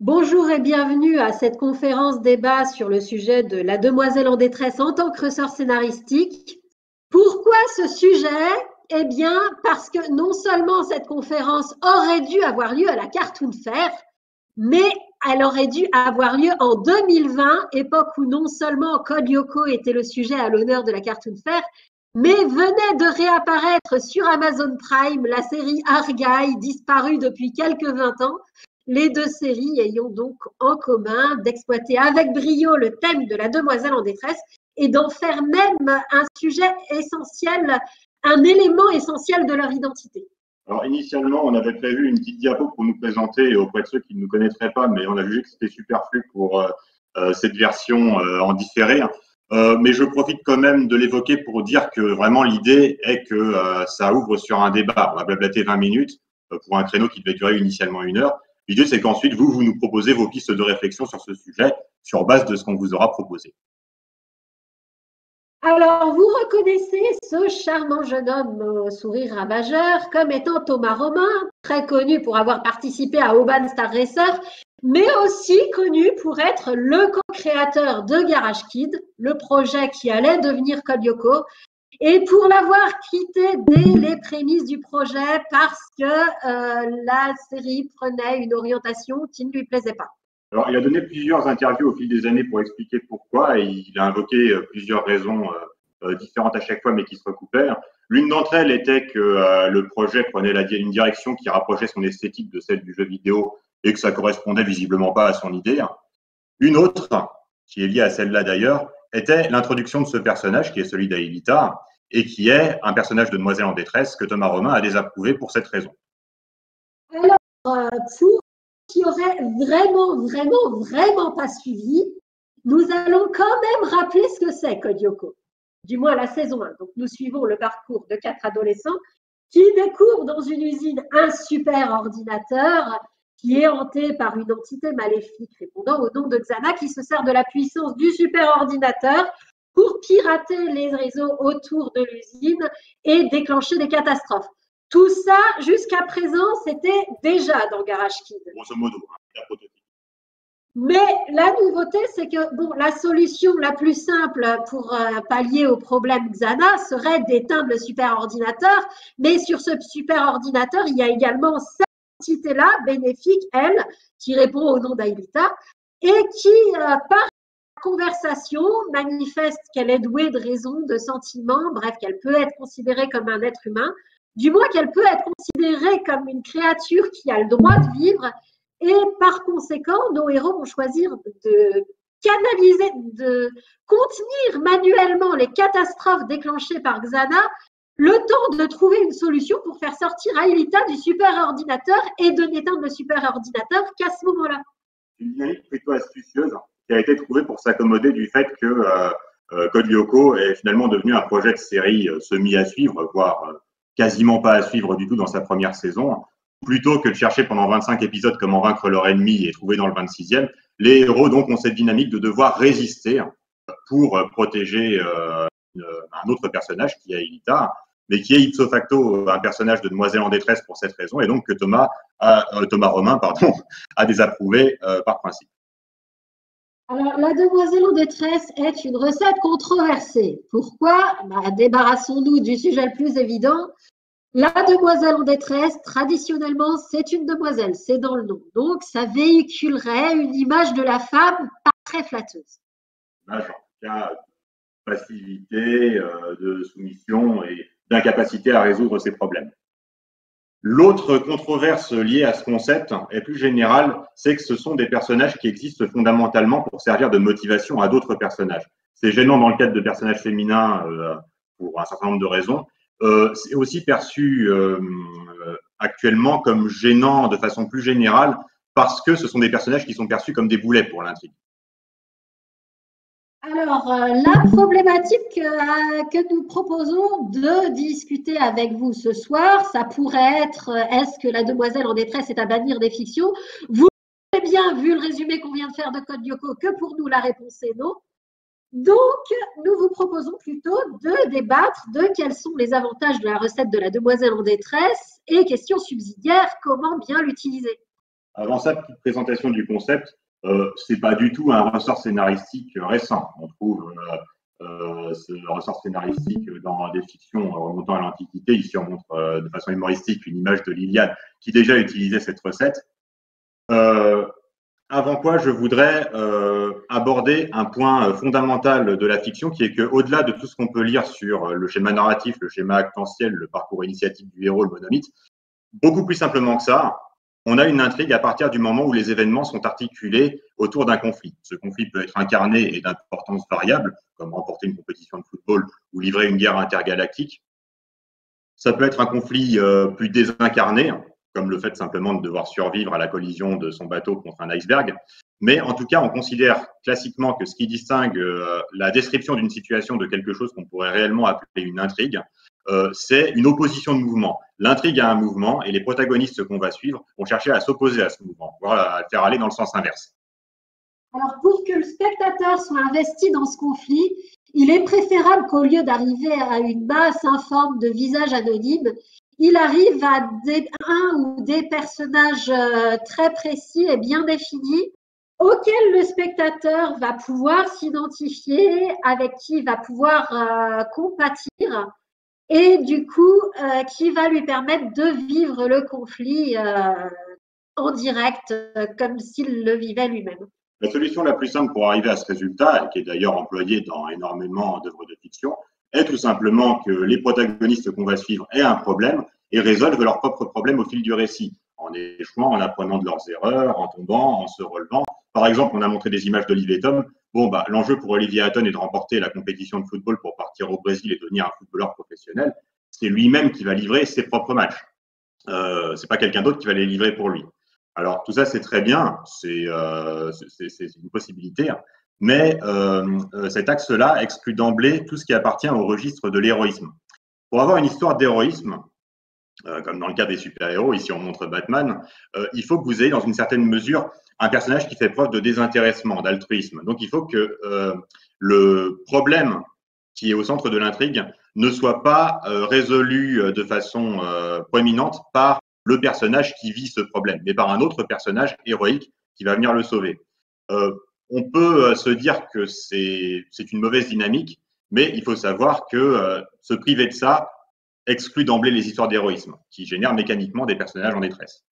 Bonjour et bienvenue à cette conférence débat sur le sujet de la demoiselle en détresse en tant que ressort scénaristique. Pourquoi ce sujet? Eh bien, parce que non seulement cette conférence aurait dû avoir lieu à la Cartoon Fair, mais elle aurait dû avoir lieu en 2020, époque où non seulement Code Lyoko était le sujet à l'honneur de la Cartoon Fair, mais venait de réapparaître sur Amazon Prime la série Argylle, disparue depuis quelques 20 ans, les deux séries ayant donc en commun d'exploiter avec brio le thème de la demoiselle en détresse et d'en faire même un sujet essentiel, un élément essentiel de leur identité. Alors, initialement, on avait prévu une petite diapo pour nous présenter auprès de ceux qui ne nous connaîtraient pas, mais on a jugé que c'était superflu pour cette version en différé. Mais je profite quand même de l'évoquer pour dire que vraiment l'idée est que ça ouvre sur un débat. On va blablater 20 minutes pour un créneau qui devait durer initialement 1 heure. L'idée, c'est qu'ensuite, vous nous proposez vos pistes de réflexion sur ce sujet sur base de ce qu'on vous aura proposé. Alors, vous reconnaissez ce charmant jeune homme au sourire ravageur comme étant Thomas Romain, très connu pour avoir participé à Auban Star Racer, mais aussi connu pour être le co-créateur de Garage Kid, le projet qui allait devenir Code Lyoko, et pour l'avoir quitté dès les prémices du projet parce que la série prenait une orientation qui ne lui plaisait pas. Alors, il a donné plusieurs interviews au fil des années pour expliquer pourquoi, et il a invoqué plusieurs raisons différentes à chaque fois, mais qui se recoupaient. L'une d'entre elles était que le projet prenait une direction qui rapprochait son esthétique de celle du jeu vidéo et que ça correspondait visiblement pas à son idée. Une autre, qui est liée à celle-là d'ailleurs, était l'introduction de ce personnage, qui est celui d'Aelita, et qui est un personnage de demoiselle en détresse que Thomas Romain a désapprouvé pour cette raison. Alors, pour qui aurait vraiment pas suivi, nous allons quand même rappeler ce que c'est Code Lyoko, du moins la saison 1. Donc, nous suivons le parcours de 4 adolescents qui découvrent dans une usine un super ordinateur qui est hanté par une entité maléfique répondant au nom de Xana qui se sert de la puissance du super ordinateur pour pirater les réseaux autour de l'usine et déclencher des catastrophes. Tout ça, jusqu'à présent, c'était déjà dans Garage Kid. Grosso modo, la prototype. Mais la nouveauté, c'est que bon, la solution la plus simple pour pallier au problème Xana serait d'éteindre le super ordinateur. Mais sur ce super ordinateur, il y a également cette entité-là, bénéfique, elle, qui répond au nom d'Aelita, et qui, par conversation, manifeste qu'elle est douée de raison, de sentiments, bref, qu'elle peut être considérée comme un être humain, du moins qu'elle peut être considérée comme une créature qui a le droit de vivre. Et par conséquent, nos héros vont choisir de canaliser, de contenir manuellement les catastrophes déclenchées par Xana, le temps de trouver une solution pour faire sortir Aelita du super ordinateur et de n'éteindre le super ordinateur qu'à ce moment-là. Une dynamique plutôt astucieuse qui a été trouvée pour s'accommoder du fait que Code Lyoko est finalement devenu un projet de série semi à suivre, voire quasiment pas à suivre du tout dans sa première saison. Plutôt que de chercher pendant 25 épisodes comment vaincre leur ennemi et trouver dans le 26e, les héros donc ont cette dynamique de devoir résister pour protéger un autre personnage qui est Aelita, mais qui est ipso facto un personnage de demoiselle en détresse pour cette raison, et donc que Thomas Romain a désapprouvé par principe. Alors, la demoiselle en détresse est une recette controversée. Pourquoi? Débarrassons-nous du sujet le plus évident. La demoiselle en détresse, traditionnellement, c'est une demoiselle, c'est dans le nom. Donc, ça véhiculerait une image de la femme pas très flatteuse. En tout cas, de passivité, de soumission et d'incapacité à résoudre ses problèmes. L'autre controverse liée à ce concept est plus générale, c'est que ce sont des personnages qui existent fondamentalement pour servir de motivation à d'autres personnages. C'est gênant dans le cadre de personnages féminins pour un certain nombre de raisons. C'est aussi perçu actuellement comme gênant de façon plus générale parce que ce sont des personnages qui sont perçus comme des boulets pour l'intrigue. Alors, la problématique que nous proposons de discuter avec vous ce soir, ça pourrait être est-ce que la demoiselle en détresse est à bannir des fictions? Vous avez bien vu le résumé qu'on vient de faire de Code Lyoko que pour nous la réponse est non. Donc, nous vous proposons plutôt de débattre de quels sont les avantages de la recette de la demoiselle en détresse et question subsidiaire, comment bien l'utiliser. Avant ça, petite présentation du concept. C'est pas du tout un ressort scénaristique récent. On trouve ce ressort scénaristique dans des fictions remontant à l'Antiquité. Ici, on montre de façon humoristique une image de l'Iliade qui déjà utilisait cette recette. Avant quoi, je voudrais aborder un point fondamental de la fiction qui est qu'au-delà de tout ce qu'on peut lire sur le schéma narratif, le schéma actantiel, le parcours initiatique du héros, le monomythe, beaucoup plus simplement que ça, on a une intrigue à partir du moment où les événements sont articulés autour d'un conflit. Ce conflit peut être incarné et d'importance variable, comme remporter une compétition de football ou livrer une guerre intergalactique. Ça peut être un conflit plus désincarné, comme le fait simplement de devoir survivre à la collision de son bateau contre un iceberg. Mais en tout cas, on considère classiquement que ce qui distingue la description d'une situation de quelque chose qu'on pourrait réellement appeler une intrigue, c'est une opposition de mouvement. L'intrigue a un mouvement et les protagonistes qu'on va suivre vont chercher à s'opposer à ce mouvement, voire à le faire aller dans le sens inverse. Alors, pour que le spectateur soit investi dans ce conflit, il est préférable qu'au lieu d'arriver à une masse informe de visages anonymes, il arrive à un ou des personnages très précis et bien définis auxquels le spectateur va pouvoir s'identifier, avec qui il va pouvoir compatir et du coup qui va lui permettre de vivre le conflit en direct comme s'il le vivait lui-même. La solution la plus simple pour arriver à ce résultat, et qui est d'ailleurs employée dans énormément d'œuvres de fiction, est tout simplement que les protagonistes qu'on va suivre aient un problème et résolvent leurs propres problèmes au fil du récit, en échouant, en apprenant de leurs erreurs, en tombant, en se relevant. Par exemple, on a montré des images d'Olivier Tom. Bon, l'enjeu pour Olivier Hatton est de remporter la compétition de football pour partir au Brésil et devenir un footballeur professionnel. C'est lui-même qui va livrer ses propres matchs. C'est pas quelqu'un d'autre qui va les livrer pour lui. Alors, tout ça, c'est très bien, c'est une possibilité, mais cet axe-là exclut d'emblée tout ce qui appartient au registre de l'héroïsme. Pour avoir une histoire d'héroïsme, comme dans le cas des super-héros, ici on montre Batman, il faut que vous ayez dans une certaine mesure un personnage qui fait preuve de désintéressement, d'altruisme. Donc, il faut que le problème qui est au centre de l'intrigue ne soit pas résolu de façon proéminente par le personnage qui vit ce problème, mais par un autre personnage héroïque qui va venir le sauver. On peut se dire que c'est une mauvaise dynamique, mais il faut savoir que se priver de ça exclut d'emblée les histoires d'héroïsme, qui génèrent mécaniquement des personnages en détresse.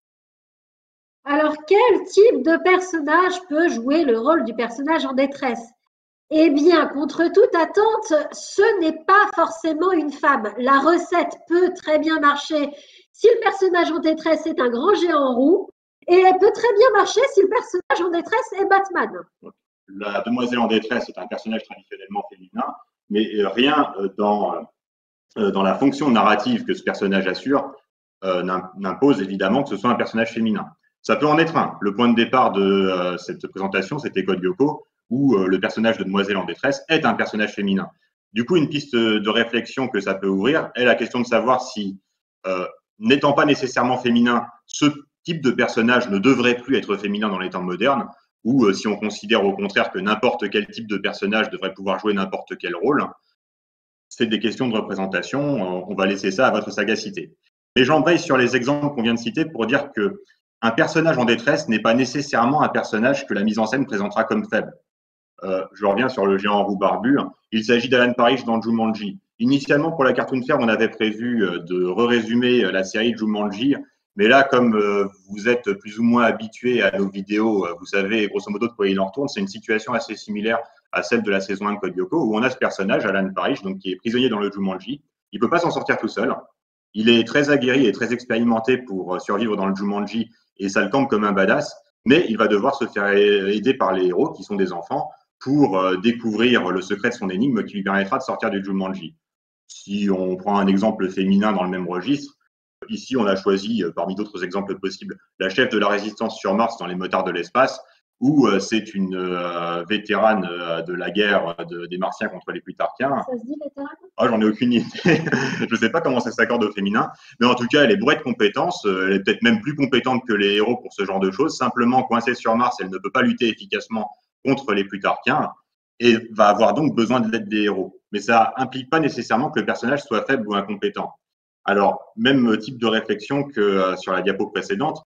Alors, quel type de personnage peut jouer le rôle du personnage en détresse? Eh bien, contre toute attente, ce n'est pas forcément une femme. La recette peut très bien marcher si le personnage en détresse est un grand géant roux, et elle peut très bien marcher si le personnage en détresse est Batman. La demoiselle en détresse est un personnage traditionnellement féminin, mais rien dans la fonction narrative que ce personnage assure n'impose évidemment que ce soit un personnage féminin. Ça peut en être un. Le point de départ de cette présentation, c'était Code Lyoko, où le personnage de demoiselle en détresse est un personnage féminin. Du coup, une piste de réflexion que ça peut ouvrir est la question de savoir si, n'étant pas nécessairement féminin, ce type de personnage ne devrait plus être féminin dans les temps modernes, ou si on considère au contraire que n'importe quel type de personnage devrait pouvoir jouer n'importe quel rôle. C'est des questions de représentation, on va laisser ça à votre sagacité. Mais j'embraye sur les exemples qu'on vient de citer pour dire qu'un personnage en détresse n'est pas nécessairement un personnage que la mise en scène présentera comme faible. Je reviens sur le géant roux barbu. Il s'agit d'Alan Parrish dans Jumanji. Initialement, pour la Cartoon Fair, on avait prévu de résumer la série Jumanji. Mais là, comme vous êtes plus ou moins habitué à nos vidéos, vous savez grosso modo de quoi il en retourne. C'est une situation assez similaire à celle de la saison 1 de Code Lyoko, où on a ce personnage, Alan Parrish, donc, qui est prisonnier dans le Jumanji. Il ne peut pas s'en sortir tout seul. Il est très aguerri et très expérimenté pour survivre dans le Jumanji, et ça le campe comme un badass. Mais il va devoir se faire aider par les héros, qui sont des enfants, pour découvrir le secret de son énigme qui lui permettra de sortir du Jumanji. Si on prend un exemple féminin dans le même registre, ici on a choisi, parmi d'autres exemples possibles, la chef de la résistance sur Mars dans Les Motards de l'espace, où c'est une vétérane de la guerre des Martiens contre les Plutarchiens. Ça se dit vétérane? Ah, j'en ai aucune idée. Je ne sais pas comment ça s'accorde au féminin, mais en tout cas, elle est bourrée de compétences. Elle est peut-être même plus compétente que les héros pour ce genre de choses. Simplement, coincée sur Mars, elle ne peut pas lutter efficacement contre les Plutarchiens et va avoir donc besoin de l'aide des héros. Mais ça implique pas nécessairement que le personnage soit faible ou incompétent. Alors, même type de réflexion que sur la diapo précédente,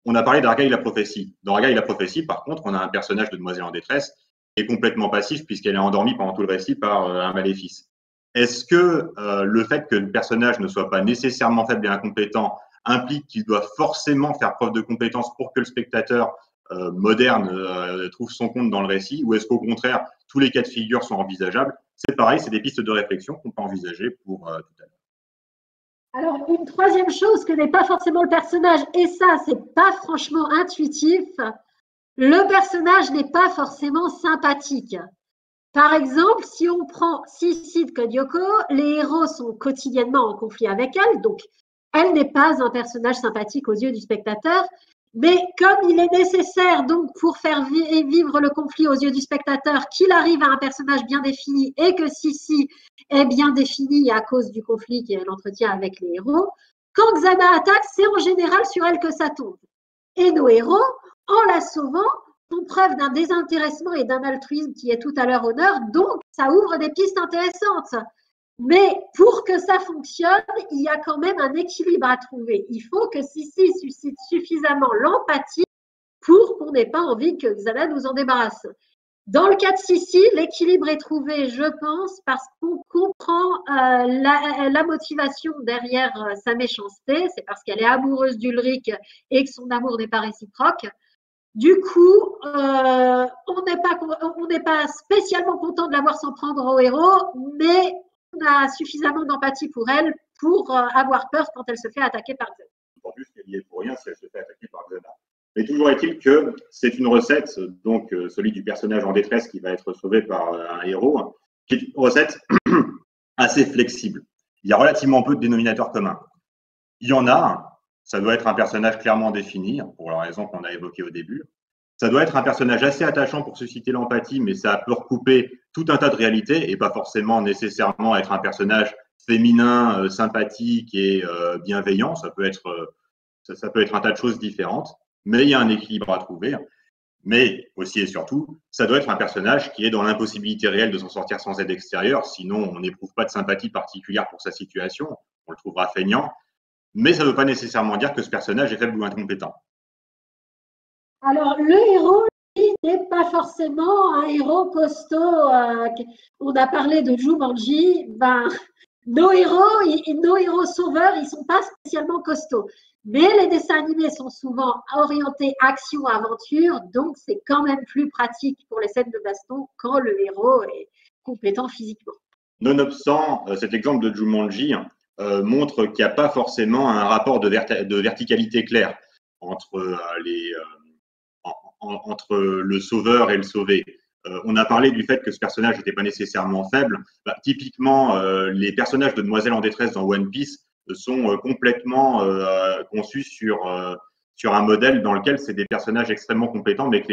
on a parlé d'Argaï la prophétie. Dans Argaï la prophétie, par contre, on a un personnage de demoiselle en détresse qui est complètement passif puisqu'elle est endormie pendant tout le récit par un maléfice. Est-ce que le fait que le personnage ne soit pas nécessairement faible et incompétent implique qu'il doit forcément faire preuve de compétence pour que le spectateur moderne trouve son compte dans le récit, ou est-ce qu'au contraire, tous les cas de figure sont envisageables? C'est pareil, c'est des pistes de réflexion qu'on peut envisager pour tout à l'heure. Alors, une troisième chose que n'est pas forcément le personnage, et ça, c'est pas franchement intuitif, le personnage n'est pas forcément sympathique. Par exemple, si on prend Sissi de Code Lyoko, les héros sont quotidiennement en conflit avec elle, donc elle n'est pas un personnage sympathique aux yeux du spectateur, mais comme il est nécessaire donc pour faire vivre le conflit aux yeux du spectateur qu'il arrive à un personnage bien défini et que Sissi est bien définie à cause du conflit qu'elle entretient avec les héros, quand Xana attaque, c'est en général sur elle que ça tombe. Et nos héros, en la sauvant, font preuve d'un désintéressement et d'un altruisme qui est tout à leur honneur, donc ça ouvre des pistes intéressantes. Mais pour que ça fonctionne, il y a quand même un équilibre à trouver. Il faut que Sissi suscite suffisamment l'empathie pour qu'on n'ait pas envie que Xana nous en débarrasse. Dans le cas de Sissi, l'équilibre est trouvé, je pense, parce qu'on comprend la motivation derrière sa méchanceté. C'est parce qu'elle est amoureuse d'Ulrich et que son amour n'est pas réciproque. Du coup, on n'est pas spécialement content de la voir s'en prendre au héros, mais on a suffisamment d'empathie pour elle pour avoir peur quand elle se fait attaquer par Xana. D'autant plus qu'elle y est pour rien si elle se fait attaquer par Xana. Mais toujours est-il que c'est une recette, donc celui du personnage en détresse qui va être sauvé par un héros, qui est une recette assez flexible. Il y a relativement peu de dénominateurs communs. Il y en a un, ça doit être un personnage clairement défini, pour la raison qu'on a évoquée au début. Ça doit être un personnage assez attachant pour susciter l'empathie, mais ça peut recouper tout un tas de réalités et pas forcément nécessairement être un personnage féminin, sympathique et bienveillant. Ça peut être un tas de choses différentes, mais il y a un équilibre à trouver. Mais aussi et surtout, ça doit être un personnage qui est dans l'impossibilité réelle de s'en sortir sans aide extérieure, sinon on n'éprouve pas de sympathie particulière pour sa situation, on le trouvera feignant, mais ça ne veut pas nécessairement dire que ce personnage est faible ou incompétent. Alors, le héros, lui, n'est pas forcément un héros costaud. On a parlé de Jumanji. Nos héros sauveurs, ils ne sont pas spécialement costauds. Mais les dessins animés sont souvent orientés action-aventure, donc c'est quand même plus pratique pour les scènes de baston quand le héros est compétent physiquement. Nonobstant, cet exemple de Jumanji montre qu'il n'y a pas forcément un rapport de verticalité clair entre le sauveur et le sauvé. On a parlé du fait que ce personnage n'était pas nécessairement faible. Typiquement, les personnages de demoiselles en détresse dans One Piece sont complètement conçus sur un modèle dans lequel c'est des personnages extrêmement compétents, mais que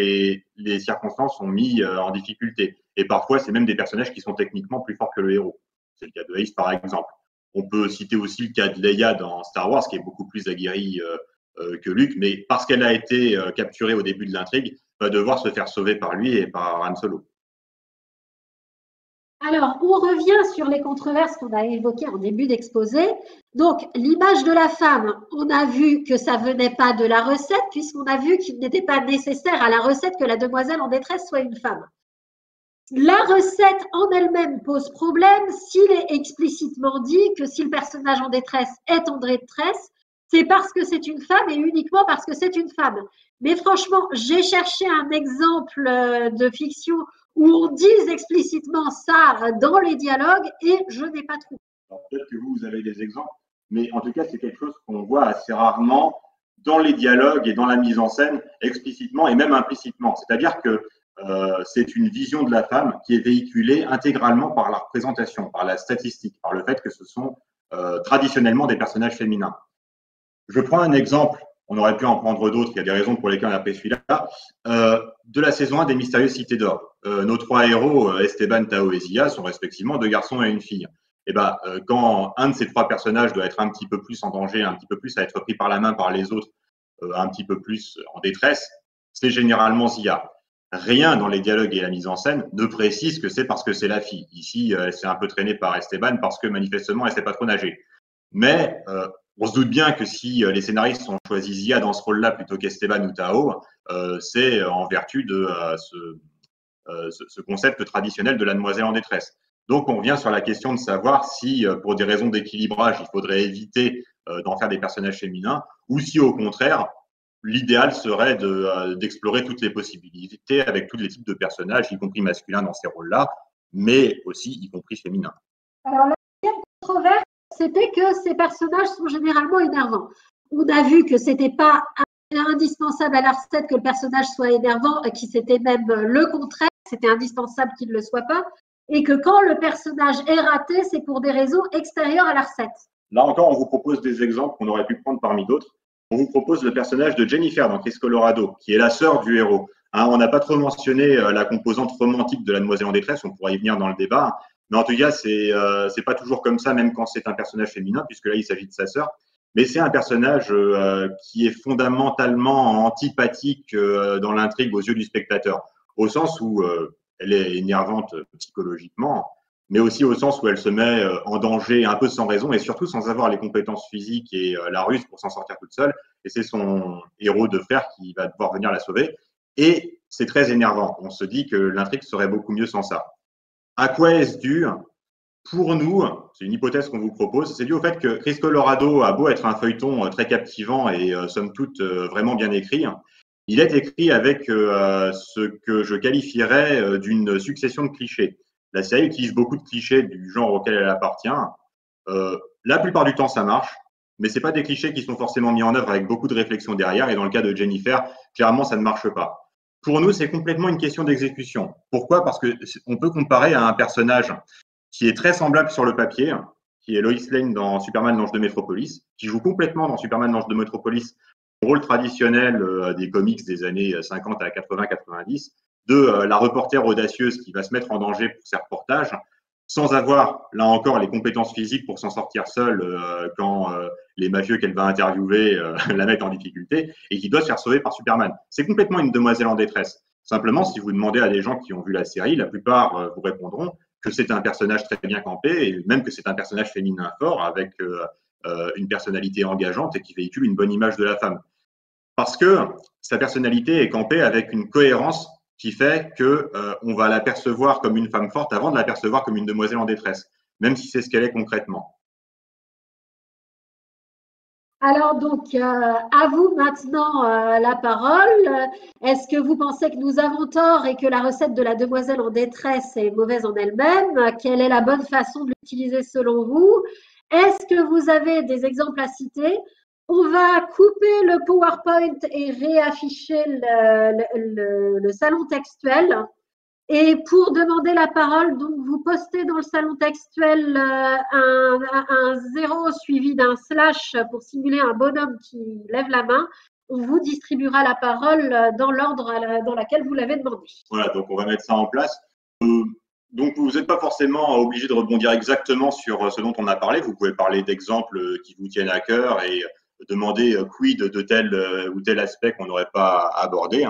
les circonstances sont mis en difficulté. Et parfois, c'est même des personnages qui sont techniquement plus forts que le héros. C'est le cas de Ace, par exemple. On peut citer aussi le cas de Leia dans Star Wars, qui est beaucoup plus aguerrie que Luke, mais parce qu'elle a été capturée au début de l'intrigue, va devoir se faire sauver par lui et par Han Solo. Alors, on revient sur les controverses qu'on a évoquées en début d'exposé. Donc, l'image de la femme, on a vu que ça venait pas de la recette, puisqu'on a vu qu'il n'était pas nécessaire à la recette que la demoiselle en détresse soit une femme. La recette en elle-même pose problème s'il est explicitement dit que si le personnage en détresse est en détresse, c'est parce que c'est une femme et uniquement parce que c'est une femme. Mais franchement, j'ai cherché un exemple de fiction où on dise explicitement ça dans les dialogues et je n'ai pas trouvé. Peut-être que vous avez des exemples, mais en tout cas, c'est quelque chose qu'on voit assez rarement dans les dialogues et dans la mise en scène, explicitement et même implicitement. C'est-à-dire que c'est une vision de la femme qui est véhiculée intégralement par la représentation, par la statistique, par le fait que ce sont traditionnellement des personnages féminins. Je prends un exemple, on aurait pu en prendre d'autres, il y a des raisons pour lesquelles on a pris celui-là, de la saison 1 des Mystérieuses Cités d'Or. Nos trois héros, Esteban, Tao et Zia, sont respectivement deux garçons et une fille. Et quand un de ces trois personnages doit être un petit peu plus en danger, un petit peu plus à être pris par la main par les autres, un petit peu plus en détresse, c'est généralement Zia. Rien dans les dialogues et la mise en scène ne précise que c'est parce que c'est la fille. Ici, elle s'est un peu traînée par Esteban parce que manifestement, elle ne sait pas trop nager. Mais On se doute bien que si les scénaristes ont choisi Zia dans ce rôle-là plutôt qu'Esteban ou Tao, c'est en vertu de ce concept traditionnel de la demoiselle en détresse. Donc, on revient sur la question de savoir si, pour des raisons d'équilibrage, il faudrait éviter d'en faire des personnages féminins, ou si, au contraire, l'idéal serait d'explorer toutes les possibilités avec tous les types de personnages, y compris masculins dans ces rôles-là, mais aussi y compris féminins. Alors, la deuxième controverse, c'était que ces personnages sont généralement énervants. On a vu que c'était pas indispensable à la recette que le personnage soit énervant, qui c'était même le contraire, c'était indispensable qu'il ne le soit pas, et que quand le personnage est raté, c'est pour des raisons extérieures à la recette. Là encore, on vous propose des exemples qu'on aurait pu prendre parmi d'autres. On vous propose le personnage de Jennifer dans Chris Colorado, qui est la sœur du héros. Hein, on n'a pas trop mentionné la composante romantique de la demoiselle en détresse, on pourra y venir dans le débat, mais en tout cas, c'est pas toujours comme ça, même quand c'est un personnage féminin, puisque là, il s'agit de sa sœur. Mais c'est un personnage qui est fondamentalement antipathique dans l'intrigue aux yeux du spectateur, au sens où elle est énervante psychologiquement, mais aussi au sens où elle se met en danger un peu sans raison et surtout sans avoir les compétences physiques et la ruse pour s'en sortir toute seule. Et c'est son héros de fer qui va devoir venir la sauver. Et c'est très énervant. On se dit que l'intrigue serait beaucoup mieux sans ça. À quoi est-ce dû? Pour nous, c'est une hypothèse qu'on vous propose, c'est dû au fait que Chris Colorado a beau être un feuilleton très captivant et somme toute vraiment bien écrit, il est écrit avec ce que je qualifierais d'une succession de clichés. La série utilise beaucoup de clichés du genre auquel elle appartient. La plupart du temps, ça marche, mais ce n'est pas des clichés qui sont forcément mis en œuvre avec beaucoup de réflexion derrière. Et dans le cas de Jennifer, clairement, ça ne marche pas. Pour nous, c'est complètement une question d'exécution. Pourquoi? Parce qu'on peut comparer à un personnage qui est très semblable sur le papier, qui est Lois Lane dans Superman l'Ange de Métropolis, qui joue complètement dans Superman l'Ange de Métropolis le rôle traditionnel des comics des années 50 à 80-90, de la reporter audacieuse qui va se mettre en danger pour ses reportages, sans avoir, là encore, les compétences physiques pour s'en sortir seule quand les mafieux qu'elle va interviewer la mettent en difficulté, et qui doit se faire sauver par Superman. C'est complètement une demoiselle en détresse. Simplement, si vous demandez à des gens qui ont vu la série, la plupart vous répondront que c'est un personnage très bien campé, et même que c'est un personnage féminin fort, avec une personnalité engageante et qui véhicule une bonne image de la femme. Parce que sa personnalité est campée avec une cohérence qui fait qu'on va l'apercevoir comme une femme forte avant de l'apercevoir comme une demoiselle en détresse, même si c'est ce qu'elle est concrètement. Alors donc, à vous maintenant la parole. Est-ce que vous pensez que nous avons tort et que la recette de la demoiselle en détresse est mauvaise en elle-même? Quelle est la bonne façon de l'utiliser selon vous? Est-ce que vous avez des exemples à citer? On va couper le PowerPoint et réafficher le salon textuel. Et pour demander la parole, donc vous postez dans le salon textuel un 0 suivi d'un slash pour simuler un bonhomme qui lève la main. On vous distribuera la parole dans l'ordre dans lequel vous l'avez demandé. Voilà, donc on va mettre ça en place. Donc vous n'êtes pas forcément obligé de rebondir exactement sur ce dont on a parlé. Vous pouvez parler d'exemples qui vous tiennent à cœur et demander quid de tel ou tel aspect qu'on n'aurait pas abordé.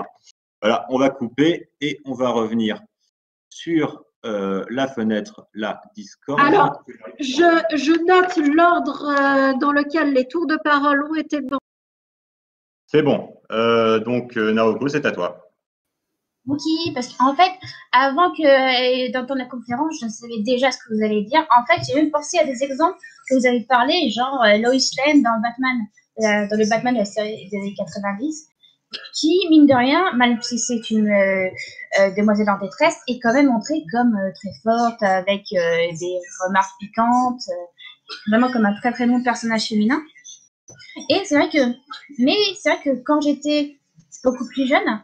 Voilà, on va couper et on va revenir sur la fenêtre, la Discord. Alors, je note l'ordre dans lequel les tours de parole ont été demandés. C'est bon. Donc, Naoko, c'est à toi. Ok, parce qu'en fait, avant d'entendre la conférence, je savais déjà ce que vous allez dire. En fait, j'ai même pensé à des exemples que vous avez parlé, genre Lois Lane dans Batman, dans le Batman de la série des années 90, qui, mine de rien, même si c'est une demoiselle en détresse, est quand même montrée comme très forte, avec des remarques piquantes, vraiment comme un très très bon personnage féminin. Et c'est vrai que quand j'étais beaucoup plus jeune,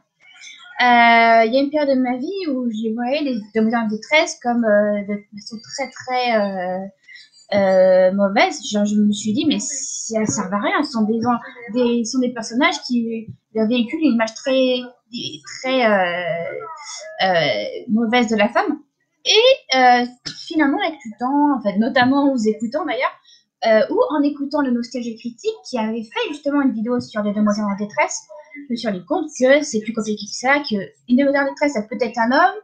il y a une période de ma vie où j'ai voyé les demoiselles en détresse comme de façon très très mauvaise. Genre, je me suis dit, mais si elles servent à rien, ce sont des personnages qui véhiculent une image très mauvaise de la femme. Et finalement, avec le temps, en fait, notamment en vous écoutant d'ailleurs, ou en écoutant le Nostalgie Critique qui avait fait justement une vidéo sur les demoiselles en détresse, je me suis rendu compte que c'est plus compliqué que ça, qu'une demoiselle en détresse, ça peut être un homme,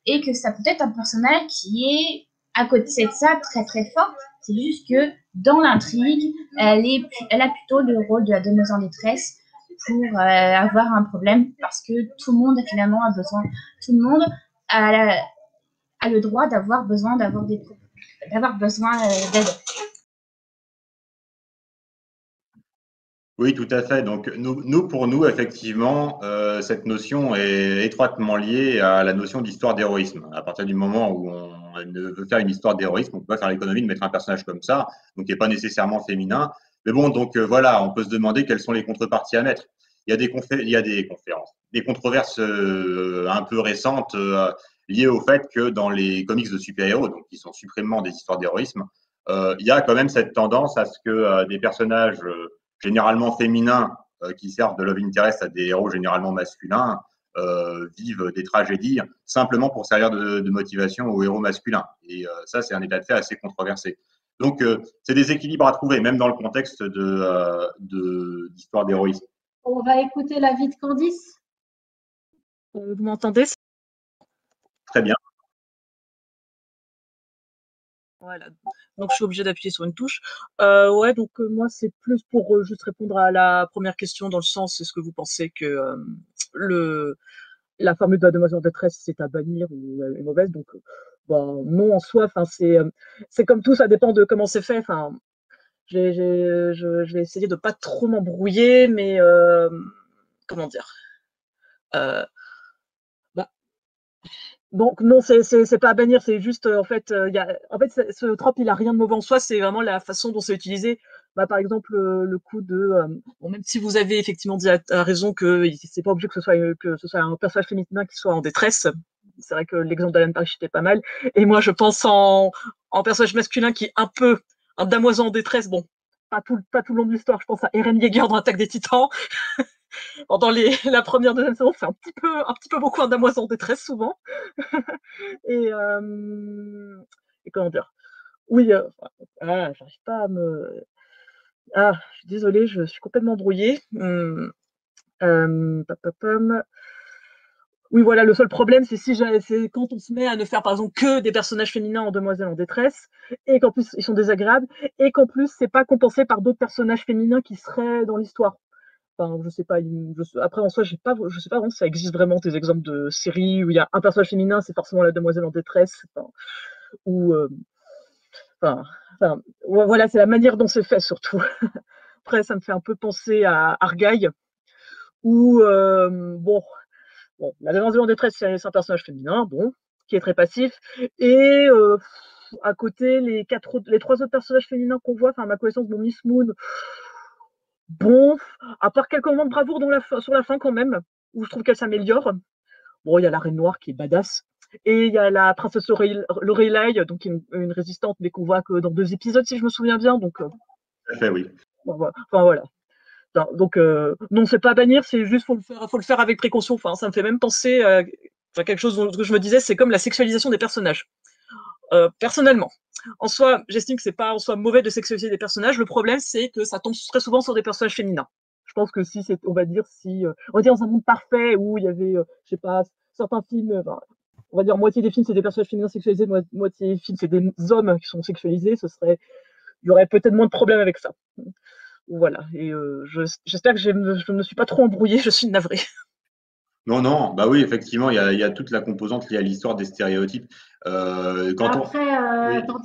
et que ça peut être un personnage qui est, à côté de ça, très très fort, C'est juste que dans l'intrigue, elle a plutôt le rôle de la demoiselle en détresse pour avoir un problème, parce que tout le monde finalement a besoin, tout le monde a le droit d'avoir besoin d'aide. Oui, tout à fait. Donc, pour nous, effectivement, cette notion est étroitement liée à la notion d'histoire d'héroïsme. À partir du moment où on veut faire une histoire d'héroïsme, on peut pas faire l'économie de mettre un personnage comme ça, donc qui n'est pas nécessairement féminin. Mais bon, donc voilà, on peut se demander quelles sont les contreparties à mettre. Il y a des conférences, des controverses un peu récentes liées au fait que dans les comics de super-héros, donc qui sont suprêmement des histoires d'héroïsme, il y a quand même cette tendance à ce que des personnages généralement féminins qui servent de love interest à des héros généralement masculins vivent des tragédies simplement pour servir de motivation aux héros masculins. Et ça, c'est un état de fait assez controversé. Donc, c'est des équilibres à trouver, même dans le contexte d'histoire d'héroïsme. On va écouter l'avis de Candice. Vous m'entendez? Très bien. Voilà. Donc, je suis obligée d'appuyer sur une touche. Ouais, donc moi, c'est plus pour juste répondre à la première question, dans le sens, est-ce que vous pensez que la formule de la demoiselle en détresse, c'est à bannir ou est mauvaise? Donc, bon, non, en soi, c'est comme tout, ça dépend de comment c'est fait. Je vais essayer de pas trop m'embrouiller, mais comment dire? Donc non, c'est pas à bannir, c'est juste en fait, ce trope, il a rien de mauvais en soi, c'est vraiment la façon dont c'est utilisé. Par exemple, le coup de bon, même si vous avez effectivement dit à raison que c'est pas obligé que ce soit un personnage féminin qui soit en détresse. C'est vrai que l'exemple d'Alan Parrish était pas mal. Et moi, je pense en personnage masculin qui est un peu un damoiseau en détresse. Bon, pas tout le long de l'histoire. Je pense à Eren Yeager dans Attaque des Titans. Dans la première, deuxième saison, c'est un petit peu beaucoup un damoiseau en détresse souvent. et comment dire? Oui, j'arrive pas à me. Ah, je suis désolée, je suis complètement brouillée. Oui, voilà, le seul problème, c'est quand on se met à ne faire, par exemple, que des personnages féminins en demoiselles en détresse, et qu'en plus, ils sont désagréables, et qu'en plus, c'est pas compensé par d'autres personnages féminins qui seraient dans l'histoire. Enfin, je sais pas. Après, en soi, je sais pas vraiment si ça existe vraiment des exemples de séries où il y a un personnage féminin, c'est forcément la demoiselle en détresse, ou voilà, c'est la manière dont c'est fait surtout. Après, ça me fait un peu penser à Argylle, où bon, la demoiselle en détresse, c'est un personnage féminin, bon, qui est très passif, et à côté, les trois autres personnages féminins qu'on voit, ma connaissance de Miss Moon. Bon, à part quelques moments de bravoure sur la fin quand même, où je trouve qu'elle s'améliore. Bon, il y a la Reine Noire qui est badass. Et il y a la princesse Lorelai, donc une résistante, mais qu'on voit que dans 2 épisodes, si je me souviens bien. Donc, oui. Voilà. Donc, non, c'est pas à bannir, c'est juste faut le faire avec précaution. Ça me fait même penser à quelque chose dont je me disais, c'est comme la sexualisation des personnages. Personnellement, en soi, j'estime que c'est pas en soi mauvais de sexualiser des personnages. Le problème, c'est que ça tombe très souvent sur des personnages féminins. Je pense que on va dire dans un monde parfait où il y avait, je sais pas, certains films, on va dire moitié des films c'est des personnages féminins sexualisés, moitié des films c'est des hommes qui sont sexualisés, il y aurait peut-être moins de problèmes avec ça. Voilà. Et j'espère que je ne me suis pas trop embrouillée. Je suis navrée. Non, bah oui, effectivement, il y a toute la composante liée à l'histoire des stéréotypes. Quand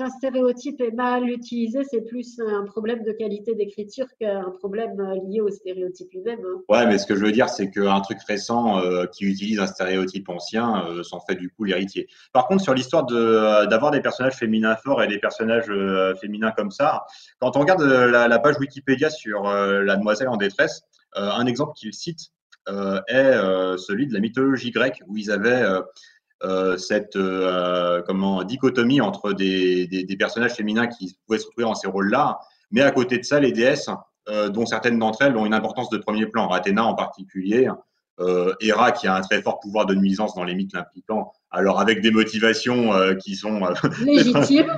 un stéréotype est mal utilisé, c'est plus un problème de qualité d'écriture qu'un problème lié au stéréotype lui-même. Ouais, mais ce que je veux dire, c'est qu'un truc récent qui utilise un stéréotype ancien s'en fait du coup l'héritier. Par contre, sur l'histoire d'avoir des personnages féminins forts et des personnages féminins comme ça, quand on regarde la page Wikipédia sur la demoiselle en détresse, un exemple qu'il cite est celui de la mythologie grecque, où ils avaient cette dichotomie entre des personnages féminins qui pouvaient se retrouver dans ces rôles-là, mais à côté de ça, les déesses, dont certaines d'entre elles ont une importance de premier plan. Athéna en particulier, Héra qui a un très fort pouvoir de nuisance dans les mythes l'impliquant, alors avec des motivations qui sont légitimes,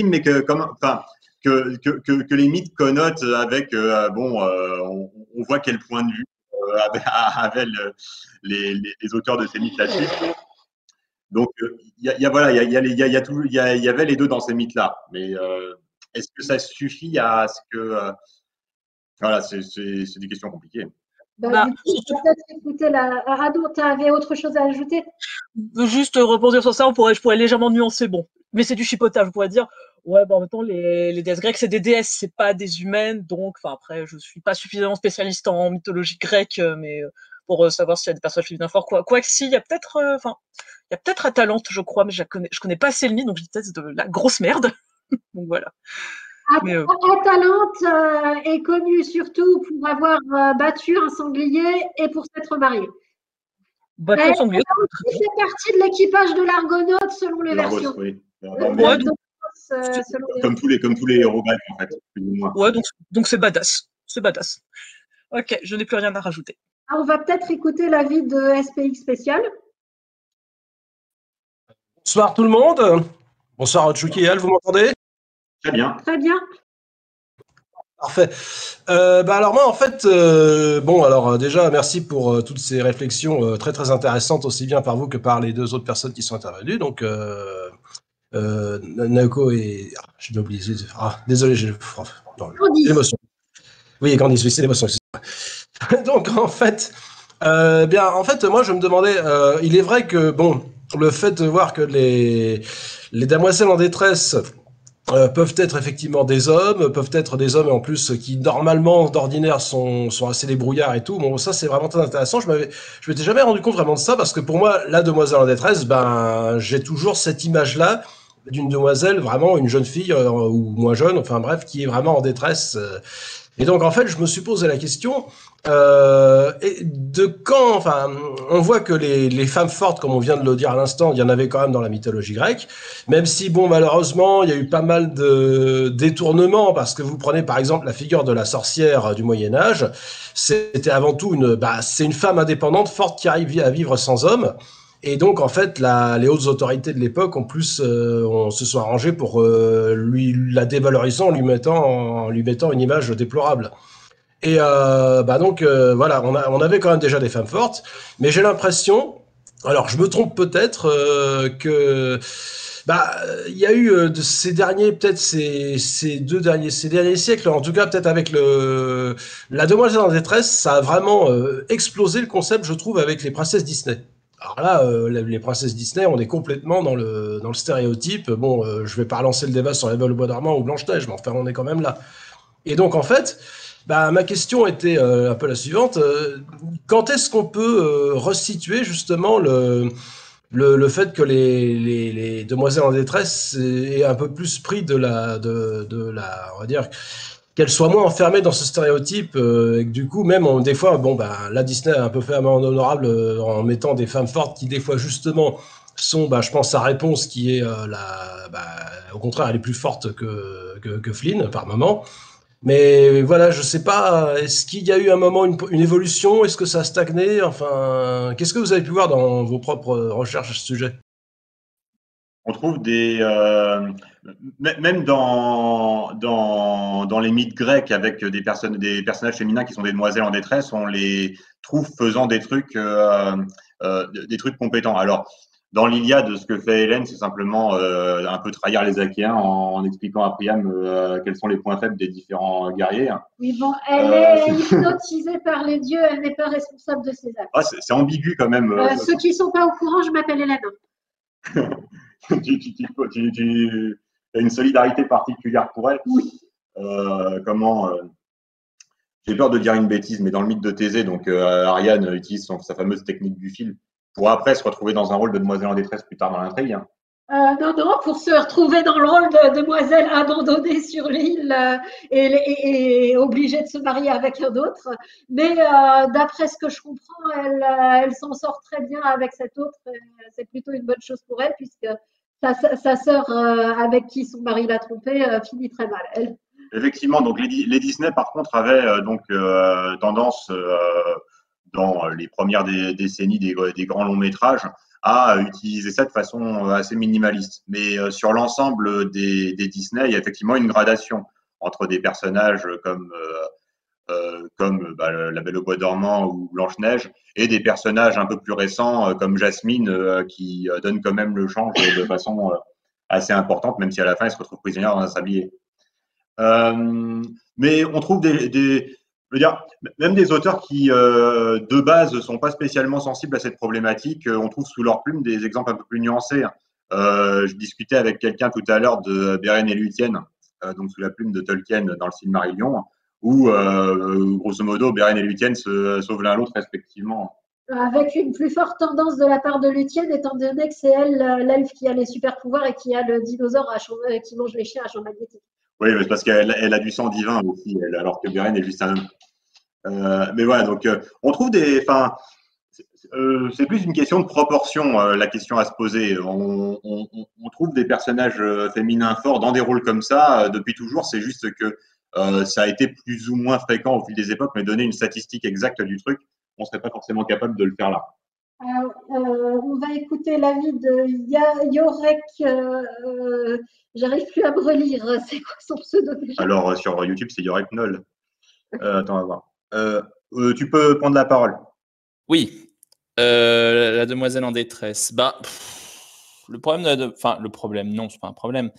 mais que les mythes connotent avec on voit quel point de vue avaient les auteurs de ces mythes là-dessus. Donc, voilà, il y avait les deux dans ces mythes-là. Mais est-ce que ça suffit à ce que… voilà, c'est des questions compliquées. Du coup, on va peut-être écouter Rado, tu avais autre chose à ajouter? Juste rebondir sur ça, je pourrais légèrement nuancer, bon, mais c'est du chipotage, on pourrait dire, ouais, en même temps, les déesses grecques, c'est des déesses, c'est pas des humaines, donc, après, je suis pas suffisamment spécialiste en mythologie grecque, mais pour savoir s'il y a des personnages féminins forts, quoi que si, il y a peut-être, il y a peut-être Atalante, je crois, mais je connais pas assez le mythe, donc je dis peut-être de la grosse merde, donc voilà. Atalante est connue surtout pour avoir battu un sanglier et pour s'être mariée. Battu un sanglier. Elle fait partie de l'équipage de l'Argonaute selon les versions. Oui. Comme tous les héros grecs, en fait. Ouais, donc c'est badass. C'est badass. Ok, je n'ai plus rien à rajouter. On va peut-être écouter l'avis de SPX Spécial. Bonsoir tout le monde. Bonsoir Tchouki et Al, vous m'entendez? Très bien. Très bien. Parfait. Alors moi en fait, alors déjà merci pour toutes ces réflexions très très intéressantes aussi bien par vous que par les deux autres personnes qui sont intervenues. Donc Naoko et j'ai oublié. Désolé, j'ai l'émotion. Oui, Candice, oui, c'est l'émotion. Donc en fait, moi je me demandais, il est vrai que le fait de voir que les damoiselles en détresse peuvent être effectivement des hommes, et en plus qui normalement d'ordinaire sont assez débrouillards et tout. Bon, ça c'est vraiment très intéressant. Je m'étais jamais rendu compte vraiment de ça parce que pour moi, la demoiselle en détresse, j'ai toujours cette image-là d'une demoiselle, vraiment une jeune fille ou moins jeune, enfin bref, qui est vraiment en détresse. Et donc en fait, je me suis posé la question on voit que les femmes fortes, comme on vient de le dire à l'instant, il y en avait quand même dans la mythologie grecque, même si malheureusement il y a eu pas mal de détournements, parce que vous prenez par exemple la figure de la sorcière du Moyen-Âge, c'était avant tout c'est une femme indépendante forte qui arrive à vivre sans homme. Et donc, en fait, les hautes autorités de l'époque, en plus, se sont arrangées pour la dévaloriser en lui mettant une image déplorable. Et voilà, on avait quand même déjà des femmes fortes, mais j'ai l'impression, alors je me trompe peut-être, que il y a eu ces derniers siècles, en tout cas peut-être avec la demoiselle en détresse, ça a vraiment explosé le concept, je trouve, avec les princesses Disney. Alors là, les princesses Disney, on est complètement dans le stéréotype. Je vais pas relancer le débat sur La Belle au bois dormant ou Blanche-Neige, mais enfin, on est quand même là. Et donc, en fait, ma question était un peu la suivante. Quand est-ce qu'on peut resituer justement le fait que les demoiselles en détresse aient un peu plus pris on va dire, qu'elles soient moins enfermées dans ce stéréotype, et que du coup, même, des fois, la Disney a un peu fait amende honorable en mettant des femmes fortes qui, des fois, justement, sont, je pense, sa réponse qui est au contraire, elle est plus forte que Flynn, par moment. Mais voilà, je sais pas, est-ce qu'il y a eu un moment, une évolution? Est-ce que ça a stagné? Enfin, qu'est-ce que vous avez pu voir dans vos propres recherches à ce sujet? On trouve même dans les mythes grecs avec des personnages féminins qui sont des demoiselles en détresse, on les trouve faisant des trucs compétents. Alors, dans l'Iliade, ce que fait Hélène, c'est simplement un peu trahir les Achéens en expliquant à Priam quels sont les points faibles des différents guerriers. Oui, elle est hypnotisée par les dieux, elle n'est pas responsable de ses actes. C'est ambigu quand même. Ceux qui ne sont pas au courant, je m'appelle Hélène. Tu as une solidarité particulière pour elle. Oui. J'ai peur de dire une bêtise, mais dans le mythe de Thésée, donc Ariane utilise sa fameuse technique du fil pour après se retrouver dans un rôle de demoiselle en détresse plus tard dans l'intrigue. Non, pour se retrouver dans le rôle de demoiselle abandonnée sur l'île et obligée de se marier avec un autre. Mais d'après ce que je comprends, elle s'en sort très bien avec cette autre. C'est plutôt une bonne chose pour elle, puisque sa sœur avec qui son mari l'a trompée finit très mal, elle. Effectivement, donc les Disney, par contre, avaient tendance, dans les premières décennies des grands longs métrages, à utiliser ça de façon assez minimaliste. Mais sur l'ensemble des Disney, il y a effectivement une gradation entre des personnages comme comme La Belle au Bois dormant ou Blanche-Neige, et des personnages un peu plus récents comme Jasmine qui donne quand même le change de façon assez importante, même si à la fin elle se retrouve prisonnière dans un sablier. Mais on trouve je veux dire, même des auteurs qui, de base, ne sont pas spécialement sensibles à cette problématique, on trouve sous leur plume des exemples un peu plus nuancés. Je discutais avec quelqu'un tout à l'heure de Beren et Luthien, donc sous la plume de Tolkien dans le Silmarillion, où, grosso modo, Beren et Luthien se sauvent l'un l'autre respectivement. Avec une plus forte tendance de la part de Luthien, étant donné que c'est elle, l'elfe, qui a les super pouvoirs et qui a le dinosaure qui mange les chiens à champ magnétique. Oui, mais c'est parce qu'elle a du sang divin aussi, alors que Beren est juste un homme. Mais voilà, donc on trouve c'est plus une question de proportion, la question à se poser. On trouve des personnages féminins forts dans des rôles comme ça depuis toujours. C'est juste que ça a été plus ou moins fréquent au fil des époques, mais donner une statistique exacte du truc, on ne serait pas forcément capable de le faire là. On va écouter l'avis de Yorek. J'arrive plus à me relire. C'est quoi son pseudo déjà? Alors, sur YouTube, c'est Yorek Knoll. Attends, on va voir. Tu peux prendre la parole. Oui. La demoiselle en détresse. Le problème, le problème, non, c'est pas un problème.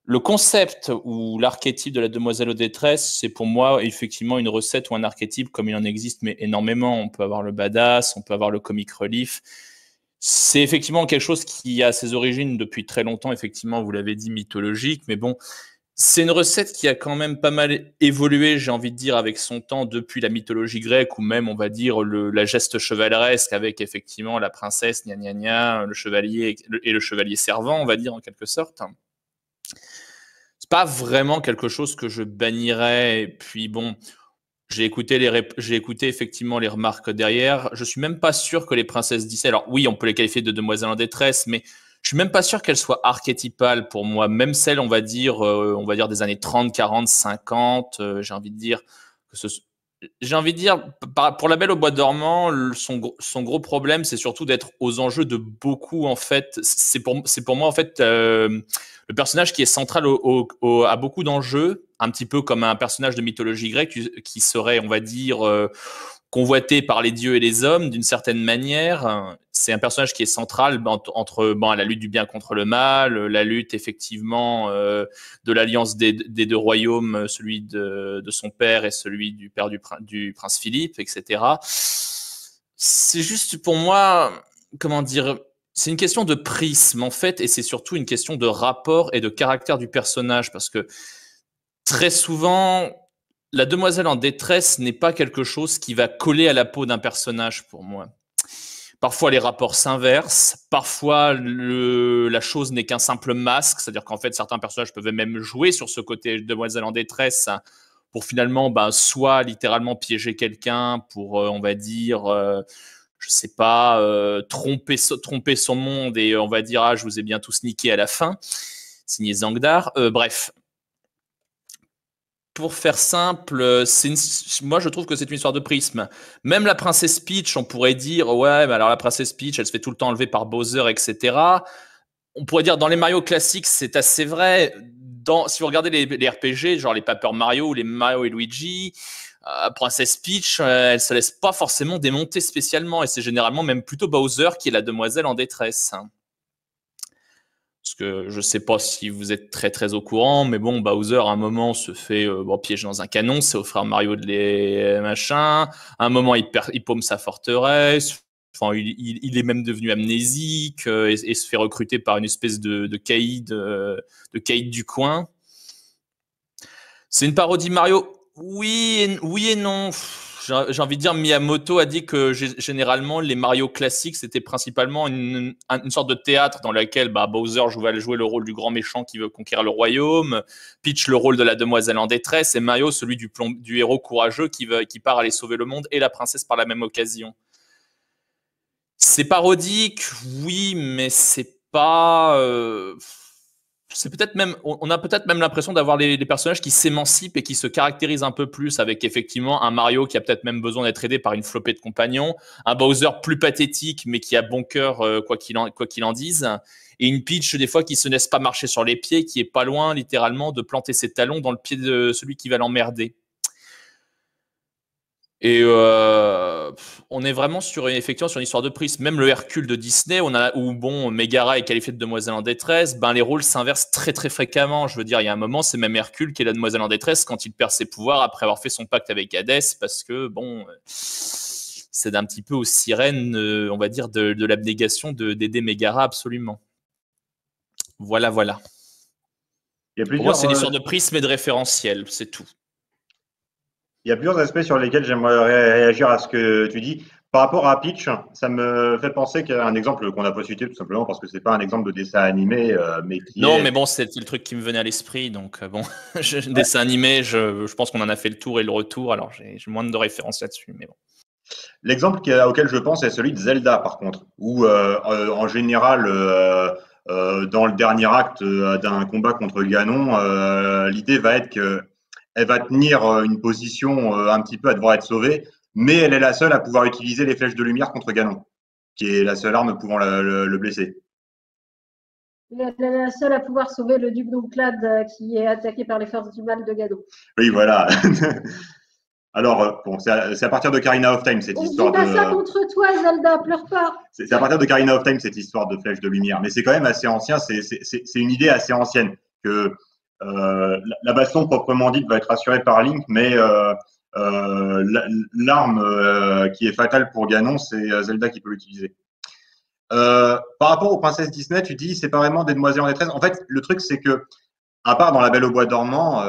Le concept ou l'archétype de la demoiselle en détresse, c'est pour moi effectivement une recette ou un archétype comme il en existe, mais énormément. On peut avoir le badass, on peut avoir le comic relief. C'est effectivement quelque chose qui a ses origines depuis très longtemps, effectivement, vous l'avez dit, mythologique, mais bon, c'est une recette qui a quand même pas mal évolué, j'ai envie de dire, avec son temps depuis la mythologie grecque ou même, on va dire, la geste chevaleresque avec effectivement la princesse, gna gna gna, le chevalier et le chevalier servant, on va dire, en quelque sorte. C'est pas vraiment quelque chose que je bannirais. Et puis bon, j'ai écouté effectivement les remarques derrière. Je suis même pas sûr que les princesses Disney, alors oui, on peut les qualifier de demoiselles en détresse, mais je suis même pas sûr qu'elles soient archétypales pour moi. Même celles, on va dire des années 30, 40, 50. J'ai envie de dire pour La Belle au Bois dormant, son gros problème, c'est surtout d'être aux enjeux de beaucoup, en fait. C'est pour moi, en fait, le personnage qui est central à beaucoup d'enjeux, un petit peu comme un personnage de mythologie grecque qui serait, on va dire, convoité par les dieux et les hommes d'une certaine manière. C'est un personnage qui est central entre la lutte du bien contre le mal, la lutte effectivement de l'alliance des deux royaumes, celui de son père et celui du père du prince Philippe, etc. C'est juste pour moi, comment dire, c'est une question de prisme en fait, et c'est surtout une question de rapport et de caractère du personnage, parce que très souvent, la demoiselle en détresse n'est pas quelque chose qui va coller à la peau d'un personnage pour moi. Parfois, les rapports s'inversent. Parfois, la chose n'est qu'un simple masque. C'est-à-dire qu'en fait, certains personnages peuvent même jouer sur ce côté demoiselle en détresse pour finalement, soit littéralement piéger quelqu'un pour, on va dire, je sais pas, tromper son monde et on va dire, je vous ai bien tous niqué à la fin. Signé Zangdar. Bref. Pour faire simple, moi je trouve que c'est une histoire de prisme. Même la princesse Peach, on pourrait dire, ouais, mais alors la princesse Peach, elle se fait tout le temps enlever par Bowser, etc. On pourrait dire dans les Mario classiques, c'est assez vrai. Si vous regardez les RPG, genre les Paper Mario ou les Mario et Luigi, princesse Peach, elle se laisse pas forcément démonter spécialement, et c'est généralement même plutôt Bowser qui est la demoiselle en détresse. Parce que je sais pas si vous êtes très très au courant, mais bon, Bowser à un moment se fait piéger dans un canon, c'est au frère Mario de les machins. À un moment, il paume sa forteresse. Enfin, il est même devenu amnésique et se fait recruter par une espèce de caïd du coin. C'est une parodie Mario. Oui et non. J'ai envie de dire, Miyamoto a dit que généralement, les Mario classiques, c'était principalement une sorte de théâtre dans laquelle Bowser jouait le rôle du grand méchant qui veut conquérir le royaume, Peach le rôle de la demoiselle en détresse, et Mario celui du héros courageux qui part aller sauver le monde, et la princesse par la même occasion. C'est parodique, oui, mais c'est pas... c'est peut-être même, on a peut-être même l'impression d'avoir les personnages qui s'émancipent et qui se caractérisent un peu plus, avec effectivement un Mario qui a peut-être même besoin d'être aidé par une flopée de compagnons, un Bowser plus pathétique mais qui a bon cœur quoi qu'il en dise, et une Peach des fois qui se laisse pas marcher sur les pieds, qui est pas loin littéralement de planter ses talons dans le pied de celui qui va l'emmerder. Et on est vraiment effectivement sur une histoire de prise. Même le Hercule de Disney, où bon, Megara est qualifiée de demoiselle en détresse, ben les rôles s'inversent très très fréquemment. Je veux dire, il y a un moment, c'est même Hercule qui est la demoiselle en détresse quand il perd ses pouvoirs après avoir fait son pacte avec Hadès, parce que bon, c'est un petit peu aux sirènes, on va dire, de l'abnégation d'aider Megara absolument. Voilà, voilà. Pour moi, c'est une histoire de prisme et de référentiel, c'est tout. Il y a plusieurs aspects sur lesquels j'aimerais réagir à ce que tu dis. Par rapport à Peach, ça me fait penser qu'il y a un exemple qu'on n'a pas cité tout simplement parce que c'est pas un exemple de dessin animé, mais qui non, mais bon, c'était le truc qui me venait à l'esprit, donc bon, dessin animé, je pense qu'on en a fait le tour et le retour, alors j'ai moins de références là-dessus, mais bon. L'exemple auquel je pense est celui de Zelda, par contre, où en général, dans le dernier acte d'un combat contre Ganon, l'idée va être que elle va tenir une position un petit peu à devoir être sauvée, mais elle est la seule à pouvoir utiliser les flèches de lumière contre Ganon, qui est la seule arme pouvant le blesser. Elle est la seule à pouvoir sauver le duc d'Onclade qui est attaqué par les forces du mal de Ganon. Oui, voilà. Alors, bon, c'est à partir de Karina of Time, cette histoire de… On dit pas ça contre toi, Zelda, pleure pas. C'est à partir de Karina of Time, cette histoire de flèches de lumière. Mais c'est quand même assez ancien, c'est une idée assez ancienne que la baston proprement dite va être assurée par Link, mais l'arme qui est fatale pour Ganon, c'est Zelda qui peut l'utiliser. Par rapport aux princesses Disney, tu dis c'est pas vraiment des demoiselles en détresse. En fait, le truc, c'est que, à part dans La Belle au bois dormant,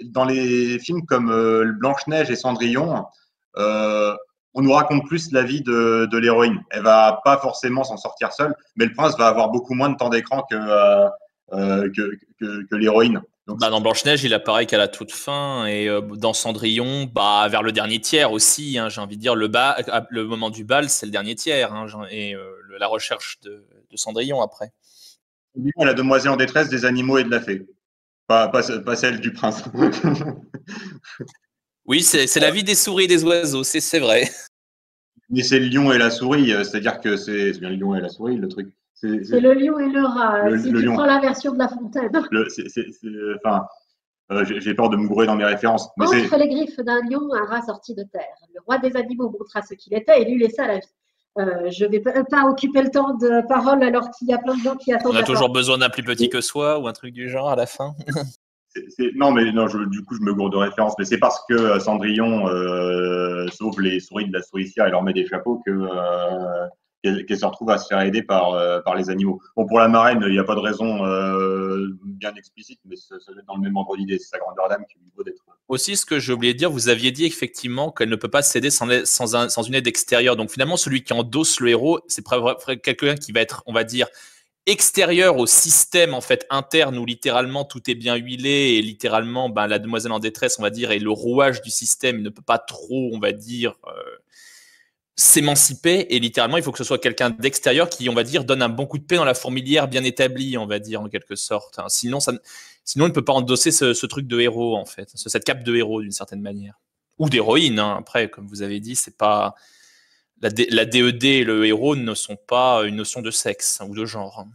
dans les films comme Blanche-Neige et Cendrillon, on nous raconte plus la vie de l'héroïne. Elle va pas forcément s'en sortir seule, mais le prince va avoir beaucoup moins de temps d'écran que l'héroïne. Bah, dans Blanche-Neige, il apparaît qu'à la toute fin, et dans Cendrillon, bah, vers le dernier tiers aussi, hein, j'ai envie de dire, le moment du bal, c'est le dernier tiers, hein, et la recherche de Cendrillon après. La demoiselle en détresse des animaux et de la fée, pas celle du prince. Oui, c'est la vie des souris et des oiseaux, c'est vrai. Mais c'est le lion et la souris, c'est-à-dire que c'est bien le lion et la souris, le truc. C'est le lion et le rat, si tu prends la version de La Fontaine. J'ai peur de me gourer dans mes références. Mais entre les griffes d'un lion, un rat sorti de terre. Le roi des animaux montra ce qu'il était et lui laissa la vie. Je ne vais pas occuper le temps de parole alors qu'il y a plein de gens qui attendent. On a toujours besoin d'un plus petit que soi ou un truc du genre à la fin. Non, mais non, du coup, je me gourde de référence. Mais c'est parce que Cendrillon sauve les souris de la souricière et leur met des chapeaux qu'elle se retrouve à se faire aider par les animaux. Bon, pour la marraine, il n'y a pas de raison bien explicite, mais ça doit être dans le même ordre d'idée. C'est sa grandeur d'âme qui lui vaut d'être. Aussi, ce que j'ai oublié de dire, vous aviez dit effectivement qu'elle ne peut pas s'aider sans une aide extérieure. Donc finalement, celui qui endosse le héros, c'est quelqu'un qui va être, on va dire, extérieur au système en fait interne où littéralement tout est bien huilé et littéralement ben, la demoiselle en détresse, on va dire, et le rouage du système ne peut pas trop, on va dire, s'émanciper, et littéralement il faut que ce soit quelqu'un d'extérieur qui, on va dire, donne un bon coup de pied dans la fourmilière bien établie, on va dire, en quelque sorte. Sinon il ne peut pas endosser ce truc de héros, en fait, cette cape de héros d'une certaine manière, ou d'héroïne, hein. Après, comme vous avez dit, c'est pas la DED et le héros ne sont pas une notion de sexe ou de genre.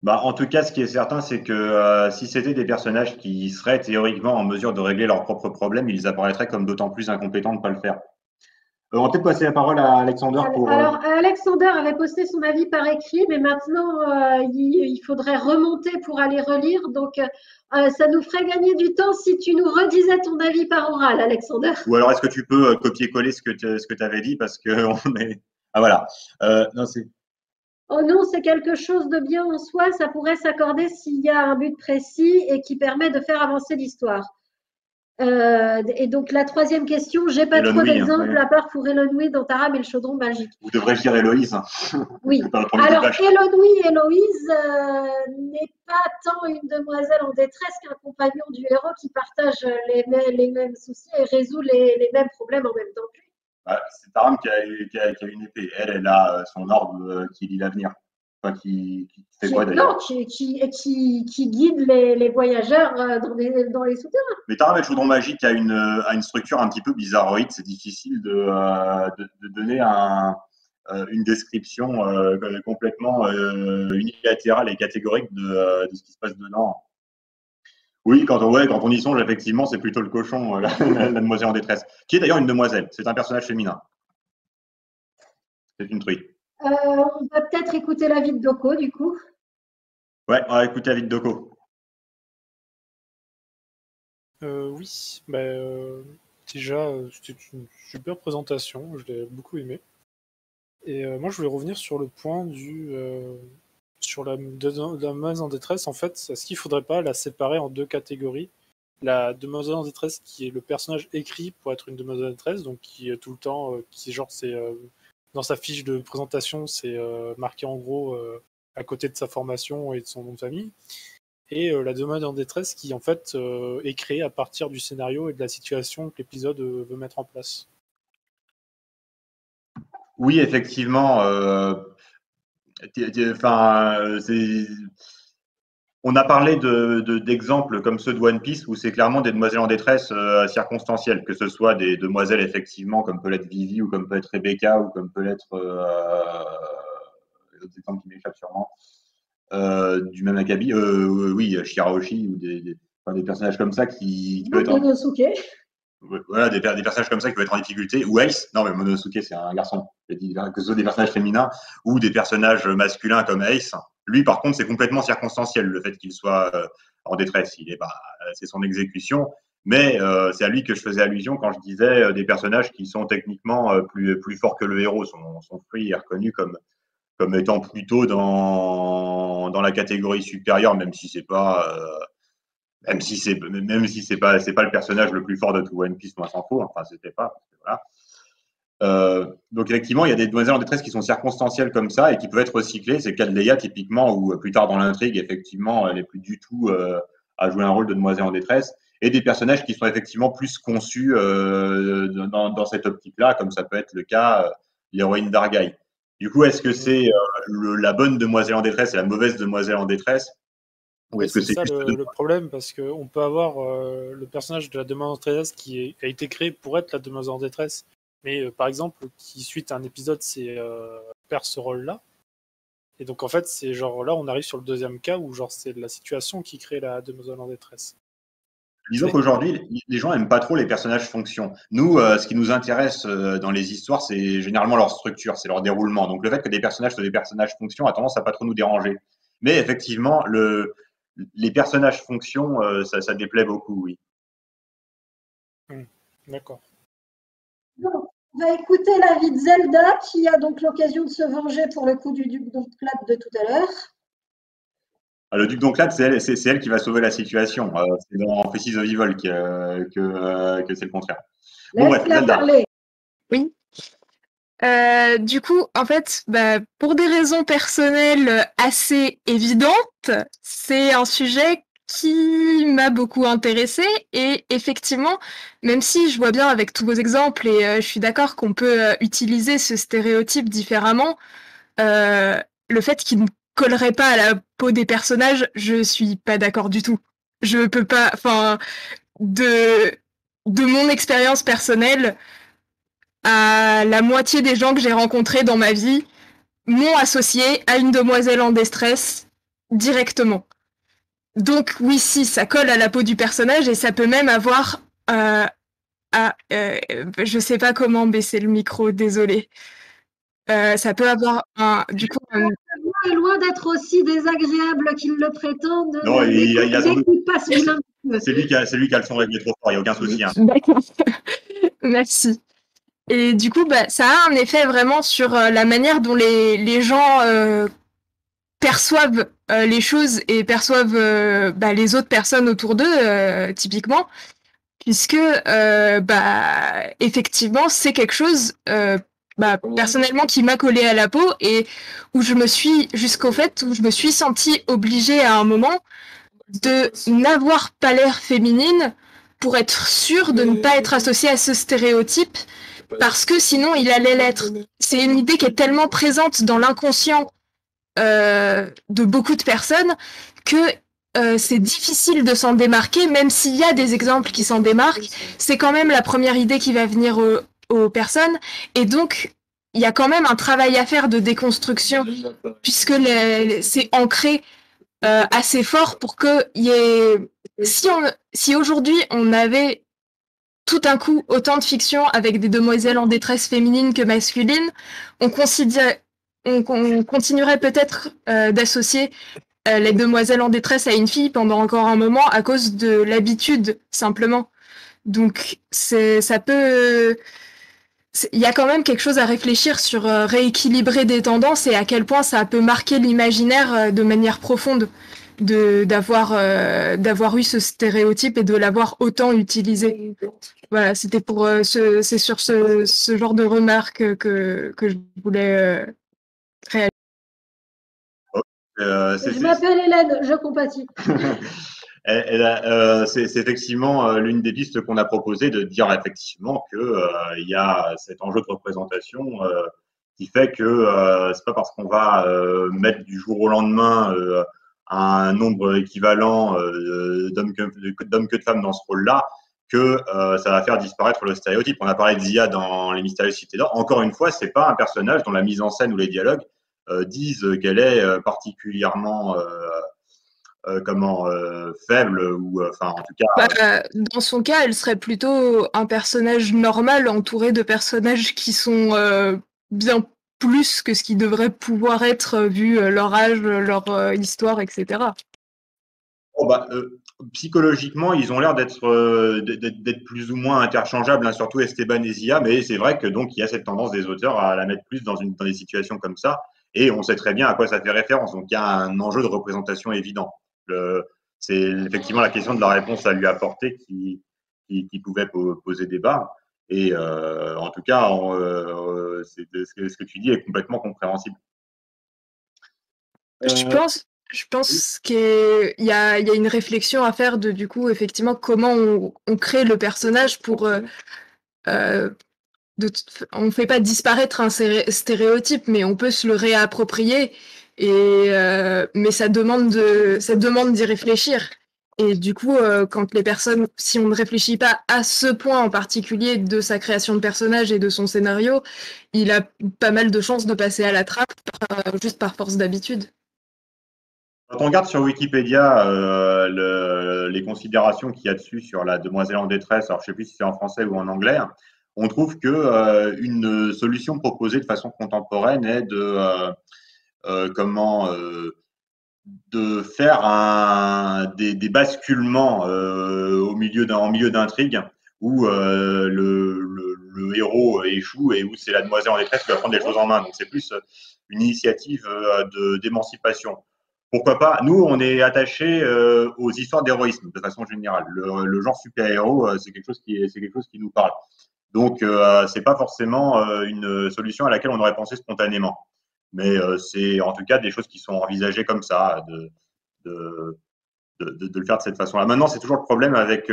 Bah, en tout cas, ce qui est certain, c'est que si c'était des personnages qui seraient théoriquement en mesure de régler leurs propres problèmes, ils apparaîtraient comme d'autant plus incompétents de ne pas le faire. On va peut-être passer la parole à Alexander pour… Alors, Alexander avait posté son avis par écrit, mais maintenant, il faudrait remonter pour aller relire. Donc, ça nous ferait gagner du temps si tu nous redisais ton avis par oral, Alexander. Ou alors, est-ce que tu peux copier-coller ce que tu avais dit parce que on est… Ah, voilà. Non, c'est… Oh non, c'est quelque chose de bien en soi. Ça pourrait s'accorder s'il y a un but précis et qui permet de faire avancer l'histoire. Et donc, la troisième question, j'ai pas trop d'exemples à part pour Eloïse dans Taram et le chaudron magique. Vous devrais-je dire Héloïse, hein. Oui. Alors, Héloïse n'est pas tant une demoiselle en détresse qu'un compagnon du héros qui partage les mêmes soucis et résout les mêmes problèmes en même temps que lui. C'est Taram qui a une épée. Elle a son orbe qui lit l'avenir. Enfin, qui fait quoi d'ailleurs? Qui guide les voyageurs dans les souterrains. Mais Taram et le chaudron magique a une structure un petit peu bizarroïde. C'est difficile de donner une description complètement unilatérale et catégorique de ce qui se passe dedans. Oui, quand on y songe, effectivement, c'est plutôt le cochon, la demoiselle en détresse, qui est d'ailleurs une demoiselle. C'est un personnage féminin. C'est une truie. On va peut-être écouter l'avis de Doko, du coup. Ouais, on va écouter l'avis de Doko. Oui, déjà, c'était une super présentation, je l'ai beaucoup aimé. Et moi, je voulais revenir sur le point sur la demoiselle en détresse. En fait, est-ce qu'il ne faudrait pas la séparer en deux catégories? La demoiselle en détresse, qui est le personnage écrit pour être une demoiselle en détresse, donc qui est tout le temps, dans sa fiche de présentation, c'est marqué en gros à côté de sa formation et de son nom de famille. Et la demoiselle en détresse qui, en fait, est créée à partir du scénario et de la situation que l'épisode veut mettre en place. Oui, effectivement. On a parlé d'exemples comme ceux de One Piece où c'est clairement des demoiselles en détresse circonstancielles, que ce soit des demoiselles effectivement comme peut l'être Vivi ou comme peut être Rebecca ou comme peut l'être les autres exemples qui m'échappent sûrement du même acabit, oui, Shirahoshi ou des personnages comme ça qui peuvent être Monosuke. Voilà, des personnages comme ça qui peuvent être en difficulté, ou Ace, non mais Monosuke c'est un garçon, que ce soit des personnages féminins ou des personnages masculins comme Ace, lui par contre c'est complètement circonstanciel le fait qu'il soit en détresse, c'est son exécution, mais c'est à lui que je faisais allusion quand je disais des personnages qui sont techniquement plus forts que le héros, son fruit est reconnu comme étant plutôt dans la catégorie supérieure, même si c'est pas c'est pas le personnage le plus fort de tout One Piece, moi s'en fout, enfin c'était pas, voilà. Donc effectivement, il y a des demoiselles en détresse qui sont circonstancielles comme ça et qui peuvent être recyclées. C'est le cas de Leia typiquement, où plus tard dans l'intrigue, effectivement, elle n'est plus du tout à jouer un rôle de demoiselle en détresse. Et des personnages qui sont effectivement plus conçus dans cette optique-là, comme ça peut être le cas l'héroïne d'Argaï. Du coup, est-ce que c'est la bonne demoiselle en détresse et la mauvaise demoiselle en détresse? Oui, c'est ça le problème, parce qu'on peut avoir le personnage de la demoiselle en détresse qui a été créé pour être la demoiselle en détresse, mais par exemple, qui suite à un épisode, perd ce rôle-là. Et donc en fait, c'est genre là, on arrive sur le deuxième cas où genre c'est la situation qui crée la demoiselle en détresse. Disons qu'aujourd'hui, les gens n'aiment pas trop les personnages fonctions. Nous, ce qui nous intéresse dans les histoires, c'est généralement leur structure, c'est leur déroulement. Donc le fait que des personnages soient des personnages fonctions a tendance à pas trop nous déranger. Mais effectivement, les personnages fonctions, ça déplaît beaucoup, oui. D'accord. Donc, on va écouter l'avis de Zelda, qui a donc l'occasion de se venger pour le coup du duc d'Onclade de tout à l'heure. Le duc d'Onclade, c'est elle qui va sauver la situation. C'est dans Faces of Evil que c'est le contraire. Bon, bref, Zelda. Parler. Oui. Du coup, en fait, pour des raisons personnelles assez évidentes, c'est un sujet qui m'a beaucoup intéressée et effectivement, même si je vois bien avec tous vos exemples et je suis d'accord qu'on peut utiliser ce stéréotype différemment, le fait qu'il ne collerait pas à la peau des personnages, je suis pas d'accord du tout. Je peux pas, enfin, de mon expérience personnelle, à la moitié des gens que j'ai rencontrés dans ma vie m'ont associé à une demoiselle en détresse directement. Donc oui, si, ça colle à la peau du personnage et ça peut même avoir... je sais pas comment baisser le micro, désolé. Ça peut avoir un... Du coup, est loin d'être aussi désagréable qu'il le prétend. Non, c'est lui qui a le son réglé trop fort, il n'y a aucun souci. Hein. D'accord. Merci. Et du coup, ça a un effet vraiment sur la manière dont les gens perçoivent les choses et perçoivent les autres personnes autour d'eux, typiquement, puisque effectivement, c'est quelque chose personnellement qui m'a collé à la peau et où je me suis, jusqu'au fait où je me suis sentie obligée à un moment de n'avoir pas l'air féminine pour être sûre de ne pas être associée à ce stéréotype, parce que sinon il allait l'être. C'est une idée qui est tellement présente dans l'inconscient de beaucoup de personnes que c'est difficile de s'en démarquer, même s'il y a des exemples qui s'en démarquent, c'est quand même la première idée qui va venir aux personnes, et donc il y a quand même un travail à faire de déconstruction, puisque c'est ancré assez fort pour qu'il y ait Si aujourd'hui on avait tout un coup autant de fiction avec des demoiselles en détresse féminines que masculines, on continuerait peut-être d'associer les demoiselles en détresse à une fille pendant encore un moment à cause de l'habitude, simplement. Donc, ça peut... Il y a quand même quelque chose à réfléchir sur rééquilibrer des tendances et à quel point ça peut marquer l'imaginaire de manière profonde d'avoir eu ce stéréotype et de l'avoir autant utilisé. Voilà, c'était pour c'est sur ce genre de remarques que je voulais réagir. Je m'appelle Hélène, je compatis. C'est effectivement l'une des pistes qu'on a proposées de dire effectivement que il y a cet enjeu de représentation qui fait que c'est pas parce qu'on va mettre du jour au lendemain un nombre équivalent d'hommes que de femmes dans ce rôle-là que ça va faire disparaître le stéréotype. On a parlé de Zia dans Les Mystérieuses Cités d'Or. Encore une fois, c'est pas un personnage dont la mise en scène ou les dialogues disent qu'elle est particulièrement faible ou enfin en tout cas. Dans son cas, elle serait plutôt un personnage normal entouré de personnages qui sont bien plus que ce qui devrait pouvoir être vu leur âge, leur histoire, etc. Psychologiquement, ils ont l'air d'être plus ou moins interchangeables, hein, surtout Esteban et Zia, mais c'est vrai que donc il y a cette tendance des auteurs à la mettre plus dans des situations comme ça, et on sait très bien à quoi ça fait référence. Donc il y a un enjeu de représentation évident. C'est effectivement la question de la réponse à lui apporter qui pouvait poser débat. Et en tout cas, ce que tu dis est complètement compréhensible. Je pense qu'il y a une réflexion à faire du coup, effectivement, comment on crée le personnage pour... on ne fait pas disparaître un stéréotype, mais on peut se le réapproprier. Mais ça demande d'y réfléchir. Et du coup, quand les personnes, si on ne réfléchit pas à ce point en particulier de sa création de personnage et de son scénario, il a pas mal de chances de passer à la trappe juste par force d'habitude. Quand on regarde sur Wikipédia les considérations qu'il y a dessus sur la demoiselle en détresse, alors je ne sais plus si c'est en français ou en anglais, on trouve que une solution proposée de façon contemporaine est de faire des basculements en milieu d'intrigue où le héros échoue et où c'est la demoiselle en détresse qui va prendre les choses en main. Donc c'est plus une initiative d'émancipation. Pourquoi pas? Nous, on est attachés aux histoires d'héroïsme de façon générale. Le genre super-héros, c'est quelque chose qui nous parle. Donc, c'est pas forcément une solution à laquelle on aurait pensé spontanément. Mais c'est en tout cas des choses qui sont envisagées comme ça, de le faire de cette façon-là. Maintenant, c'est toujours le problème avec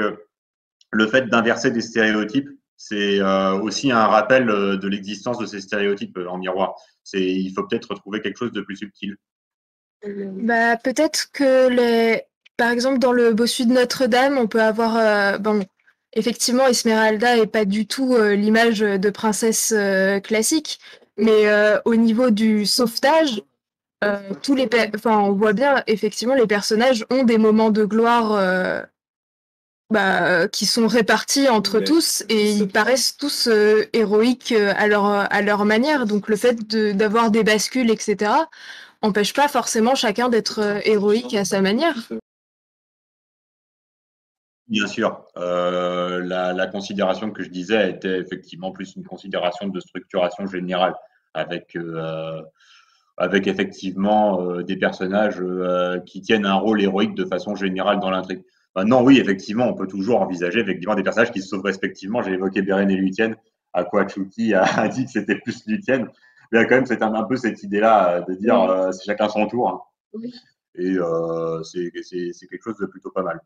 le fait d'inverser des stéréotypes. C'est aussi un rappel de l'existence de ces stéréotypes en miroir. Il faut peut-être trouver quelque chose de plus subtil. Peut-être que par exemple dans le Bossu de Notre-Dame, on peut avoir effectivement Esmeralda est pas du tout l'image de princesse classique, mais au niveau du sauvetage, on voit bien effectivement les personnages ont des moments de gloire qui sont répartis entre tous et ils paraissent tous héroïques à leur manière. Donc le fait d'avoir des bascules, etc., n'empêche pas forcément chacun d'être héroïque à sa manière. Bien sûr. La considération que je disais était effectivement plus une considération de structuration générale avec effectivement des personnages qui tiennent un rôle héroïque de façon générale dans l'intrigue. Maintenant, oui, effectivement, on peut toujours envisager effectivement des personnages qui se sauvent respectivement. J'ai évoqué Beren et Lúthien. Aquachuki a dit que c'était plus Lúthien. Mais quand même, c'est un peu cette idée-là de dire c'est chacun son tour. Hein. Oui. Et c'est quelque chose de plutôt pas mal.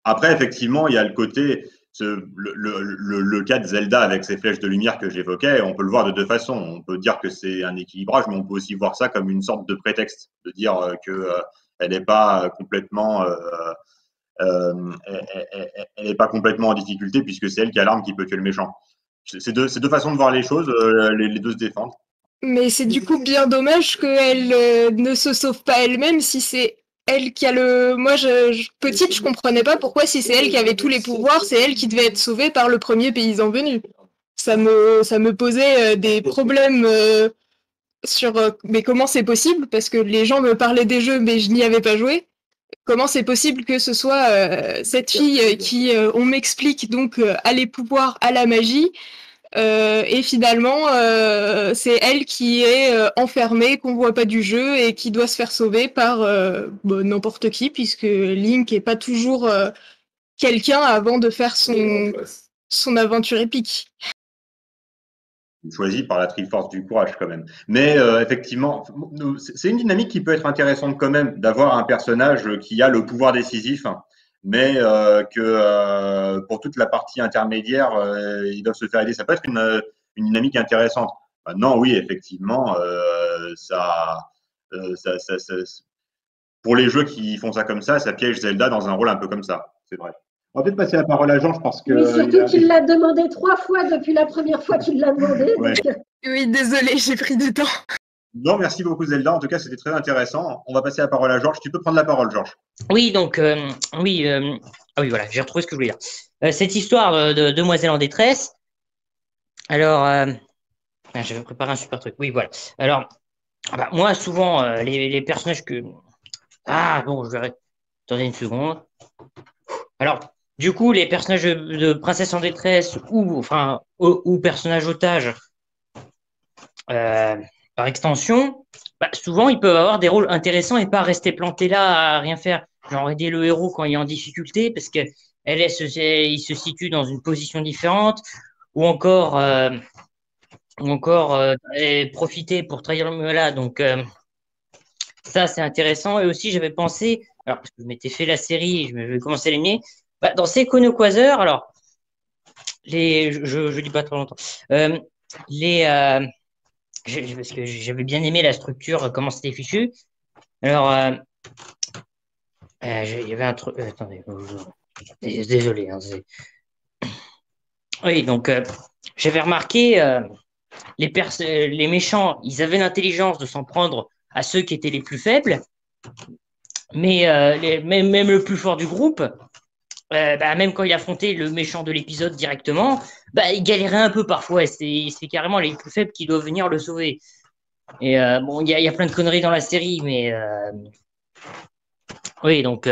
Après, effectivement, il y a le côté, le cas de Zelda avec ses flèches de lumière que j'évoquais, on peut le voir de deux façons. On peut dire que c'est un équilibrage, mais on peut aussi voir ça comme une sorte de prétexte, de dire qu'elle n'est pas complètement elle n'est pas complètement en difficulté puisque c'est elle qui a l'arme qui peut tuer le méchant. C'est deux façons de voir les choses, les deux se défendent. Mais c'est du coup bien dommage qu'elle ne se sauve pas elle-même si c'est elle qui a le. Moi, petite, je comprenais pas pourquoi, si c'est elle qui avait tous les pouvoirs, c'est elle qui devait être sauvée par le premier paysan venu. Ça me posait des problèmes sur mais comment c'est possible, parce que les gens me parlaient des jeux, mais je n'y avais pas joué. Comment c'est possible que ce soit cette fille qui, on m'explique, donc a les pouvoirs, a la magie, et finalement, c'est elle qui est enfermée, qu'on voit pas du jeu et qui doit se faire sauver par n'importe qui, puisque Link est pas toujours quelqu'un avant de faire son aventure épique. Choisi par la Triforce du courage quand même. Mais effectivement, c'est une dynamique qui peut être intéressante quand même, d'avoir un personnage qui a le pouvoir décisif, mais que pour toute la partie intermédiaire, ils doivent se faire aider. Ça peut être une dynamique intéressante. Maintenant, oui, effectivement, pour les jeux qui font ça comme ça piège Zelda dans un rôle un peu comme ça. C'est vrai. On va peut-être passer la parole à Georges parce que. Oui, surtout qu'il l'a demandé 3 fois depuis la première fois qu'il l'a demandé. Ouais. Donc... Oui, désolé, j'ai pris du temps. Non, merci beaucoup Zelda. En tout cas, c'était très intéressant. On va passer la parole à Georges. Tu peux prendre la parole, Georges. Oui, donc, oui, voilà, j'ai retrouvé ce que je voulais dire. Cette histoire de demoiselle en détresse. Alors, j'avais préparé un super truc. Oui, voilà. Alors, moi, souvent, les personnages que. Ah, bon, je verrai. Attendez une seconde. Alors, du coup, les personnages de princesse en détresse ou personnages otages, par extension, souvent, ils peuvent avoir des rôles intéressants et pas rester plantés là à rien faire. Genre aider le héros quand il est en difficulté parce que il se situe dans une position différente, ou encore profiter pour trahir le là. Donc, ça, c'est intéressant. Et aussi, j'avais pensé, alors, parce que je m'étais fait la série, je vais commencer à l'aimer. Dans Seiko no Quasar, alors, je dis pas trop longtemps, parce que j'avais bien aimé la structure, comment c'était fichu. Alors, il y avait un truc, attendez, désolé. Hein, oui, donc, j'avais remarqué, les méchants, ils avaient l'intelligence de s'en prendre à ceux qui étaient les plus faibles, mais même le plus fort du groupe, même quand il affrontait le méchant de l'épisode directement, il galérait un peu parfois. Et c'est carrément les plus faibles qui doivent venir le sauver. Et bon, il y a plein de conneries dans la série, mais oui, donc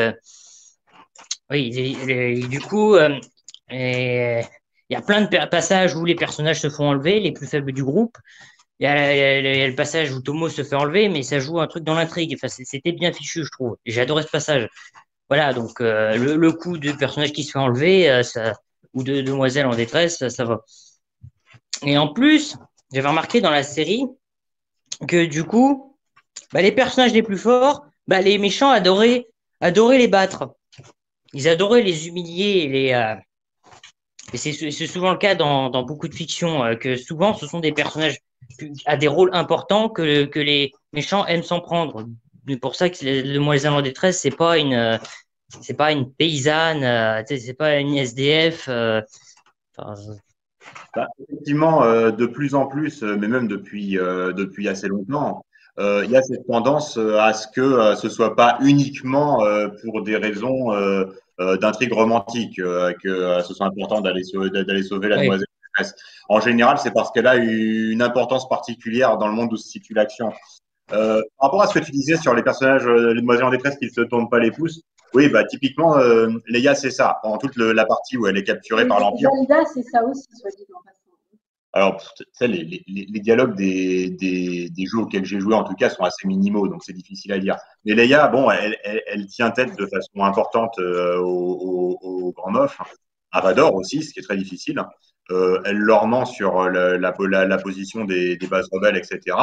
oui, du coup, il y a plein de passages où les personnages se font enlever, les plus faibles du groupe. Il y a le passage où Tomo se fait enlever, mais ça joue un truc dans l'intrigue. Enfin, c'était bien fichu, je trouve. J'ai adoré ce passage. Voilà, donc le coup de personnage qui se fait enlever, ou de demoiselle en détresse, ça va. Et en plus, j'avais remarqué dans la série que du coup, les personnages les plus forts, les méchants adoraient les battre. Ils adoraient les humilier et c'est souvent le cas dans beaucoup de fictions, que souvent ce sont des personnages à des rôles importants que les méchants aiment s'en prendre. C'est pour ça que le demoiselle en détresse, c'est pas une paysanne, c'est pas une SDF. Effectivement, de plus en plus, mais même depuis assez longtemps, il y a cette tendance à ce que ce soit pas uniquement pour des raisons d'intrigue romantique que ce soit important d'aller sauver la demoiselle en détresse. En général, c'est parce qu'elle a une importance particulière dans le monde où se situe l'action. Par rapport à ce que tu disais sur les personnages, les demoiselles en détresse qui ne se tournent pas les pouces, oui, Typiquement, Leia, c'est ça. Pendant toute la partie où elle est capturée par l'Empire. Zelda, c'est ça aussi, soit dit en passant. Alors, tu sais, les dialogues des jeux auxquels j'ai joué, en tout cas, sont assez minimaux, donc c'est difficile à dire. Mais Leia, bon, elle tient tête de façon importante au Grand Moff. À Vador aussi, ce qui est très difficile. Elle leur ment sur la position des bases rebelles, etc.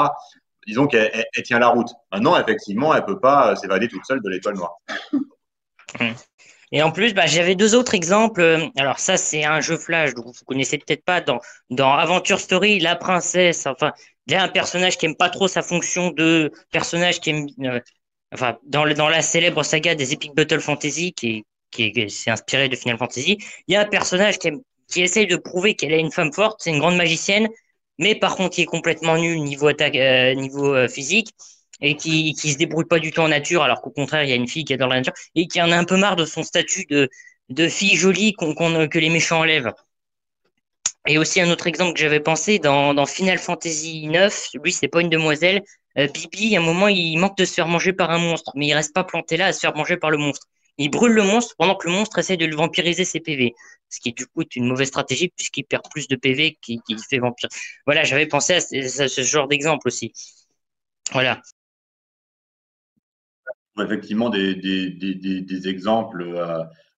Disons qu'elle tient la route. Maintenant, effectivement, elle ne peut pas s'évader toute seule de l'Étoile Noire. Et en plus, j'avais 2 autres exemples. Alors ça, c'est un jeu Flash, donc vous connaissez peut-être pas. Dans Adventure Story, la princesse, enfin, il y a un personnage qui aime pas trop sa fonction de personnage qui aime, dans la célèbre saga des Epic Battle Fantasy, qui s'est inspiré de Final Fantasy, il y a un personnage qui essaye de prouver qu'elle est une femme forte, c'est une grande magicienne, mais par contre, il est complètement nul niveau attaque, niveau physique. et qui se débrouille pas du tout en nature, alors qu'au contraire, il y a une fille qui adore la nature et qui en a un peu marre de son statut de fille jolie que les méchants enlèvent. Et aussi un autre exemple que j'avais pensé dans Final Fantasy IX, lui c'est pas une demoiselle, Bibi, à un moment il manque de se faire manger par un monstre, mais il reste pas planté là à se faire manger par le monstre. Il brûle le monstre pendant que le monstre essaie de le vampiriser ses PV, ce qui du coup est une mauvaise stratégie puisqu'il perd plus de PV qu'il fait vampire. Voilà, j'avais pensé à ce genre d'exemple aussi. Voilà. Effectivement, des exemples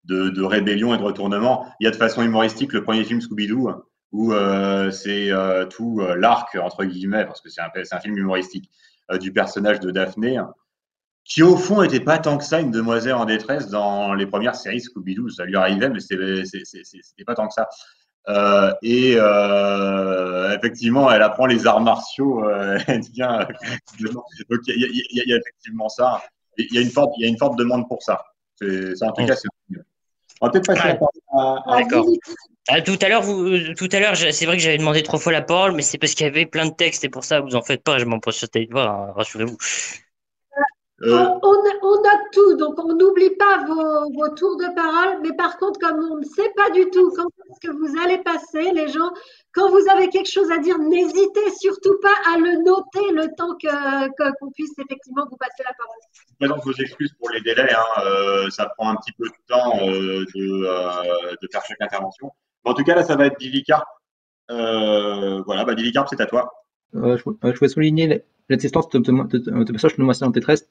de rébellion et de retournement. Il y a de façon humoristique le premier film Scooby-Doo, où c'est tout l'arc, entre guillemets, parce que c'est un film humoristique, du personnage de Daphné, qui au fond n'était pas tant que ça une demoiselle en détresse dans les premières séries Scooby-Doo. Ça lui arrivait, mais c'était pas tant que ça. Effectivement, elle apprend les arts martiaux. Elle devient. Donc, il y a effectivement ça. Il y a une forte demande pour ça. En tout cas, c'est. On va peut-être passer la parole à. D'accord. Tout à l'heure, c'est vrai que j'avais demandé 3 fois la parole, mais c'est parce qu'il y avait plein de textes et pour ça, vous en faites pas, je m'en pose sur de voir, hein, rassurez-vous. On note tout, donc on n'oublie pas vos tours de parole, mais par contre, comme on ne sait pas du tout quand est-ce que vous allez passer, les gens, quand vous avez quelque chose à dire, n'hésitez surtout pas à le noter le temps qu'on puisse effectivement vous passer la parole. Je présente vos excuses pour les délais, hein, ça prend un petit peu de temps de faire chaque intervention. Mais en tout cas, là, ça va être Divicarp. Voilà, Divicarp, c'est à toi. Je voulais souligner l'existence de personnages de demoiselles en détresse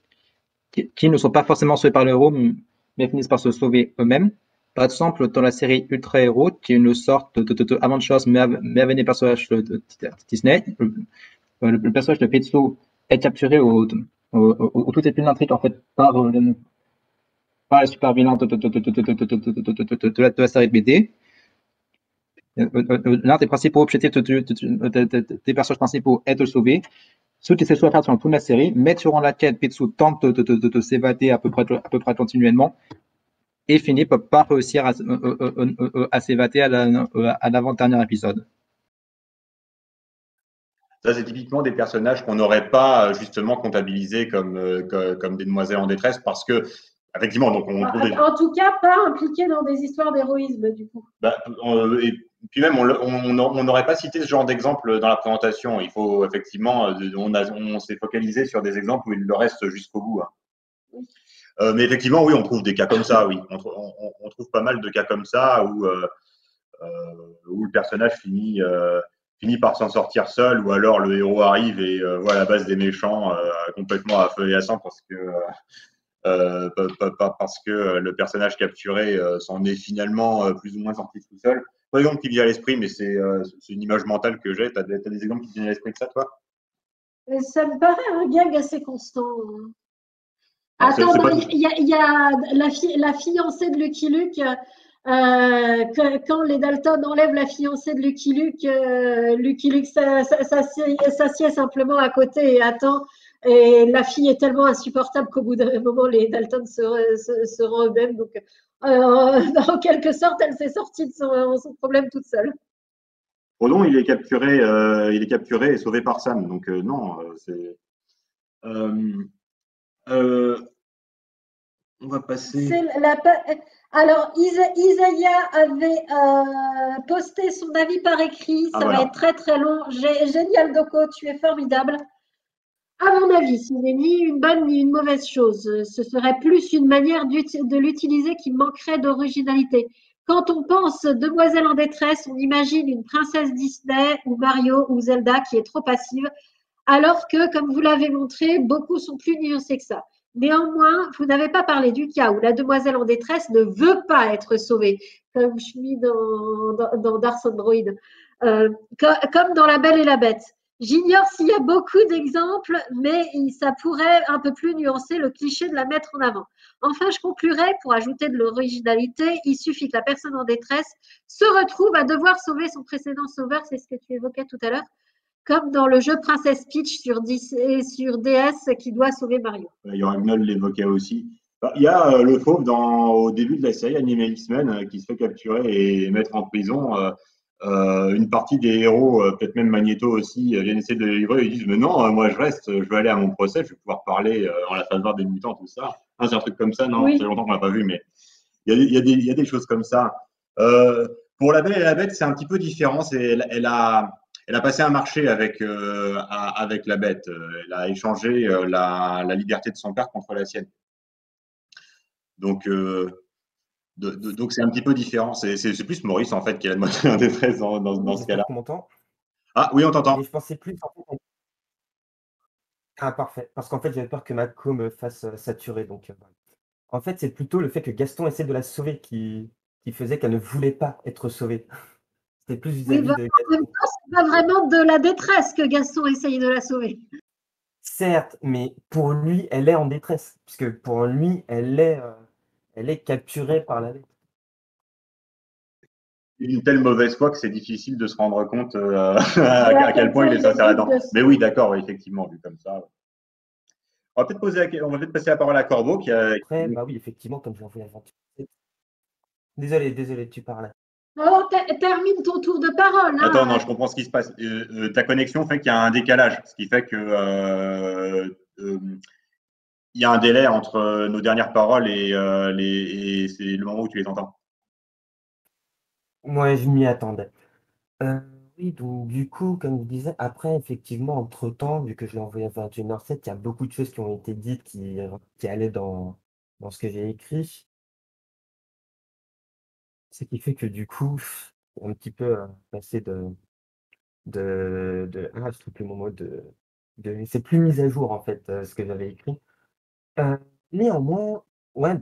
qui ne sont pas forcément sauvés par le héros, mais finissent par se sauver eux-mêmes. Par exemple, dans la série Ultra Héros, qui est une sorte de Avengers, mais avec des personnages de Disney, le personnage de Petso est capturé au tout début de l'intrigue, en fait, par les super vilains de la série de BD. L'un des principaux objectifs des personnages principaux est de le sauver. Ce qui s'est soit faire dans toute la série, mais durant laquelle Petsu tente de s'évader à peu près continuellement et finit par réussir à s'évader à l'avant-dernier épisode. Ça, c'est typiquement des personnages qu'on n'aurait pas justement comptabilisés comme des demoiselles en détresse parce que, effectivement, donc on trouve en tout cas, pas impliqués dans des histoires d'héroïsme, du coup. Et puis même, on n'aurait pas cité ce genre d'exemple dans la présentation. Il faut effectivement, on s'est focalisé sur des exemples où il le reste jusqu'au bout. Hein. Oui. Mais effectivement, oui, on trouve des cas comme ça. Oui, on trouve pas mal de cas comme ça où le personnage finit par s'en sortir seul, ou alors le héros arrive et voit la base des méchants complètement à feu et à sang parce que le personnage capturé s'en est finalement plus ou moins sorti tout seul. Par exemple, qui vient à l'esprit, mais c'est une image mentale que j'ai. Tu as des exemples qui viennent à l'esprit de ça, toi? Ça me paraît un gag assez constant. Attends, il y a la fiancée de Lucky Luke. Quand les Dalton enlèvent la fiancée de Lucky Luke s'assied simplement à côté et attend. Et la fille est tellement insupportable qu'au bout d'un moment, les Dalton se rend eux-mêmes. Donc, en quelque sorte, elle s'est sortie de son problème toute seule. Frodon, il est capturé et sauvé par Sam. Donc, non, c'est. On va passer. Alors, Isaiah avait posté son avis par écrit. Ça va être très, très long. Génial, Doko, tu es formidable. À mon avis, ce n'est ni une bonne ni une mauvaise chose. Ce serait plus une manière de l'utiliser qui manquerait d'originalité. Quand on pense demoiselle en détresse, on imagine une princesse Disney ou Mario ou Zelda qui est trop passive, alors que, comme vous l'avez montré, beaucoup sont plus nuancés que ça. Néanmoins, vous n'avez pas parlé du cas où la demoiselle en détresse ne veut pas être sauvée, comme je suis dans Dark Android, comme dans La Belle et la Bête. J'ignore s'il y a beaucoup d'exemples, mais ça pourrait un peu plus nuancer le cliché de la mettre en avant. Enfin, je conclurai, pour ajouter de l'originalité, il suffit que la personne en détresse se retrouve à devoir sauver son précédent sauveur, c'est ce que tu évoquais tout à l'heure, comme dans le jeu Princess Peach sur DS qui doit sauver Mario. Yoragnol l'évoquait aussi. Il y a le fauve au début de la série Animal X-Men qui se fait capturer et mettre en prison une partie des héros, peut-être même Magneto aussi, viennent essayer de le livrer et ils disent mais non, moi je reste, je vais aller à mon procès, je vais pouvoir parler en la faveur des mutants, tout ça. Hein, c'est un truc comme ça, non? Oui. Ça fait longtemps qu'on l'a pas vu, mais il y a des choses comme ça. Pour La Belle et la Bête, c'est un petit peu différent. Elle a passé un marché avec la Bête. Elle a échangé la liberté de son père contre la sienne. Donc, donc c'est un petit peu différent. C'est plus Maurice, en fait, qui a la moitié en détresse dans ce cas-là. On m'entend. Ah oui, on t'entend. Mais je pensais plus. Ah, parfait. Parce qu'en fait, j'avais peur que ma co me fasse saturer. Donc, voilà. En fait, c'est plutôt le fait que Gaston essaie de la sauver qui faisait qu'elle ne voulait pas être sauvée. C'était plus Oui, vis-à-vis bah, de en même Gaston. temps, c'est pas vraiment de la détresse que Gaston essaye de la sauver. Certes, mais pour lui, elle est en détresse. Puisque pour lui, elle est capturée par la bête. Une telle mauvaise foi que c'est difficile de se rendre compte à quel point il est sincère là-dedans. Mais oui, d'accord, effectivement, vu comme ça. On va peut-être passer la parole à Corbeau qui a. Après, bah oui, effectivement, comme j'ai envoyé avant. Désolé, tu parlais. Oh, termine ton tour de parole. Hein. Attends, non, je comprends ce qui se passe. Ta connexion fait qu'il y a un décalage, ce qui fait que il y a un délai entre nos dernières paroles et c'est le moment où tu les entends. Ouais, je m'y attendais. Oui, donc du coup, comme je disais, après, effectivement, entre-temps, vu que je l'ai envoyé à 21h07, il y a beaucoup de choses qui ont été dites qui allaient dans ce que j'ai écrit. Ce qui fait que du coup, un petit peu passé je trouve plus mon mot c'est plus mis à jour en fait ce que j'avais écrit. Néanmoins, ouais,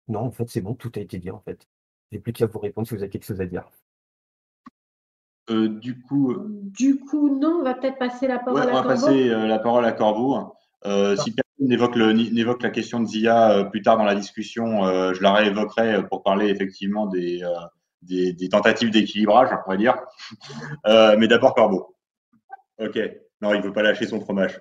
non, en fait, c'est bon, tout a été dit en fait. J'ai plus qu'à vous répondre si vous avez quelque chose à dire. Du coup, non, on va peut-être passer la parole ouais, on à va Corbeau. passer la parole à Corbeau. Si personne n'évoque la question de Zia plus tard dans la discussion, je la réévoquerai pour parler effectivement des tentatives d'équilibrage, on va dire. Mais d'abord Corbeau. Ok. Non, il ne veut pas lâcher son fromage.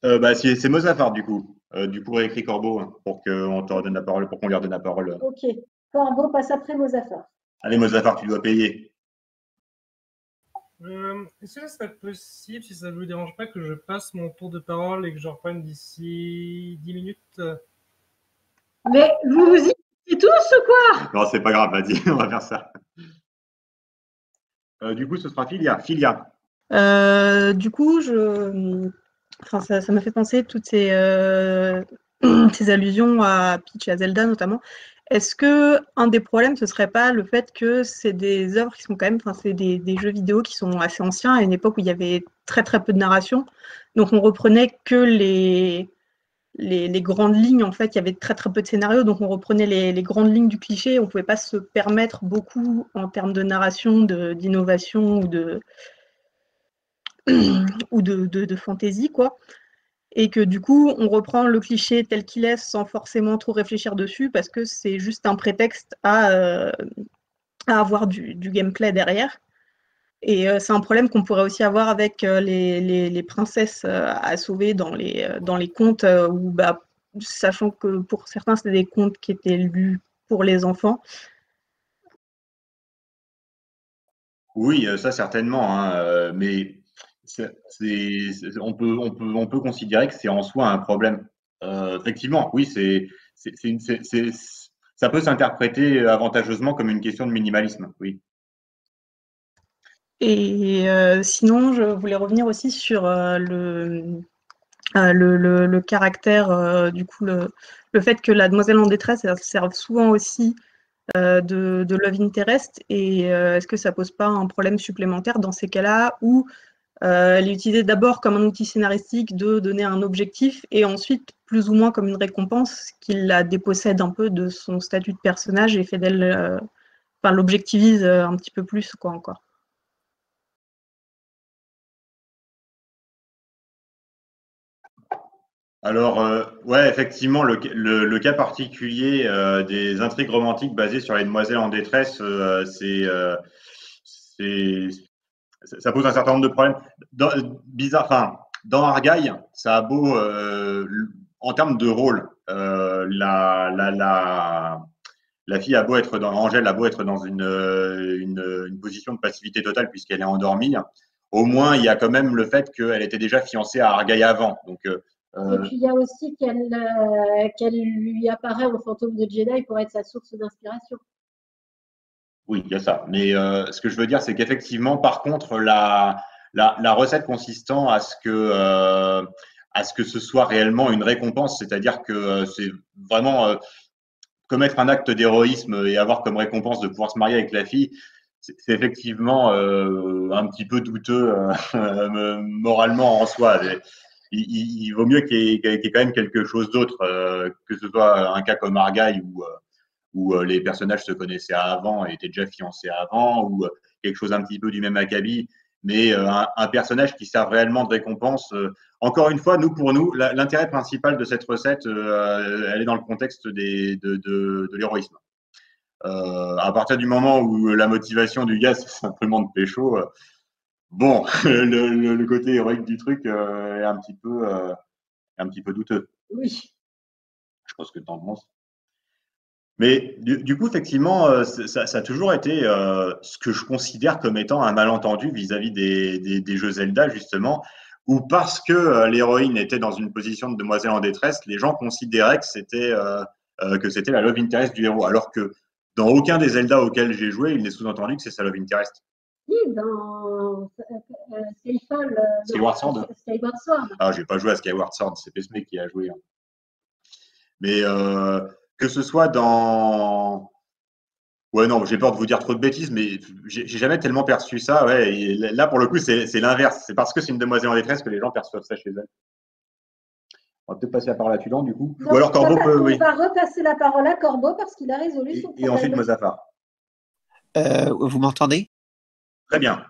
C'est Mozafart du coup. Du coup, réécrit Corbeau pour qu'on te redonne la parole, pour qu'on lui redonne la parole. Ok. Corbeau passe après Mozafart. Allez, Mozafart, tu dois payer. Est-ce que ça serait possible, si ça ne vous dérange pas, que je passe mon tour de parole et que je reprenne d'ici 10 minutes? Mais vous y êtes tous ou quoi? Non, c'est pas grave, vas-y, on va faire ça. Du coup, ce sera Filia. Du coup, ça m'a fait penser toutes ces allusions à Peach et à Zelda notamment. Est-ce que un des problèmes, ce serait pas le fait que c'est des œuvres qui sont quand même, c'est des jeux vidéo qui sont assez anciens, à une époque où il y avait très très peu de narration, donc on reprenait que les grandes lignes, en fait, il y avait très très peu de scénarios, donc on reprenait les grandes lignes du cliché, on ne pouvait pas se permettre beaucoup en termes de narration, d'innovation ou de fantaisie, quoi. Et que du coup, on reprend le cliché tel qu'il est sans forcément trop réfléchir dessus, parce que c'est juste un prétexte à avoir du gameplay derrière. Et c'est un problème qu'on pourrait aussi avoir avec les princesses à sauver dans les contes, où, sachant que pour certains, c'était des contes qui étaient lus pour les enfants. Oui, ça certainement, hein, mais on peut considérer que c'est en soi un problème. Effectivement, oui, ça peut s'interpréter avantageusement comme une question de minimalisme, oui. Et sinon, je voulais revenir aussi sur le caractère, du coup, le fait que la demoiselle en détresse, elle serve souvent aussi de love interest, et est-ce que ça pose pas un problème supplémentaire dans ces cas-là où elle est utilisée d'abord comme un outil scénaristique de donner un objectif et ensuite plus ou moins comme une récompense qui la dépossède un peu de son statut de personnage et fait d'elle, l'objectivise un petit peu plus, quoi, encore. Alors, ouais, effectivement, le cas particulier des intrigues romantiques basées sur les demoiselles en détresse, ça pose un certain nombre de problèmes. Dans Argaï, ça a beau, en termes de rôle, La fille Angèle a beau être dans une position de passivité totale puisqu'elle est endormie. Au moins, il y a quand même le fait qu'elle était déjà fiancée à Argaï avant. Donc, et puis, il y a aussi qu'elle lui apparaît en fantôme de Jedi pour être sa source d'inspiration. Oui, il y a ça. Mais ce que je veux dire, c'est qu'effectivement, par contre, la recette consistant à ce que ce soit réellement une récompense, c'est-à-dire que c'est vraiment commettre un acte d'héroïsme et avoir comme récompense de pouvoir se marier avec la fille, c'est effectivement un petit peu douteux moralement en soi. Il vaut mieux qu'il y ait quand même quelque chose d'autre, que ce soit un cas comme Argaï où les personnages se connaissaient avant et étaient déjà fiancés avant, ou quelque chose un petit peu du même acabit, mais un personnage qui sert réellement de récompense. Encore une fois, pour nous, l'intérêt principal de cette recette, elle est dans le contexte de l'héroïsme. À partir du moment où la motivation du gars, c'est simplement de pécho, bon, le côté héroïque du truc est un petit peu douteux. Oui. Je pense que tu en penses. Mais du coup, effectivement, ça a toujours été ce que je considère comme étant un malentendu vis-à-vis des jeux Zelda, justement, où parce que l'héroïne était dans une position de demoiselle en détresse, les gens considéraient que c'était la love interest du héros, alors que dans aucun des Zelda auxquels j'ai joué, il n'est sous-entendu que c'est sa love interest. Oui, dans Skyward Sword. Skyward Sword. Ah, j'ai pas joué à Skyward Sword, c'est Pesme qui a joué. Hein. Mais que ce soit dans… Ouais, non, j'ai peur de vous dire trop de bêtises, mais j'ai jamais tellement perçu ça. Ouais, et là, pour le coup, c'est l'inverse. C'est parce que c'est une demoiselle en détresse que les gens perçoivent ça chez elle. On va peut-être passer la parole à Tulan, du coup. Donc, ou alors Corbeau peut, oui. On va repasser la parole à Corbeau parce qu'il a résolu son problème. Et ensuite, Mozafar. Vous m'entendez? Très bien.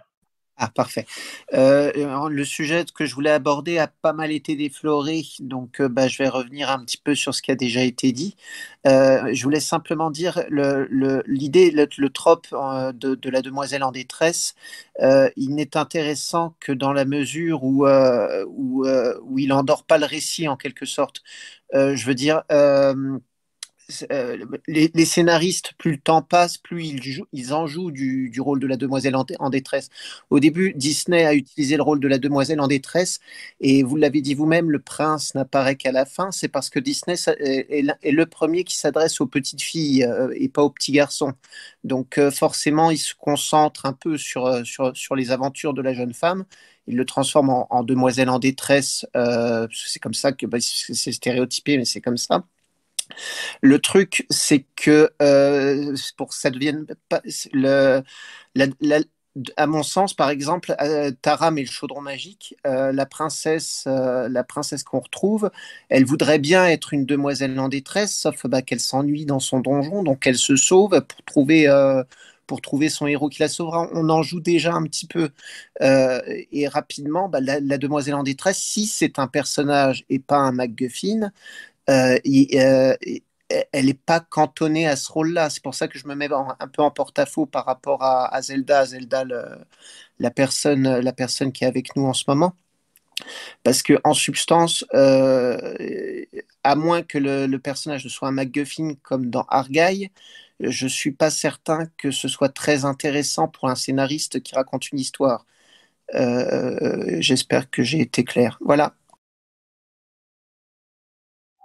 Ah, parfait. Le sujet que je voulais aborder a pas mal été défloré, donc je vais revenir un petit peu sur ce qui a déjà été dit. Je voulais simplement dire l'idée, le trope de la demoiselle en détresse, il n'est intéressant que dans la mesure où il endort pas le récit en quelque sorte. Je veux dire… les scénaristes, plus le temps passe, plus ils en jouent du rôle de la demoiselle en détresse. Au début, Disney a utilisé le rôle de la demoiselle en détresse, et vous l'avez dit vous-même, le prince n'apparaît qu'à la fin. C'est parce que Disney est le premier qui s'adresse aux petites filles et pas aux petits garçons. Donc forcément, il se concentre un peu sur les aventures de la jeune femme. Il le transforme en demoiselle en détresse. C'est comme ça que c'est stéréotypé, mais c'est comme ça. Le truc, c'est que pour que ça devienne pas, à mon sens, par exemple, Taram et le chaudron magique, la princesse qu'on retrouve, elle voudrait bien être une demoiselle en détresse, sauf qu'elle s'ennuie dans son donjon, donc elle se sauve pour trouver son héros qui la sauvera. On en joue déjà un petit peu. Et rapidement, la demoiselle en détresse, si c'est un personnage et pas un MacGuffin, elle n'est pas cantonnée à ce rôle-là. C'est pour ça que je me mets un peu en porte-à-faux par rapport à Zelda. Zelda, la personne qui est avec nous en ce moment. Parce que en substance, à moins que le personnage ne soit un MacGuffin comme dans Argaï, je ne suis pas certain que ce soit très intéressant pour un scénariste qui raconte une histoire. J'espère que j'ai été clair. Voilà.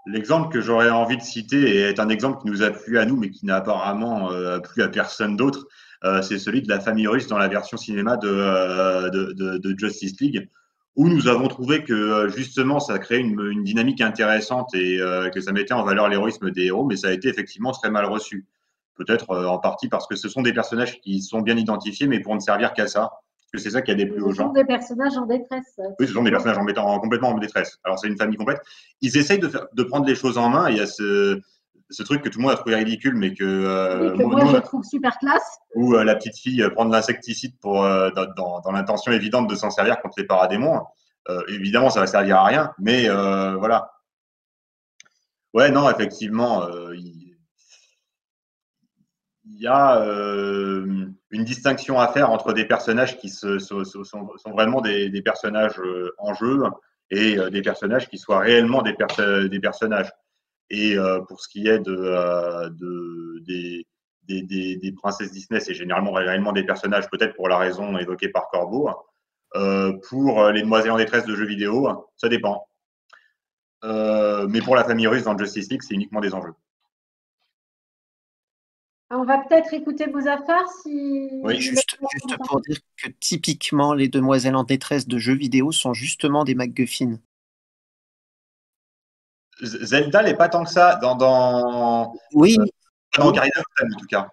L'exemple que j'aurais envie de citer est un exemple qui nous a plu à nous, mais qui n'a apparemment plu à personne d'autre. C'est celui de la famille russe dans la version cinéma de Justice League, où nous avons trouvé que justement ça créait une dynamique intéressante et que ça mettait en valeur l'héroïsme des héros, mais ça a été effectivement très mal reçu. Peut-être en partie parce que ce sont des personnages qui sont bien identifiés, mais pour ne servir qu'à ça. Parce que c'est ça qui a déplu aux gens. Ce sont des personnages en détresse. Oui, ce sont des personnages complètement en détresse. Alors, c'est une famille complète. Ils essayent de prendre les choses en main. Il y a ce truc que tout le monde a trouvé ridicule, mais que, moi, je trouve super classe. Où la petite fille prend de l'insecticide dans l'intention évidente de s'en servir contre les paradémons. Évidemment, ça va servir à rien, mais voilà. Ouais, non, effectivement, il y a une distinction à faire entre des personnages qui sont vraiment des personnages en jeu et des personnages qui soient réellement des personnages. Et pour ce qui est des princesses Disney, c'est généralement réellement des personnages, peut-être pour la raison évoquée par Corbeau. Pour les demoiselles en détresse de jeux vidéo, ça dépend. Mais pour la famille russe dans Justice League, c'est uniquement des enjeux. On va peut-être écouter Mozaffar si. Oui, juste pour dire que typiquement, les demoiselles en détresse de jeux vidéo sont justement des MacGuffin. Zelda n'est pas tant que ça dans oui, dans Ocarina of Time en tout cas.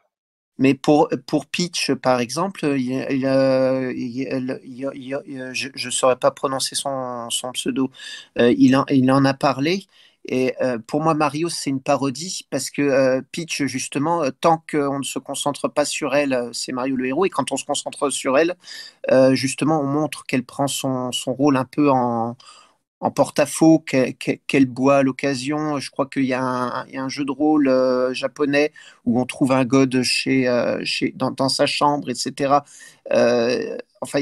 Mais pour Peach, par exemple, je ne saurais pas prononcer son pseudo. Il en a parlé. Et pour moi, Mario, c'est une parodie parce que Peach, justement, tant qu'on ne se concentre pas sur elle, c'est Mario le héros. Et quand on se concentre sur elle, justement, on montre qu'elle prend son rôle un peu en porte-à-faux, qu'elle boit à l'occasion. Je crois qu'il y a un jeu de rôle japonais où on trouve un god dans sa chambre, etc. Enfin,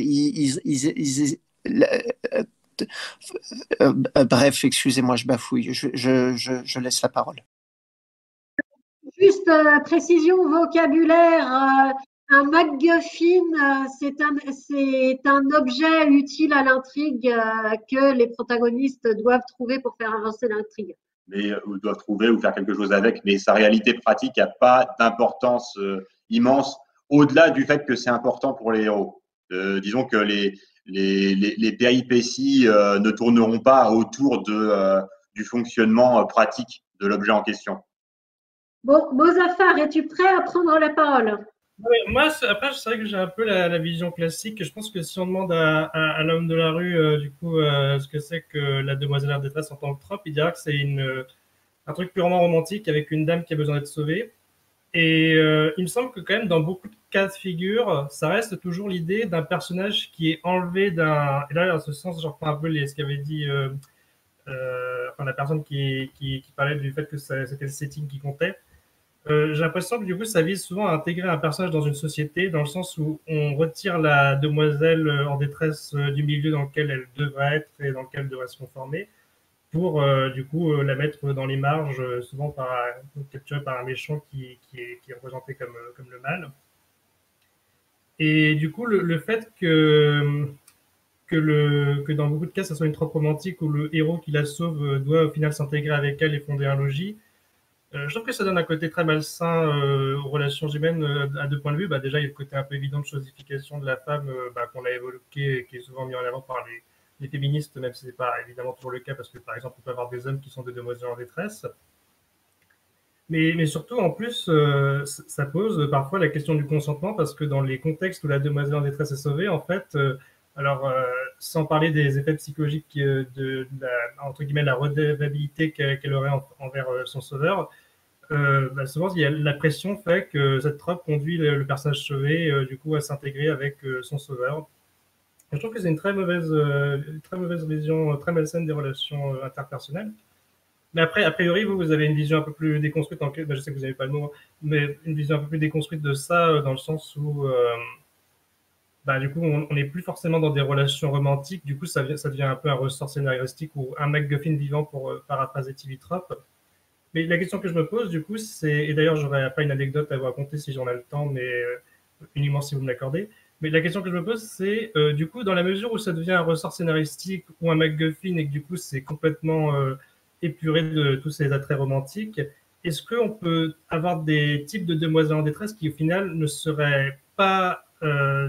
bref, excusez-moi, je bafouille. Je laisse la parole. Juste précision vocabulaire. Un MacGuffin, c'est un objet utile à l'intrigue que les protagonistes doivent trouver pour faire avancer l'intrigue. Mais doivent trouver ou faire quelque chose avec, mais sa réalité pratique n'a pas d'importance immense, au-delà du fait que c'est important pour les héros. Disons que les péripéties ne tourneront pas autour du fonctionnement pratique de l'objet en question. Bon, Mozaffar, es-tu prêt à prendre la parole? Oui, moi, après, c'est vrai que j'ai un peu la vision classique. Je pense que si on demande à l'homme de la rue, ce que c'est que la demoiselle en détresse en tant que trope, il dira que c'est un truc purement romantique avec une dame qui a besoin d'être sauvée. Et il me semble que quand même, dans beaucoup de cas de figure, ça reste toujours l'idée d'un personnage qui est enlevé d'un... Et là, en ce sens, je reprends un peu ce qu'avait dit la personne qui parlait du fait que c'était le setting qui comptait. J'ai l'impression que du coup, ça vise souvent à intégrer un personnage dans une société, dans le sens où on retire la demoiselle en détresse du milieu dans lequel elle devrait être et dans lequel elle devrait se conformer, pour du coup la mettre dans les marges, souvent capturée par un méchant qui est représenté comme le mal. Et du coup, le fait que dans beaucoup de cas, ça soit une trope romantique où le héros qui la sauve doit au final s'intégrer avec elle et fonder un logis, je trouve que ça donne un côté très malsain aux relations humaines à deux points de vue. Déjà, il y a le côté un peu évident de chosification de la femme qu'on a évoqué et qui est souvent mis en avant par les féministes, même si ce n'est pas évidemment toujours le cas, parce que par exemple, on peut avoir des hommes qui sont des demoiselles en détresse. Mais surtout, en plus, ça pose parfois la question du consentement, parce que dans les contextes où la demoiselle en détresse est sauvée, en fait, sans parler des effets psychologiques entre guillemets, la redevabilité qu'elle aurait envers son sauveur, souvent la pression fait que cette trope conduit le personnage sauvé du coup à s'intégrer avec son sauveur. Je trouve que c'est une très mauvaise vision, très malsaine des relations interpersonnelles. Mais après, a priori, vous avez une vision un peu plus déconstruite, je sais que vous n'avez pas le mot, mais une vision un peu plus déconstruite de ça, dans le sens où du coup, on n'est plus forcément dans des relations romantiques. Du coup, ça devient un peu un ressort scénaristique ou un MacGuffin vivant, pour paraphraser TV Trop. Mais la question que je me pose, du coup, et d'ailleurs, j'aurais pas une anecdote à vous raconter si j'en ai le temps, mais uniquement si vous me l'accordez. Mais la question que je me pose, c'est du coup, dans la mesure où ça devient un ressort scénaristique ou un MacGuffin et que du coup, c'est complètement épuré de tous ces attraits romantiques, est-ce qu'on peut avoir des types de demoiselles en détresse qui, au final, ne seraient pas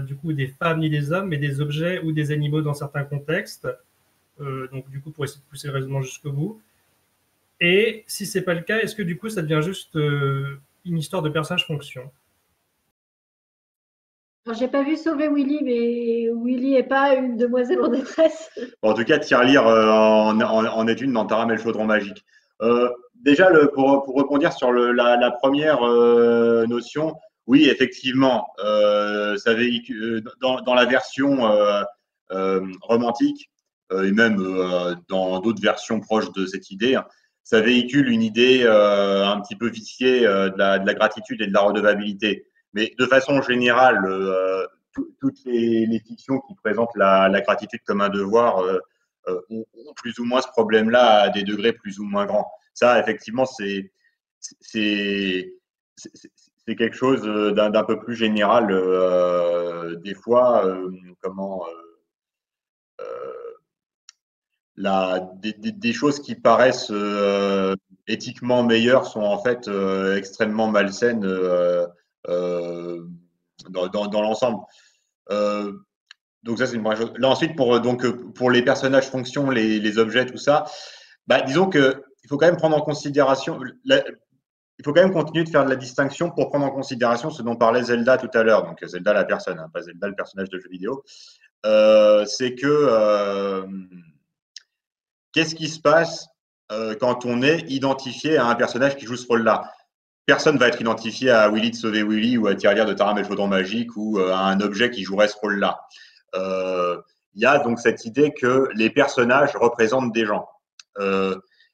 du coup des femmes ni des hommes, mais des objets ou des animaux dans certains contextes, donc du coup pour essayer de pousser le raisonnement jusqu'au bout. Et si c'est pas le cas, est-ce que du coup ça devient juste une histoire de personnage fonction? J'ai pas vu Sauver Willy, mais Willy est pas une demoiselle en détresse. En tout cas, Tirelire en est une dans Taramel Chaudron Magique. Déjà, pour rebondir sur la première notion, oui, effectivement, ça véhicule dans la version romantique et même dans d'autres versions proches de cette idée, ça véhicule une idée un petit peu viciée de la gratitude et de la redevabilité. Mais de façon générale, toutes les fictions qui présentent la gratitude comme un devoir ont plus ou moins ce problème-là à des degrés plus ou moins grands. Ça, effectivement, c'est quelque chose d'un peu plus général. Des fois, des choses qui paraissent éthiquement meilleures sont en fait extrêmement malsaines dans l'ensemble. Donc ça, c'est une première chose. Là, ensuite, pour les personnages fonctions, les objets, tout ça, disons qu'il faut quand même prendre en considération, il faut quand même continuer de faire de la distinction pour prendre en considération ce dont parlait Zelda tout à l'heure. Donc Zelda la personne, hein, pas Zelda le personnage de jeu vidéo. C'est que qu'est-ce qui se passe quand on est identifié à un personnage qui joue ce rôle-là? Personne ne va être identifié à Willy de Sauver Willy ou à Tirelire de Taram et le Chaudron Magique ou à un objet qui jouerait ce rôle-là. Il y a donc cette idée que les personnages représentent des gens.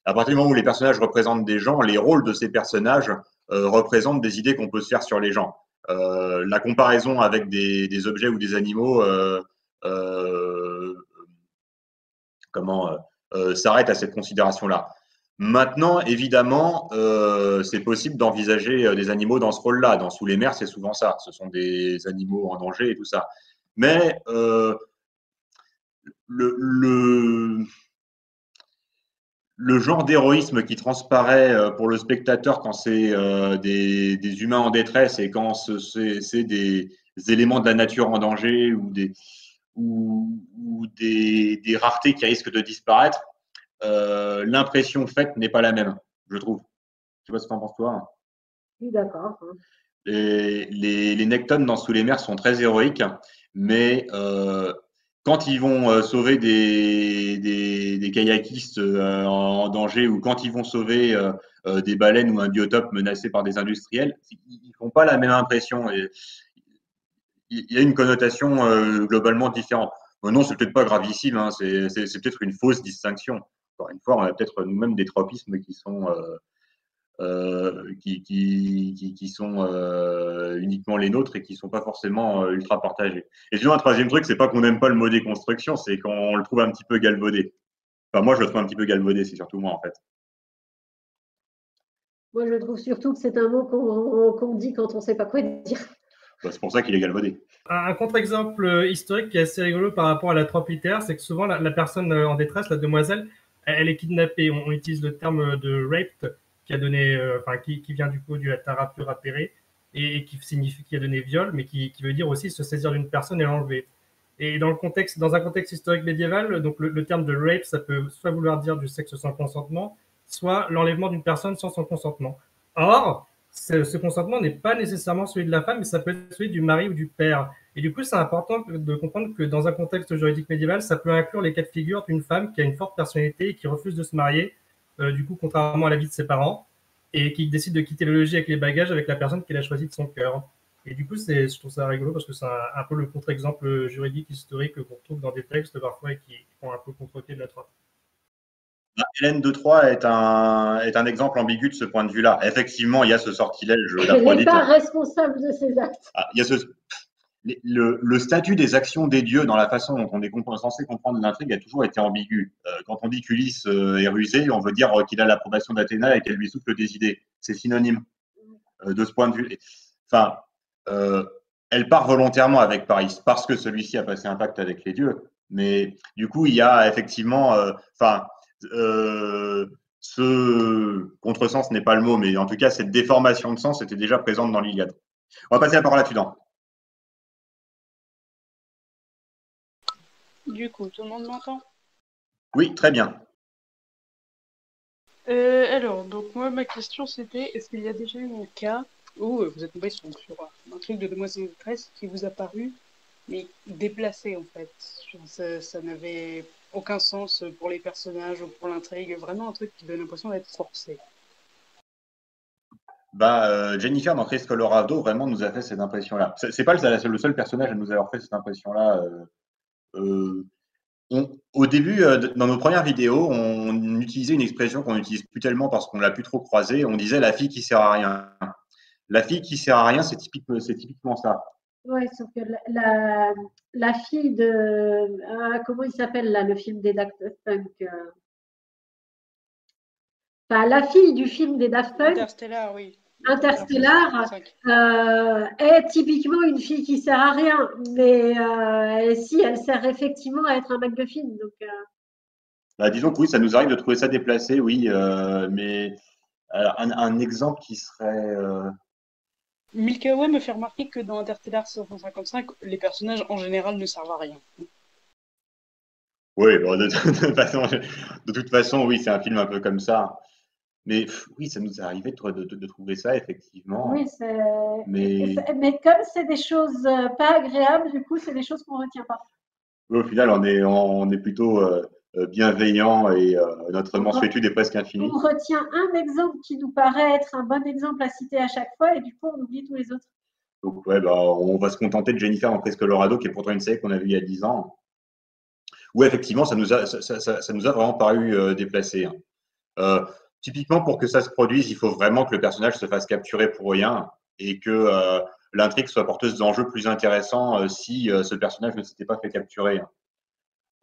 À partir du moment où les personnages représentent des gens, les rôles de ces personnages représentent des idées qu'on peut se faire sur les gens. La comparaison avec des objets ou des animaux s'arrête à cette considération-là. Maintenant, évidemment, c'est possible d'envisager des animaux dans ce rôle-là. Dans Sous les mers, c'est souvent ça. Ce sont des animaux en danger et tout ça. Mais le genre d'héroïsme qui transparaît pour le spectateur quand c'est des humains en détresse et quand c'est des éléments de la nature en danger ou des raretés qui risquent de disparaître, l'impression faite n'est pas la même, je trouve. Je sais pas ce que tu en penses, toi. Oui, d'accord. Les Nectones dans Sous les mers sont très héroïques, mais quand ils vont sauver des kayakistes en danger ou quand ils vont sauver des baleines ou un biotope menacé par des industriels, ils font pas la même impression. Et il y a une connotation globalement différente. Non, c'est peut-être pas gravissime, hein, c'est peut-être une fausse distinction. Encore une fois, on a peut-être nous-mêmes des tropismes qui sont uniquement les nôtres et qui ne sont pas forcément ultra partagés. Et sinon, un troisième truc, c'est pas qu'on n'aime pas le mot déconstruction, c'est qu'on le trouve un petit peu galvaudé. Enfin, moi, je le trouve un petit peu galvaudé, c'est surtout moi, en fait. Moi, je trouve surtout que c'est un mot qu'on dit quand on ne sait pas quoi dire. C'est pour ça qu'il est galvaudé. Un contre-exemple historique qui est assez rigolo par rapport à la trope littéraire, c'est que souvent la personne en détresse, la demoiselle, elle est kidnappée. On utilise le terme de raped qui a donné, qui vient du coup du latin rapture, apérer, et qui signifie qui a donné viol, mais qui veut dire aussi se saisir d'une personne et l'enlever. Et dans un contexte historique médiéval, donc le terme de rape, ça peut soit vouloir dire du sexe sans consentement, soit l'enlèvement d'une personne sans son consentement. Or, ce consentement n'est pas nécessairement celui de la femme, mais ça peut être celui du mari ou du père. Et du coup, c'est important de comprendre que dans un contexte juridique médiéval, ça peut inclure les cas de figure d'une femme qui a une forte personnalité et qui refuse de se marier, du coup, contrairement à l'avis de ses parents, et qui décide de quitter le logis avec les bagages avec la personne qu'elle a choisie de son cœur. Et du coup, je trouve ça rigolo parce que c'est un peu le contre-exemple juridique, historique qu'on retrouve dans des textes parfois et qui font un peu contre-pied de la trope. Hélène de Troie est un exemple ambigu de ce point de vue-là. Effectivement, il y a ce sortilège. Elle n'est pas responsable de ses actes. Il y a le statut des actions des dieux dans la façon dont on est censé comprendre l'intrigue a toujours été ambigu. Quand on dit qu'Ulysse est rusé, on veut dire qu'il a l'approbation d'Athéna et qu'elle lui souffle des idées. C'est synonyme de ce point de vue. Enfin, elle part volontairement avec Paris parce que celui-ci a passé un pacte avec les dieux. Mais du coup, il y a effectivement, ce contresens n'est pas le mot, mais en tout cas, cette déformation de sens était déjà présente dans l'Iliade. On va passer la parole à Tudan. Du coup, tout le monde m'entend? Oui, très bien. Alors, donc moi, ma question c'était, est-ce qu'il y a déjà eu un cas où vous êtes tombé sur un truc de demoiselle de détresse qui vous a paru, mais déplacé en fait? Ça n'avait aucun sens pour les personnages ou pour l'intrigue, vraiment un truc qui donne l'impression d'être forcé. Jennifer dans Chris Colorado vraiment nous a fait cette impression-là. C'est pas le seul personnage à nous avoir fait cette impression-là. Au début, dans nos premières vidéos, on utilisait une expression qu'on n'utilise plus tellement parce qu'on l'a plus trop croisée. On disait la fille qui sert à rien. La fille qui sert à rien, c'est typiquement ça. Oui, sauf que la fille de… comment il s'appelle là, le film des Daft Punk enfin, la fille du film des Daft Punk, Interstellar, oui. Interstellar, est typiquement une fille qui sert à rien, mais si, elle sert effectivement à être un MacGuffin. Donc, Bah, disons que oui, ça nous arrive de trouver ça déplacé, oui, mais un exemple qui serait. Milky Way me fait remarquer que dans Interstellar 155, les personnages en général ne servent à rien. Oui, bon, de toute façon, oui, c'est un film un peu comme ça. Mais oui, ça nous est arrivé de trouver ça, effectivement. oui, Mais mais comme c'est des choses pas agréables, du coup, c'est des choses qu'on ne retient pas. au final, on est plutôt bienveillant et notre mansuétude est presque infinie. On retient un exemple qui nous paraît être un bon exemple à citer à chaque fois et du coup, on oublie tous les autres. Donc, ouais, bah, on va se contenter de Jennifer en Prince Colorado, qui est pourtant une série qu'on a vue il y a 10 ans. Où effectivement, ça nous a vraiment paru déplacé. Typiquement, pour que ça se produise, il faut vraiment que le personnage se fasse capturer pour rien et que l'intrigue soit porteuse d'enjeux plus intéressants si ce personnage ne s'était pas fait capturer.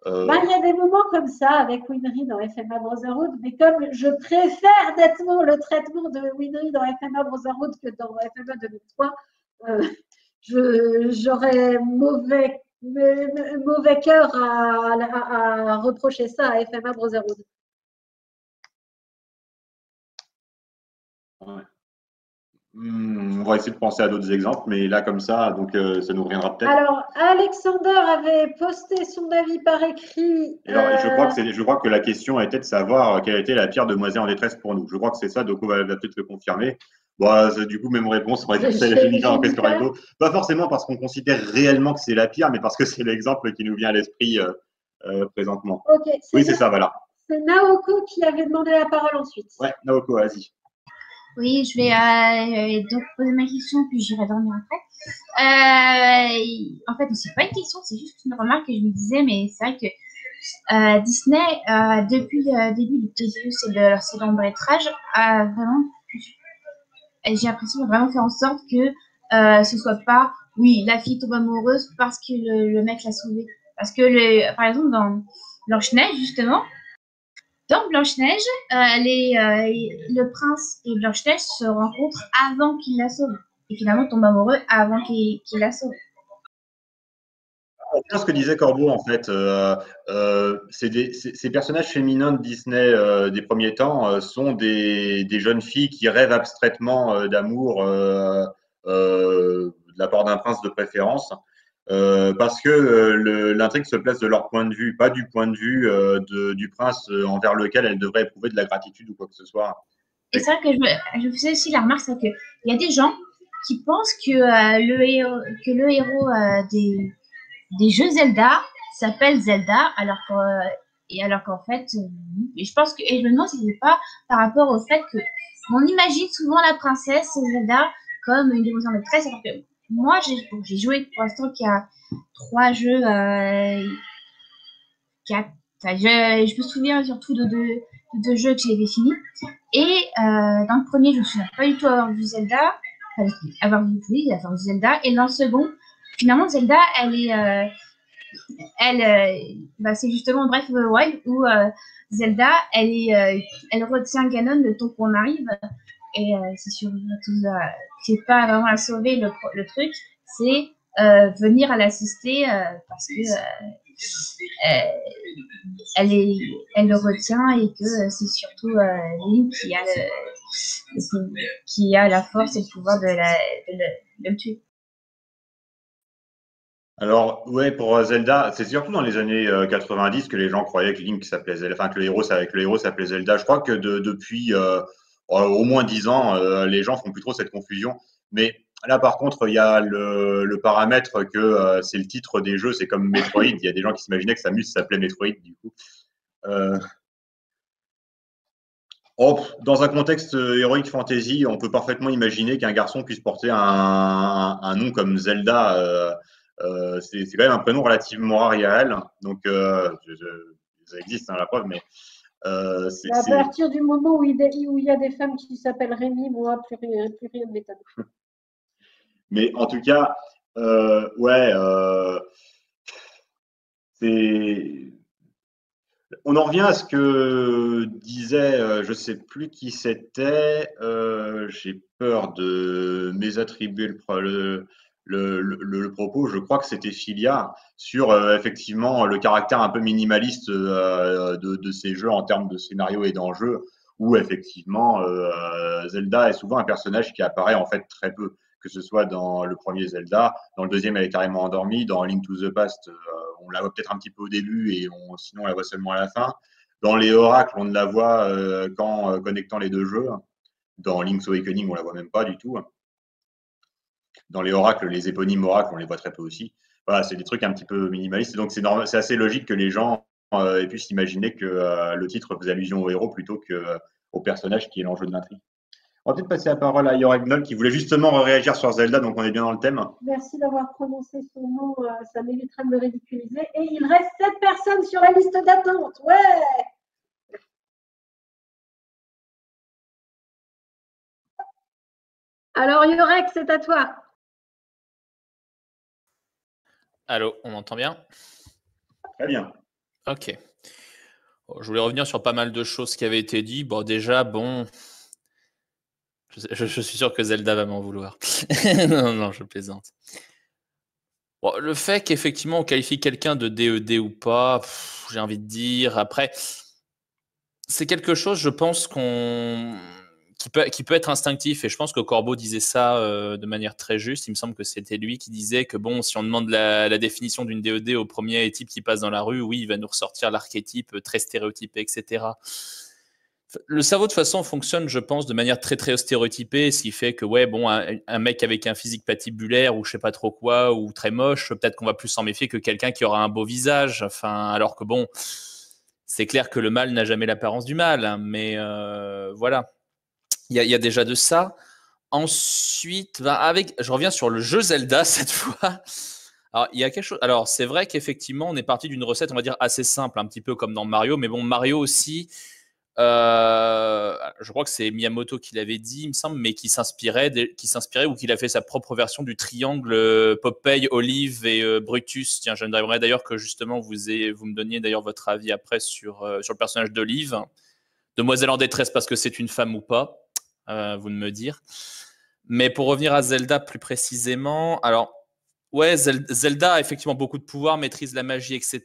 Il y a des moments comme ça avec Winry dans FMA Brotherhood, mais comme je préfère nettement le traitement de Winry dans FMA Brotherhood que dans FMA 2003, j'aurais mauvais cœur à reprocher ça à FMA Brotherhood. Ouais. On va essayer de penser à d'autres exemples, mais là, comme ça, donc ça nous reviendra peut-être. Alors, Alexander avait posté son avis par écrit. Alors, je crois que la question était de savoir quelle était la pire demoiselle en détresse pour nous. Je crois que c'est ça, donc on va peut-être le confirmer. Bon, du coup, même réponse, on va dire que c'est la Jennifer en Prince Colorado. Pas forcément parce qu'on considère réellement que c'est la pire, mais parce que c'est l'exemple qui nous vient à l'esprit présentement. Okay, oui, c'est ça, voilà. C'est Naoko qui avait demandé la parole ensuite. Ouais, Naoko, vas-y. Oui, je vais donc poser ma question, puis j'irai dormir après. En fait, c'est pas une question, c'est juste une remarque que je me disais, mais c'est vrai que Disney, depuis le début du TGS et de leur saison de lettrage, a vraiment, j'ai l'impression de vraiment faire en sorte que ce soit pas, oui, la fille tombe amoureuse parce que le mec l'a sauvée. Parce que, par exemple, dans Blanche-Neige, justement, dans Blanche-Neige, le prince et Blanche-Neige se rencontrent avant qu'il la sauve. Et finalement, tombent amoureux avant qu'il la sauve. C'est ce que disait Corbeau, en fait. Ces personnages féminins de Disney des premiers temps sont des jeunes filles qui rêvent abstraitement d'amour de la part d'un prince de préférence. Parce que l'intrigue se place de leur point de vue, pas du point de vue du prince envers lequel elle devrait éprouver de la gratitude ou quoi que ce soit. Et c'est vrai que je faisais aussi la remarque, c'est qu'il y a des gens qui pensent que le héros des jeux Zelda s'appelle Zelda, alors qu'en fait, et je pense que, et je me demande si c'est pas par rapport au fait que on imagine souvent la princesse Zelda comme une demoiselle en détresse, alors que moi, j'ai joué pour l'instant qu'il y a 3 jeux, 4. Enfin, je me souviens surtout de deux jeux que j'avais finis. Et dans le premier, je me souviens pas du tout avoir vu Zelda, avoir vu Zelda. Et dans le second, finalement, Zelda, c'est justement Breath of the Wild où Zelda, elle retient Ganon le temps qu'on arrive. Et c'est surtout, c'est pas vraiment la sauver le truc, c'est venir à l'assister parce que elle le retient et que c'est surtout Link qui a la force et le pouvoir de le tuer. Alors, ouais, pour Zelda, c'est surtout dans les années 90 que les gens croyaient que Link s'appelait Zelda, enfin que le héros s'appelait Zelda. Je crois que depuis au moins 10 ans, les gens font plus trop cette confusion. Mais là, par contre, il y a le paramètre que c'est le titre des jeux, c'est comme Metroid. Il y a des gens qui s'imaginaient que Samus s'appelait Metroid, du coup. Dans un contexte Heroic Fantasy, on peut parfaitement imaginer qu'un garçon puisse porter un nom comme Zelda. C'est quand même un prénom relativement rare IRL, donc ça existe, hein, la preuve, mais à partir du moment où il y a des femmes qui s'appellent Rémi, moi, plus rien ne m'étonne. Mais en tout cas, ouais, On en revient à ce que disait, je ne sais plus qui c'était, j'ai peur de mésattribuer le propos, je crois que c'était Filia, sur effectivement le caractère un peu minimaliste de ces jeux en termes de scénario et d'enjeux, où effectivement Zelda est souvent un personnage qui apparaît en fait très peu, que ce soit dans le premier Zelda, dans le deuxième elle est carrément endormie, dans Link to the Past on la voit peut-être un petit peu au début et sinon on la voit seulement à la fin. Dans les oracles, on ne la voit qu'en connectant les deux jeux. Dans Link's Awakening, on ne la voit même pas du tout. Dans les oracles, les éponymes oracles, on les voit très peu aussi. Voilà, c'est des trucs un petit peu minimalistes. Donc c'est assez logique que les gens puissent imaginer que le titre faisait allusion au héros plutôt qu'au personnage qui est l'enjeu de l'intrigue. On va peut-être passer la parole à Yoregnol qui voulait justement réagir sur Zelda, donc on est bien dans le thème. Merci d'avoir prononcé son nom, ça m'éviterait de me ridiculiser. Et il reste 7 personnes sur la liste d'attente. Ouais! Alors Yorek, c'est à toi. Allô, on m'entend bien? Très bien. Ok. Je voulais revenir sur pas mal de choses qui avaient été dites. Bon, déjà, bon... Je suis sûr que Zelda va m'en vouloir. Non, je plaisante. Bon, le fait qu'effectivement on qualifie quelqu'un de DED ou pas, j'ai envie de dire, après, c'est quelque chose, je pense, qui peut être instinctif. Et je pense que Corbeau disait ça de manière très juste. Il me semble que c'était lui qui disait que bon, si on demande la définition d'une DED au premier type qui passe dans la rue, oui, il va nous ressortir l'archétype très stéréotypé, etc. Le cerveau, de toute façon, fonctionne, je pense, de manière très, très stéréotypée, ce qui fait que, ouais, bon, un mec avec un physique patibulaire ou je sais pas trop quoi, ou très moche, peut-être qu'on va plus s'en méfier que quelqu'un qui aura un beau visage. Enfin, alors que bon, c'est clair que le mal n'a jamais l'apparence du mal, hein, mais voilà. Il y a déjà de ça. Ensuite, je reviens sur le jeu Zelda cette fois. Alors, il y a quelque chose. Alors, c'est vrai qu'effectivement, on est parti d'une recette, on va dire, assez simple, un petit peu comme dans Mario, mais bon, Mario aussi. Je crois que c'est Miyamoto qui l'avait dit, il me semble, mais qui s'inspirait ou qu'il a fait sa propre version du triangle Popeye, Olive et Brutus. Tiens, j'aimerais d'ailleurs que justement vous me donniez d'ailleurs votre avis après sur le personnage d'Olive. Demoiselle en détresse parce que c'est une femme ou pas, vous de me dire. Mais pour revenir à Zelda plus précisément, alors ouais, Zelda a effectivement beaucoup de pouvoir, maîtrise la magie, etc.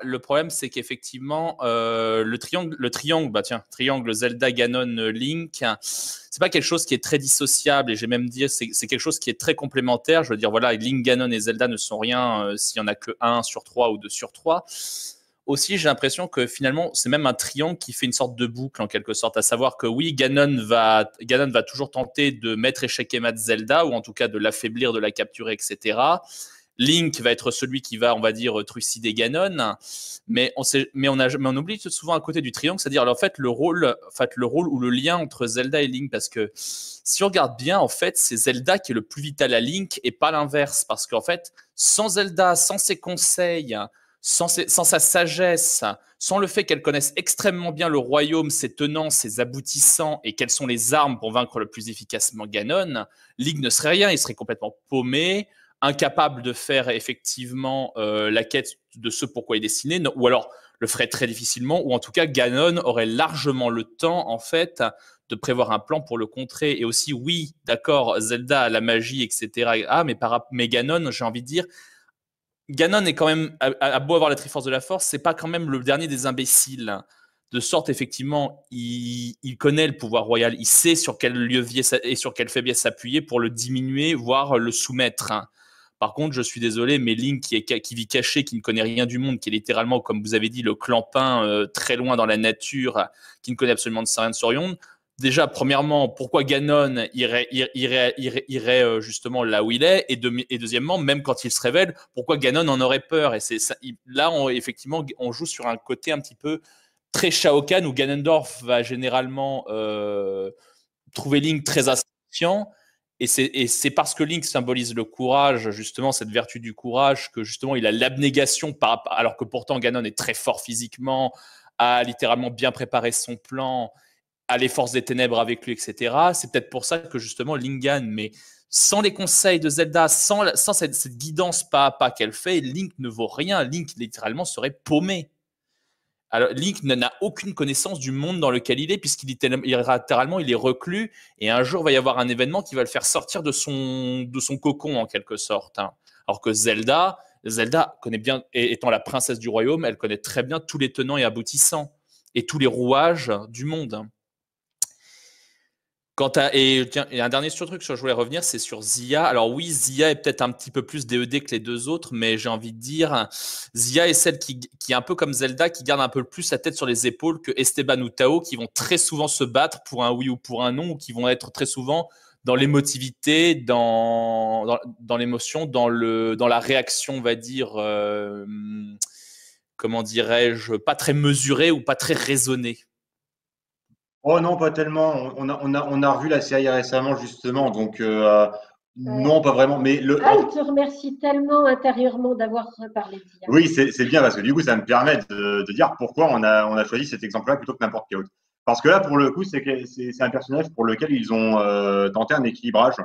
Le problème, c'est qu'effectivement, le triangle Zelda, Ganon, Link, c'est pas quelque chose qui est très dissociable. Et j'ai même dit, c'est quelque chose qui est très complémentaire. Je veux dire, voilà, Link, Ganon et Zelda ne sont rien s'il y en a que 1 sur 3 ou 2 sur 3. Aussi, j'ai l'impression que finalement, c'est même un triangle qui fait une sorte de boucle en quelque sorte, à savoir que oui, Ganon va toujours tenter de mettre échec et mat Zelda, ou en tout cas de l'affaiblir, de la capturer, etc. Link va être celui qui va, on va dire, trucider Ganon, mais on oublie souvent à côté du triangle, c'est-à-dire en fait le rôle ou le lien entre Zelda et Link, parce que si on regarde bien, en fait, c'est Zelda qui est le plus vital à Link et pas l'inverse, parce qu'en fait, sans Zelda, sans ses conseils, sans sa sagesse, sans le fait qu'elle connaisse extrêmement bien le royaume, ses tenants, ses aboutissants et quelles sont les armes pour vaincre le plus efficacement Ganon, Link ne serait rien, il serait complètement paumé, incapable de faire effectivement la quête de ce pourquoi il est destiné, ou alors le ferait très difficilement, ou en tout cas Ganon aurait largement le temps en fait de prévoir un plan pour le contrer. Et aussi, oui, d'accord, Zelda a la magie, etc. Ah, mais Ganon, j'ai envie de dire, Ganon est quand même, à beau avoir la Triforce de la Force, c'est pas quand même le dernier des imbéciles. De sorte, effectivement, il connaît le pouvoir royal, il sait sur quel levier et sur quelle faiblesse s'appuyer pour le diminuer, voire le soumettre. Par contre, je suis désolé, mais Link qui vit caché, qui ne connaît rien du monde, qui est littéralement, comme vous avez dit, le clampin très loin dans la nature, qui ne connaît absolument rien de Sorion. Déjà, premièrement, pourquoi Ganon irait justement là où il est, et deuxièmement, même quand il se révèle, pourquoi Ganon en aurait peur. Et c'est ça, là, effectivement, on joue sur un côté un petit peu très Shao Kahn, où Ganondorf va généralement trouver Link très insignifiant. Et c'est parce que Link symbolise le courage, justement, cette vertu du courage, que justement, il a l'abnégation, alors que pourtant Ganon est très fort physiquement, a littéralement bien préparé son plan, a les forces des ténèbres avec lui, etc. C'est peut-être pour ça que justement Link gagne, mais sans les conseils de Zelda, sans cette guidance pas à pas qu'elle fait, Link ne vaut rien. Link littéralement serait paumé. Alors, Link n'a aucune connaissance du monde dans lequel il est, puisqu'il est littéralement il est reclus, et un jour il va y avoir un événement qui va le faire sortir de son cocon en quelque sorte. Hein. Alors que Zelda connaît bien, étant la princesse du royaume, elle connaît très bien tous les tenants et aboutissants et tous les rouages du monde. Et un dernier truc sur je voulais revenir, c'est sur Zia. Alors oui, Zia est peut-être un petit peu plus DED que les deux autres, mais j'ai envie de dire, Zia est celle qui est un peu comme Zelda, qui garde un peu plus la tête sur les épaules que Esteban ou Tao, qui vont très souvent se battre pour un oui ou pour un non, ou qui vont être très souvent dans l'émotivité, dans l'émotion, dans la réaction, on va dire, comment dirais-je, pas très mesurée ou pas très raisonnée. Oh non, pas tellement. On a revu la série récemment, justement, donc non, pas vraiment. Mais il te remercie tellement intérieurement d'avoir parlé de Zia. Oui, c'est bien, parce que du coup, ça me permet de dire pourquoi on a choisi cet exemple-là plutôt que n'importe quel autre. Parce que là, pour le coup, c'est un personnage pour lequel ils ont tenté un équilibrage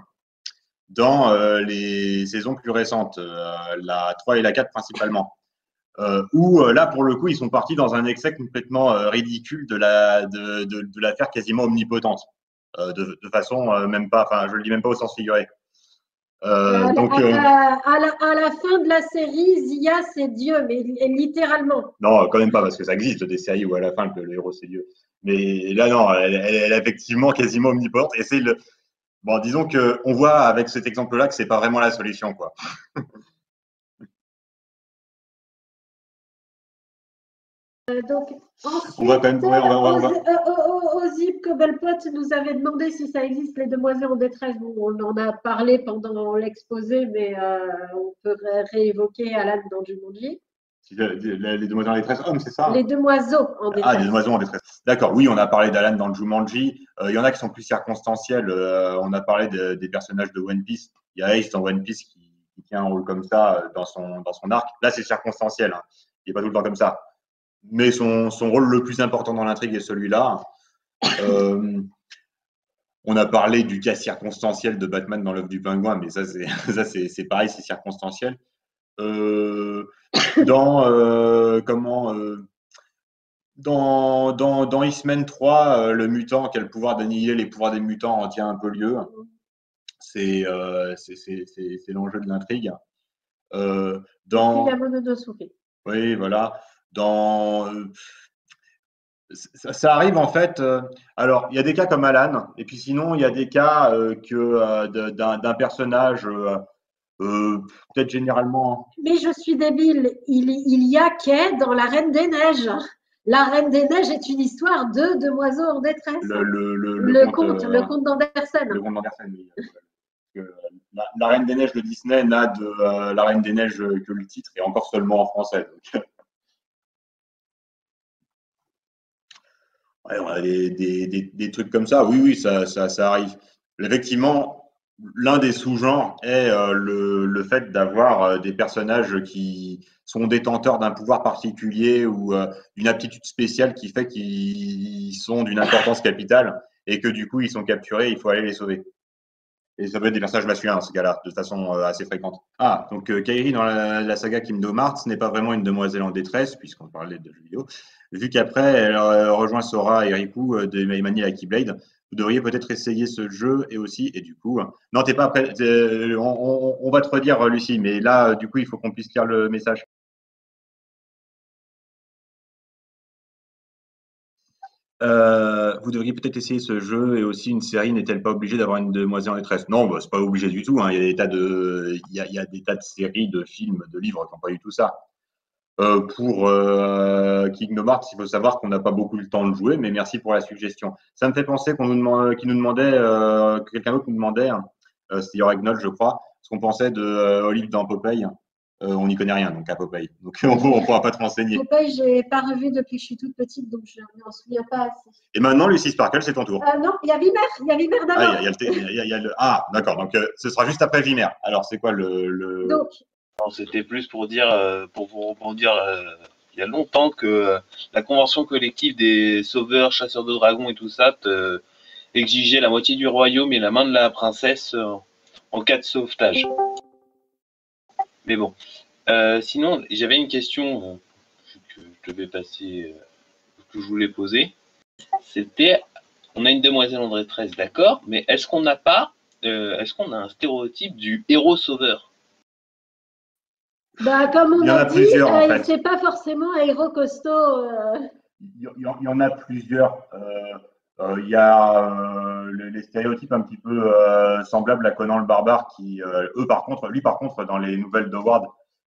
dans les saisons plus récentes, la 3 et la 4 principalement. Où là, pour le coup, ils sont partis dans un excès complètement ridicule de la faire quasiment omnipotente, de façon même pas, enfin, je le dis même pas au sens figuré. À la fin de la série, Zia, c'est Dieu, mais littéralement. Non, quand même pas, parce que ça existe des séries où à la fin, le héros, c'est Dieu. Mais là, non, elle est effectivement quasiment omnipotente. Et c'est bon, disons qu'on voit avec cet exemple-là que c'est pas vraiment la solution, quoi. Donc, ensuite, on va quand même, Ozip Cobblepot nous avait demandé si ça existe, les demoiselles en détresse. Bon, on en a parlé pendant l'exposé, mais on peut réévoquer Alan dans Jumanji. Les demoiselles en détresse hommes, c'est ça? Les demoiselles en détresse. Ah, les demoiselles en détresse. D'accord, oui, on a parlé d'Alan dans le Jumanji. Il y en a qui sont plus circonstanciels. On a parlé des personnages de One Piece. Il y a Ace dans One Piece qui tient un rôle comme ça dans son arc. Là, c'est circonstanciel. Hein. Il n'est pas tout le temps comme ça. Mais son rôle le plus important dans l'intrigue est celui-là. On a parlé du cas circonstanciel de Batman dans l'œuvre du pingouin, mais ça, c'est pareil, c'est circonstanciel. Dans X-Men 3, le mutant qui a le pouvoir d'annihiler les pouvoirs des mutants en tient un peu lieu. C'est l'enjeu de l'intrigue. Oui, voilà. Ça arrive en fait. Alors, il y a des cas comme Alan, et puis sinon, il y a des cas d'un personnage, peut-être généralement. Mais je suis débile. Il y a Kay dans La Reine des Neiges. La Reine des Neiges est une histoire de demoiselles en détresse. Le conte d'Andersen. Le conte d'Andersen, oui. La Reine des Neiges de Disney n'a de La Reine des Neiges que le titre, et encore seulement en français. Donc. Ouais, on a des trucs comme ça. Oui, ça arrive. Effectivement, l'un des sous-genres est le fait d'avoir des personnages qui sont détenteurs d'un pouvoir particulier ou d'une aptitude spéciale qui fait qu'ils sont d'une importance capitale et que du coup, ils sont capturés et il faut aller les sauver. Et ça peut être des personnages masculins dans ce cas-là, de façon assez fréquente. Ah, donc Kairi dans la saga Kingdom Hearts n'est pas vraiment une demoiselle en détresse, puisqu'on parlait de jeux vidéo. Vu qu'après, elle rejoint Sora et Riku de Mani à Keyblade, vous devriez peut-être essayer ce jeu et aussi, et du coup, non, t'es pas prêt, on va te redire, Lucie, mais là, du coup, il faut qu'on puisse lire le message. Vous devriez peut-être essayer ce jeu et aussi une série n'est-elle pas obligée d'avoir une demoiselle en détresse? Non, bah, c'est pas obligé du tout. Hein. Il y a des tas de séries, de films, de livres qui n'ont pas du tout ça. Pour Kingdom Hearts, il faut savoir qu'on n'a pas beaucoup le temps de jouer, mais merci pour la suggestion. Ça me fait penser qu'il nous demandait, quelqu'un d'autre nous demandait, c'était Yoregnol, je crois, ce qu'on pensait de Olive dans Popeye. On n'y connaît rien, donc à Popeye. Donc on ne pourra pas te renseigner. Popeye, je n'ai pas revu depuis que je suis toute petite, donc je ne m'en souviens pas assez. Et maintenant, Lucie Sparkle, c'est ton tour. Non, il y a Vimer. Il y a Vimer d'abord. D'accord. Donc ce sera juste après Vimer. Alors, c'est quoi le... Donc, c'était plus pour dire, pour vous rebondir, il y a longtemps que la convention collective des sauveurs, chasseurs de dragons et tout ça exigeait la moitié du royaume et la main de la princesse en cas de sauvetage. Mais bon. Sinon, j'avais une question que je devais passer que je voulais poser, c'était, on a une demoiselle en détresse, d'accord, mais est-ce qu'on n'a pas, est-ce qu'on a un stéréotype du héros sauveur? Bah, comme Il on y en a a dit, plusieurs, en fait. c'est pas forcément un héros costaud. Il y en a plusieurs. Il y a les stéréotypes un petit peu semblables à Conan le Barbare, qui, eux, par contre, dans les nouvelles d'Howard,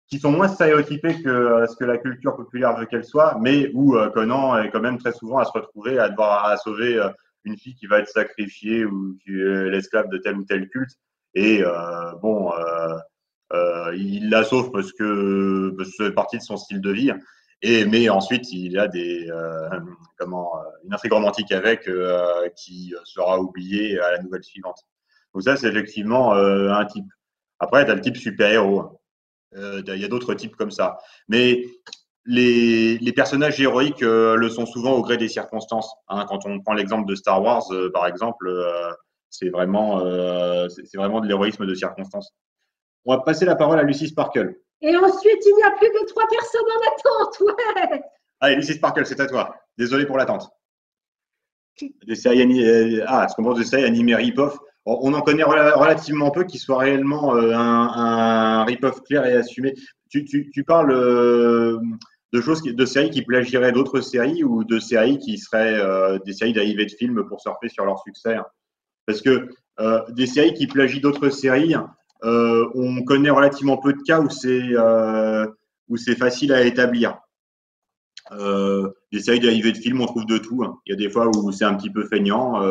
qui sont moins stéréotypés que ce que la culture populaire veut qu'elle soit, mais où Conan est quand même très souvent à se retrouver à devoir sauver une fille qui va être sacrifiée ou qui est l'esclave de tel ou tel culte. Et il la sauve parce que c'est partie de son style de vie. Mais ensuite, il a une intrigue romantique avec qui sera oubliée à la nouvelle suivante. Donc ça, c'est effectivement un type. Après, tu as le type super-héros. Il y a d'autres types comme ça. Mais les personnages héroïques le sont souvent au gré des circonstances. Hein. Quand on prend l'exemple de Star Wars, par exemple, c'est vraiment de l'héroïsme de circonstance. On va passer la parole à Lucy Sparkle. Et ensuite, il n'y a plus que 3 personnes en attente, ouais. Allez, Lucy Sparkle, c'est à toi. Désolé pour l'attente. Des séries animées rip-off. On en connaît relativement peu qui soient réellement un rip-off clair et assumé. Tu parles de séries qui plagieraient d'autres séries ou de séries qui seraient des séries dérivées de films pour surfer sur leur succès? Parce que des séries qui plagient d'autres séries, on connaît relativement peu de cas où c'est facile à établir. Des séries dérivées de films, on trouve de tout. Hein. Il y a des fois où c'est un petit peu feignant,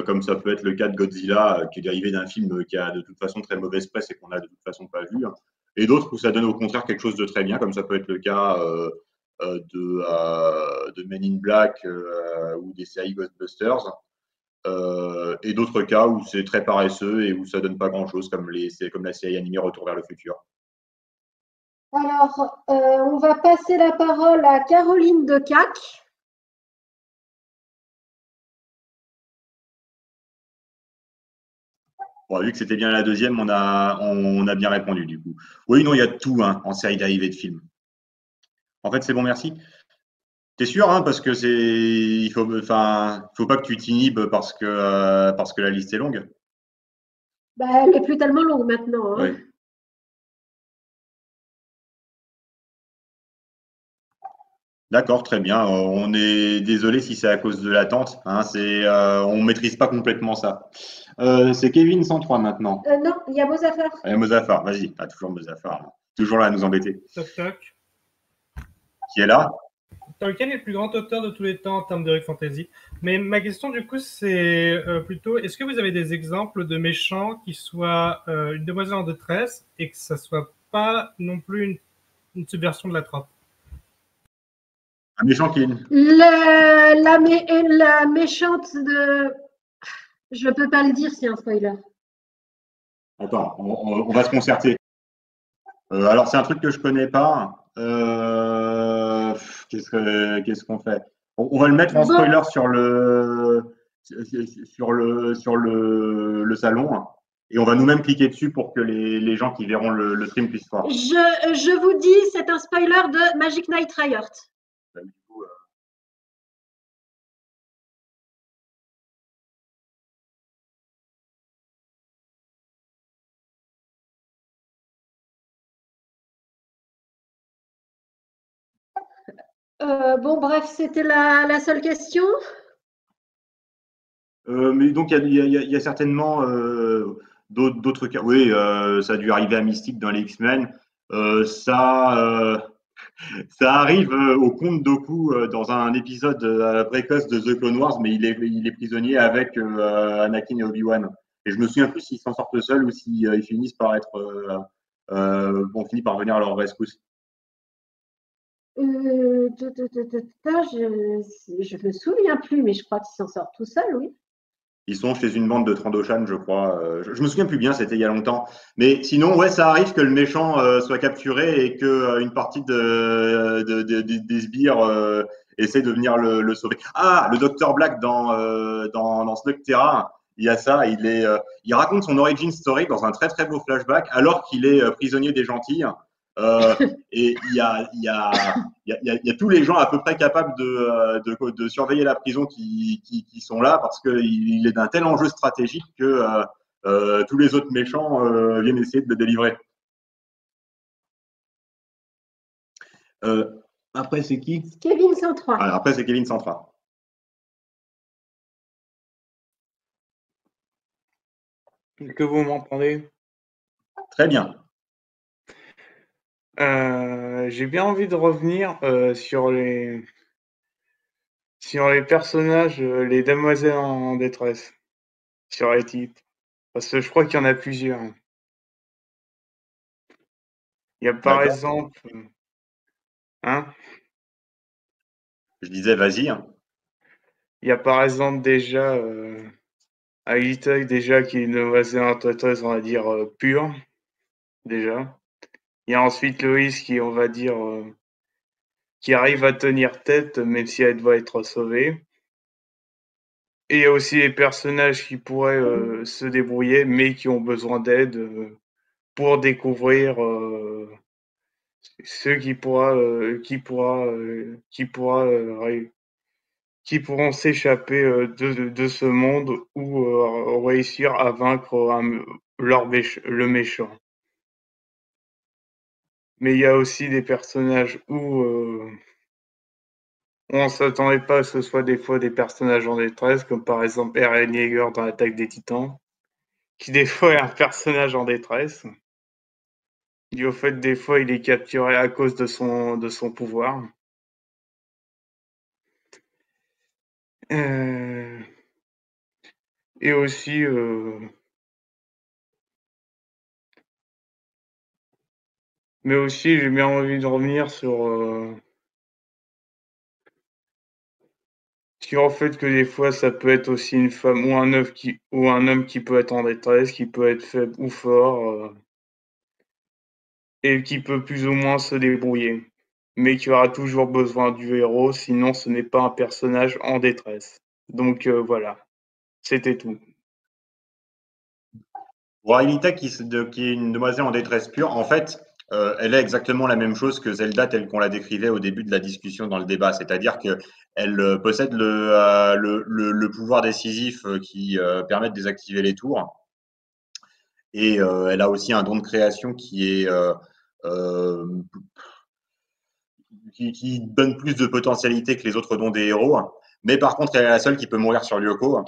comme ça peut être le cas de Godzilla, qui est dérivé d'un film qui a de toute façon très mauvaise presse et qu'on a de toute façon pas vu. Hein. Et d'autres où ça donne au contraire quelque chose de très bien, comme ça peut être le cas de Men in Black ou des séries Ghostbusters. Et d'autres cas où c'est très paresseux et où ça donne pas grand-chose, comme la série animée Retour vers le futur. Alors, on va passer la parole à Caroline Decac. Bon, vu que c'était bien la deuxième, on a bien répondu du coup. Oui, non, il y a de tout hein, en série dérivée de films. En fait, c'est bon, merci. T'es sûr, hein, parce que il faut pas que tu t'inhibes parce que la liste est longue. Bah, elle n'est plus tellement longue maintenant. Hein. Oui. D'accord, très bien. On est désolé si c'est à cause de l'attente. Hein, on maîtrise pas complètement ça. C'est Kevin 103 maintenant. Non, il y a Mozafar. Mozafar, vas-y. Ah, toujours Mozafar. Là. Toujours là à nous embêter. Toc toc. Qui est là? Tolkien est le plus grand auteur de tous les temps en termes d'heroic fantasy. Mais ma question du coup c'est plutôt, est-ce que vous avez des exemples de méchants qui soient une demoiselle en détresse et que ça soit pas non plus une subversion de la trope? Un méchant qui est la méchante de... Je ne peux pas le dire, c'est un spoiler. Attends, on va se concerter. Alors, c'est un truc que je ne connais pas. Qu'est-ce qu'on fait? On va le mettre en spoiler sur le salon. Et on va nous-mêmes cliquer dessus pour que les gens qui verront le stream puissent voir. Je vous dis, c'est un spoiler de Magic Knight Riot. Bon, bref, c'était la seule question. Mais donc, il y a certainement d'autres cas. Oui, ça a dû arriver à Mystique dans les X-Men. Ça arrive au Comte Dooku dans un épisode précoce de The Clone Wars, mais il est prisonnier avec Anakin et Obi-Wan. Et je me souviens plus s'ils s'en sortent seuls ou s'ils finissent par finit par venir à leur rescousse. Je me souviens plus, mais je crois qu'ils s'en sortent tout seuls, oui. Ils sont chez une bande de Trandoshan, je crois. Je me souviens plus bien, c'était il y a longtemps. Mais sinon, ouais, ça arrive que le méchant soit capturé et qu'une partie des sbires essaie de venir le sauver. Ah, le Dr Black dans Slugterra, il y a ça. Il raconte son origin story dans un très très beau flashback, alors qu'il est prisonnier des gentils. Et il y a tous les gens à peu près capables de surveiller la prison qui sont là parce qu'il est d'un tel enjeu stratégique que tous les autres méchants viennent essayer de le délivrer. Après, c'est qui? Kevin 103. Alors, après, c'est Kevin 103. Est-ce que vous m'entendez? Très bien. J'ai bien envie de revenir sur les personnages, les demoiselles en détresse, sur les types. Parce que je crois qu'il y en a plusieurs. Il y a par exemple... Hein? Je disais, vas-y. Il y a par exemple déjà Aïta, déjà, qui est une demoiselle en détresse, on va dire, pure, déjà. Il y a ensuite Loïs qui, on va dire, qui arrive à tenir tête, même si elle doit être sauvée. Et il y a aussi les personnages qui pourraient se débrouiller, mais qui ont besoin d'aide pour découvrir ceux qui pourront s'échapper de ce monde ou réussir à vaincre le méchant. Mais il y a aussi des personnages où on ne s'attendait pas à ce que ce soit des fois des personnages en détresse, comme par exemple Eren Yeager dans l'Attaque des Titans, qui des fois est un personnage en détresse. Et au fait, des fois, il est capturé à cause de son pouvoir. Et aussi... Mais aussi, j'ai bien envie de revenir sur le fait que des fois, ça peut être aussi une femme ou un homme qui peut être en détresse, qui peut être faible ou fort, et qui peut plus ou moins se débrouiller, mais qui aura toujours besoin du héros, sinon ce n'est pas un personnage en détresse. Donc voilà, c'était tout. Pour Aelita, qui est une demoiselle en détresse pure, en fait, elle est exactement la même chose que Zelda telle qu'on la décrivait au début de la discussion dans le débat, c'est-à-dire qu'elle possède le pouvoir décisif qui permet de désactiver les tours, et elle a aussi un don de création qui donne plus de potentialité que les autres dons des héros. Mais par contre, elle est la seule qui peut mourir sur Lyoko.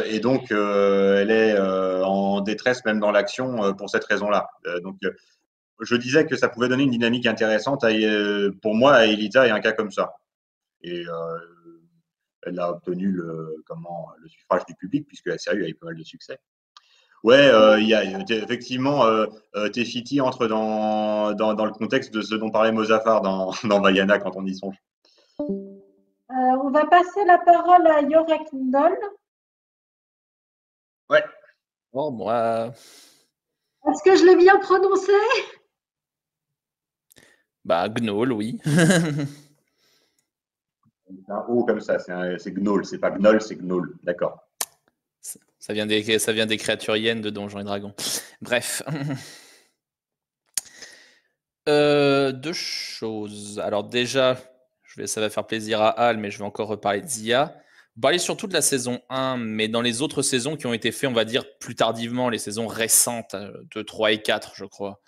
Et donc, elle est en détresse même dans l'action pour cette raison-là. Donc, je disais que ça pouvait donner une dynamique intéressante. Pour moi, Aelita est un cas comme ça. Et elle a obtenu le suffrage du public, puisque la série a eu pas mal de succès. Ouais, effectivement, Tefiti entre dans le contexte de ce dont parlait Mozafar dans Vaiana quand on y songe. On va passer la parole à Yorek Ndol. Ouais. Bon, moi. Est-ce que je l'ai bien prononcé? Bah, Gnoll, oui. C'est un O comme ça, c'est Gnoll, c'est pas Gnoll, c'est Gnoll, d'accord. Ça vient des créaturiennes de Donjons et Dragons. Bref. Deux choses. Alors déjà, ça va faire plaisir à Al, mais je vais encore reparler de Zia. Vous parlez surtout de la saison 1, mais dans les autres saisons qui ont été faites, on va dire plus tardivement, les saisons récentes, 2, 3 et 4, je crois.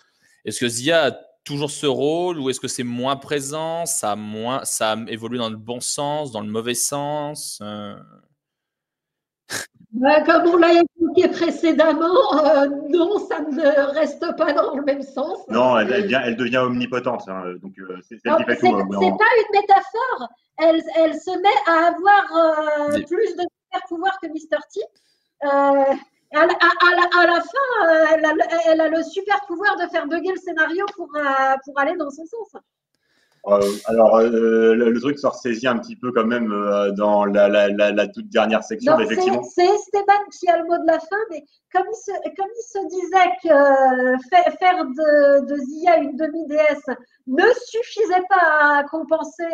Est-ce que Zia a toujours ce rôle ou est-ce que c'est moins présent, ça a évolué dans le bon sens, dans le mauvais sens Comme on l'a expliqué précédemment, non, ça ne reste pas dans le même sens. Non, elle devient omnipotente. Hein, donc, c'est celle qui fait tout. C'est pas une métaphore. Elle se met à avoir plus de super pouvoirs que Mr. T. À la fin, elle a le super pouvoir de faire bugger le scénario pour aller dans son sens. Alors, le truc se ressaisit un petit peu quand même dans la toute dernière section, effectivement. C'est Esteban qui a le mot de la fin, mais comme il se disait que faire de Zia une demi-déesse ne suffisait pas à compenser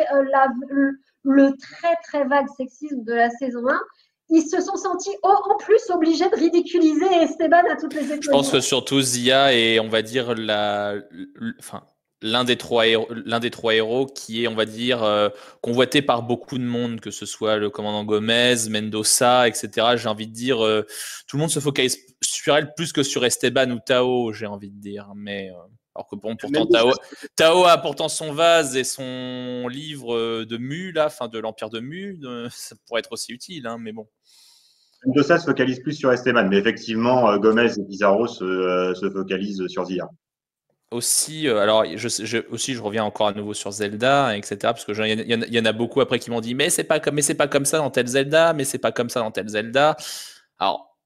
le très très vague sexisme de la saison 1, ils se sont sentis en plus obligés de ridiculiser Esteban à toutes les épreuves. Je pense que surtout Zia est, on va dire, l'un des trois héros qui est, on va dire, convoité par beaucoup de monde, que ce soit le commandant Gomez, Mendoza, etc. J'ai envie de dire, tout le monde se focalise sur elle plus que sur Esteban ou Tao, j'ai envie de dire. Mais alors que bon, pourtant Tao a pourtant son vase et son livre de Mu, là, fin de l'Empire de Mu, ça pourrait être aussi utile, hein, mais bon. Mendoza se focalise plus sur Esteban, mais effectivement, Gomez et Pizarro se focalisent sur Zia. Aussi, alors je reviens encore à nouveau sur Zelda, etc. Parce que il y en a beaucoup après qui m'ont dit mais c'est pas comme ça dans tel Zelda, mais c'est pas comme ça dans tel Zelda. Alors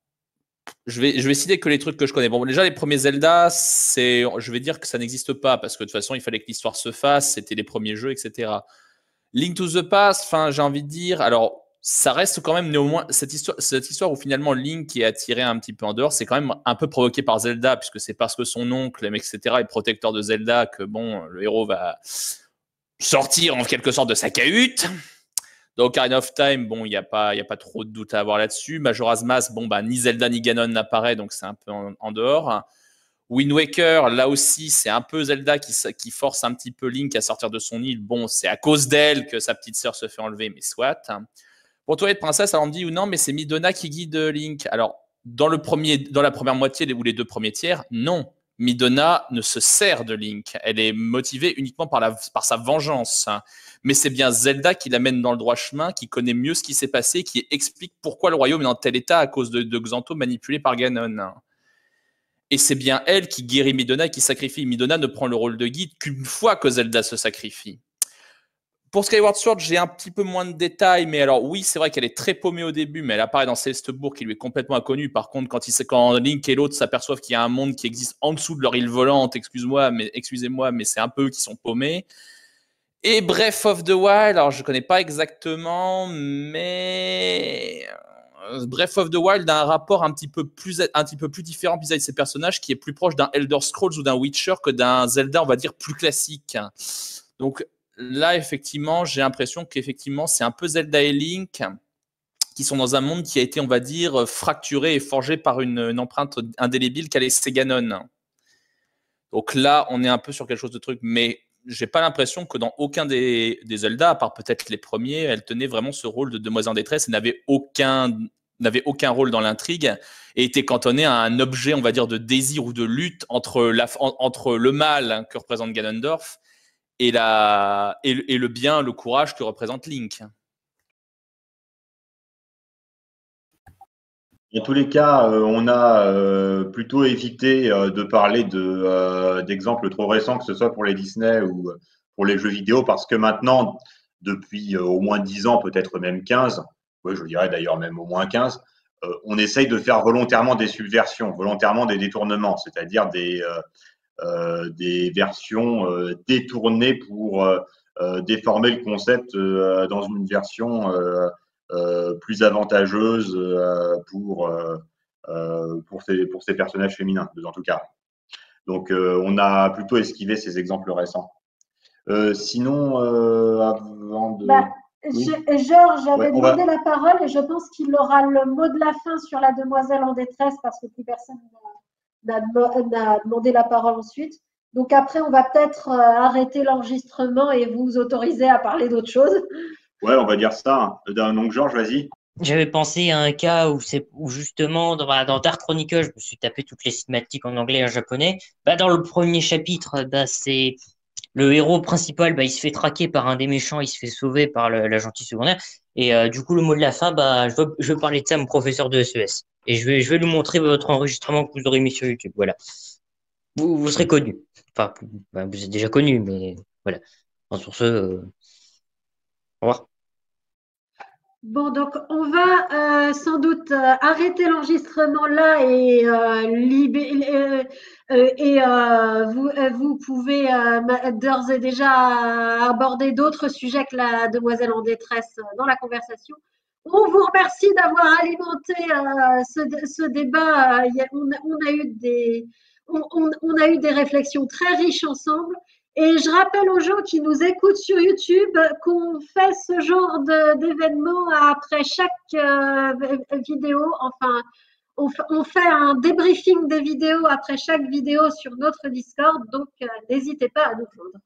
je vais citer que les trucs que je connais. Bon, déjà les premiers Zelda, je vais dire que ça n'existe pas parce que de toute façon il fallait que l'histoire se fasse, c'était les premiers jeux, etc. Link to the Past, enfin j'ai envie de dire, alors ça reste quand même néanmoins cette histoire où finalement Link est attiré un petit peu en dehors, c'est quand même un peu provoqué par Zelda, puisque c'est parce que son oncle, etc., est protecteur de Zelda que bon, le héros va sortir en quelque sorte de sa cahute. Donc Ocarina of Time, bon, il n'y a pas trop de doute à avoir là-dessus. Majora's Mask, bon, bah, ni Zelda ni Ganon n'apparaît, donc c'est un peu en dehors. Wind Waker, là aussi, c'est un peu Zelda qui force un petit peu Link à sortir de son île. Bon, c'est à cause d'elle que sa petite sœur se fait enlever, mais soit. Pour Twilight Princess, alors on me dit ou non, mais c'est Midona qui guide Link. Alors, dans la première moitié ou les 2 premiers tiers, non. Midona ne se sert de Link. Elle est motivée uniquement par sa vengeance. Mais c'est bien Zelda qui l'amène dans le droit chemin, qui connaît mieux ce qui s'est passé, qui explique pourquoi le royaume est dans tel état à cause de Xanto manipulé par Ganon. Et c'est bien elle qui guérit Midona et qui sacrifie. Midona ne prend le rôle de guide qu'une fois que Zelda se sacrifie. Pour Skyward Sword, j'ai un petit peu moins de détails, mais alors oui, c'est vrai qu'elle est très paumée au début, mais elle apparaît dans Célestebourg qui lui est complètement inconnue. Par contre, quand Link et l'autre s'aperçoivent qu'il y a un monde qui existe en dessous de leur île volante, excusez-moi, mais c'est un peu eux qui sont paumés. Et Breath of the Wild, alors je ne connais pas exactement, mais Breath of the Wild a un rapport un petit peu plus différent vis-à-vis de ces personnages, qui est plus proche d'un Elder Scrolls ou d'un Witcher que d'un Zelda, on va dire, plus classique. Donc là, effectivement, j'ai l'impression qu'effectivement, c'est un peu Zelda et Link qui sont dans un monde qui a été, on va dire, fracturé et forgé par une empreinte indélébile qu'a laissé Ganon. Donc là, on est un peu sur quelque chose de truc, mais j'ai pas l'impression que dans aucun des Zelda, à part peut-être les premiers, elle tenait vraiment ce rôle de demoiselle en détresse et n'avait aucun rôle dans l'intrigue et était cantonnée à un objet, on va dire, de désir ou de lutte entre le mal que représente Ganondorf et le bien, le courage que représente Link. Dans tous les cas, on a plutôt évité de parler d'exemples trop récents, que ce soit pour les Disney ou pour les jeux vidéo, parce que maintenant, depuis au moins 10 ans, peut-être même 15, ouais, je dirais d'ailleurs même au moins 15, on essaye de faire volontairement des subversions, volontairement des détournements, c'est-à-dire des versions détournées pour déformer le concept dans une version plus avantageuse pour ces personnages féminins, en tout cas. Donc, on a plutôt esquivé ces exemples récents. Sinon, avant de… Oui. Georges avait demandé la parole et je pense qu'il aura le mot de la fin sur la demoiselle en détresse parce que plus personne n'a demandé la parole ensuite. Donc après, on va peut-être arrêter l'enregistrement et vous autoriser à parler d'autre chose. Ouais, on va dire ça. Donc Georges, vas-y. J'avais pensé à un cas où justement dans Dark Chronicle, je me suis tapé toutes les cinématiques en anglais et en japonais. Dans le premier chapitre, c'est le héros principal, il se fait traquer par un des méchants, il se fait sauver par la gentille secondaire. Et du coup, le mot de la fin, je veux parler de ça à mon professeur de SES. Et je vais lui montrer votre enregistrement que vous aurez mis sur YouTube. Voilà. Vous serez connu. Enfin, vous êtes déjà connu, mais voilà. Sur ce, au revoir. Bon, donc on va sans doute arrêter l'enregistrement là et vous pouvez d'ores et déjà aborder d'autres sujets que la demoiselle en détresse dans la conversation. On vous remercie d'avoir alimenté ce débat. On a eu des réflexions très riches ensemble. Et je rappelle aux gens qui nous écoutent sur YouTube qu'on fait ce genre d'événement après chaque vidéo. Enfin, on fait un débriefing des vidéos après chaque vidéo sur notre Discord, donc n'hésitez pas à nous joindre.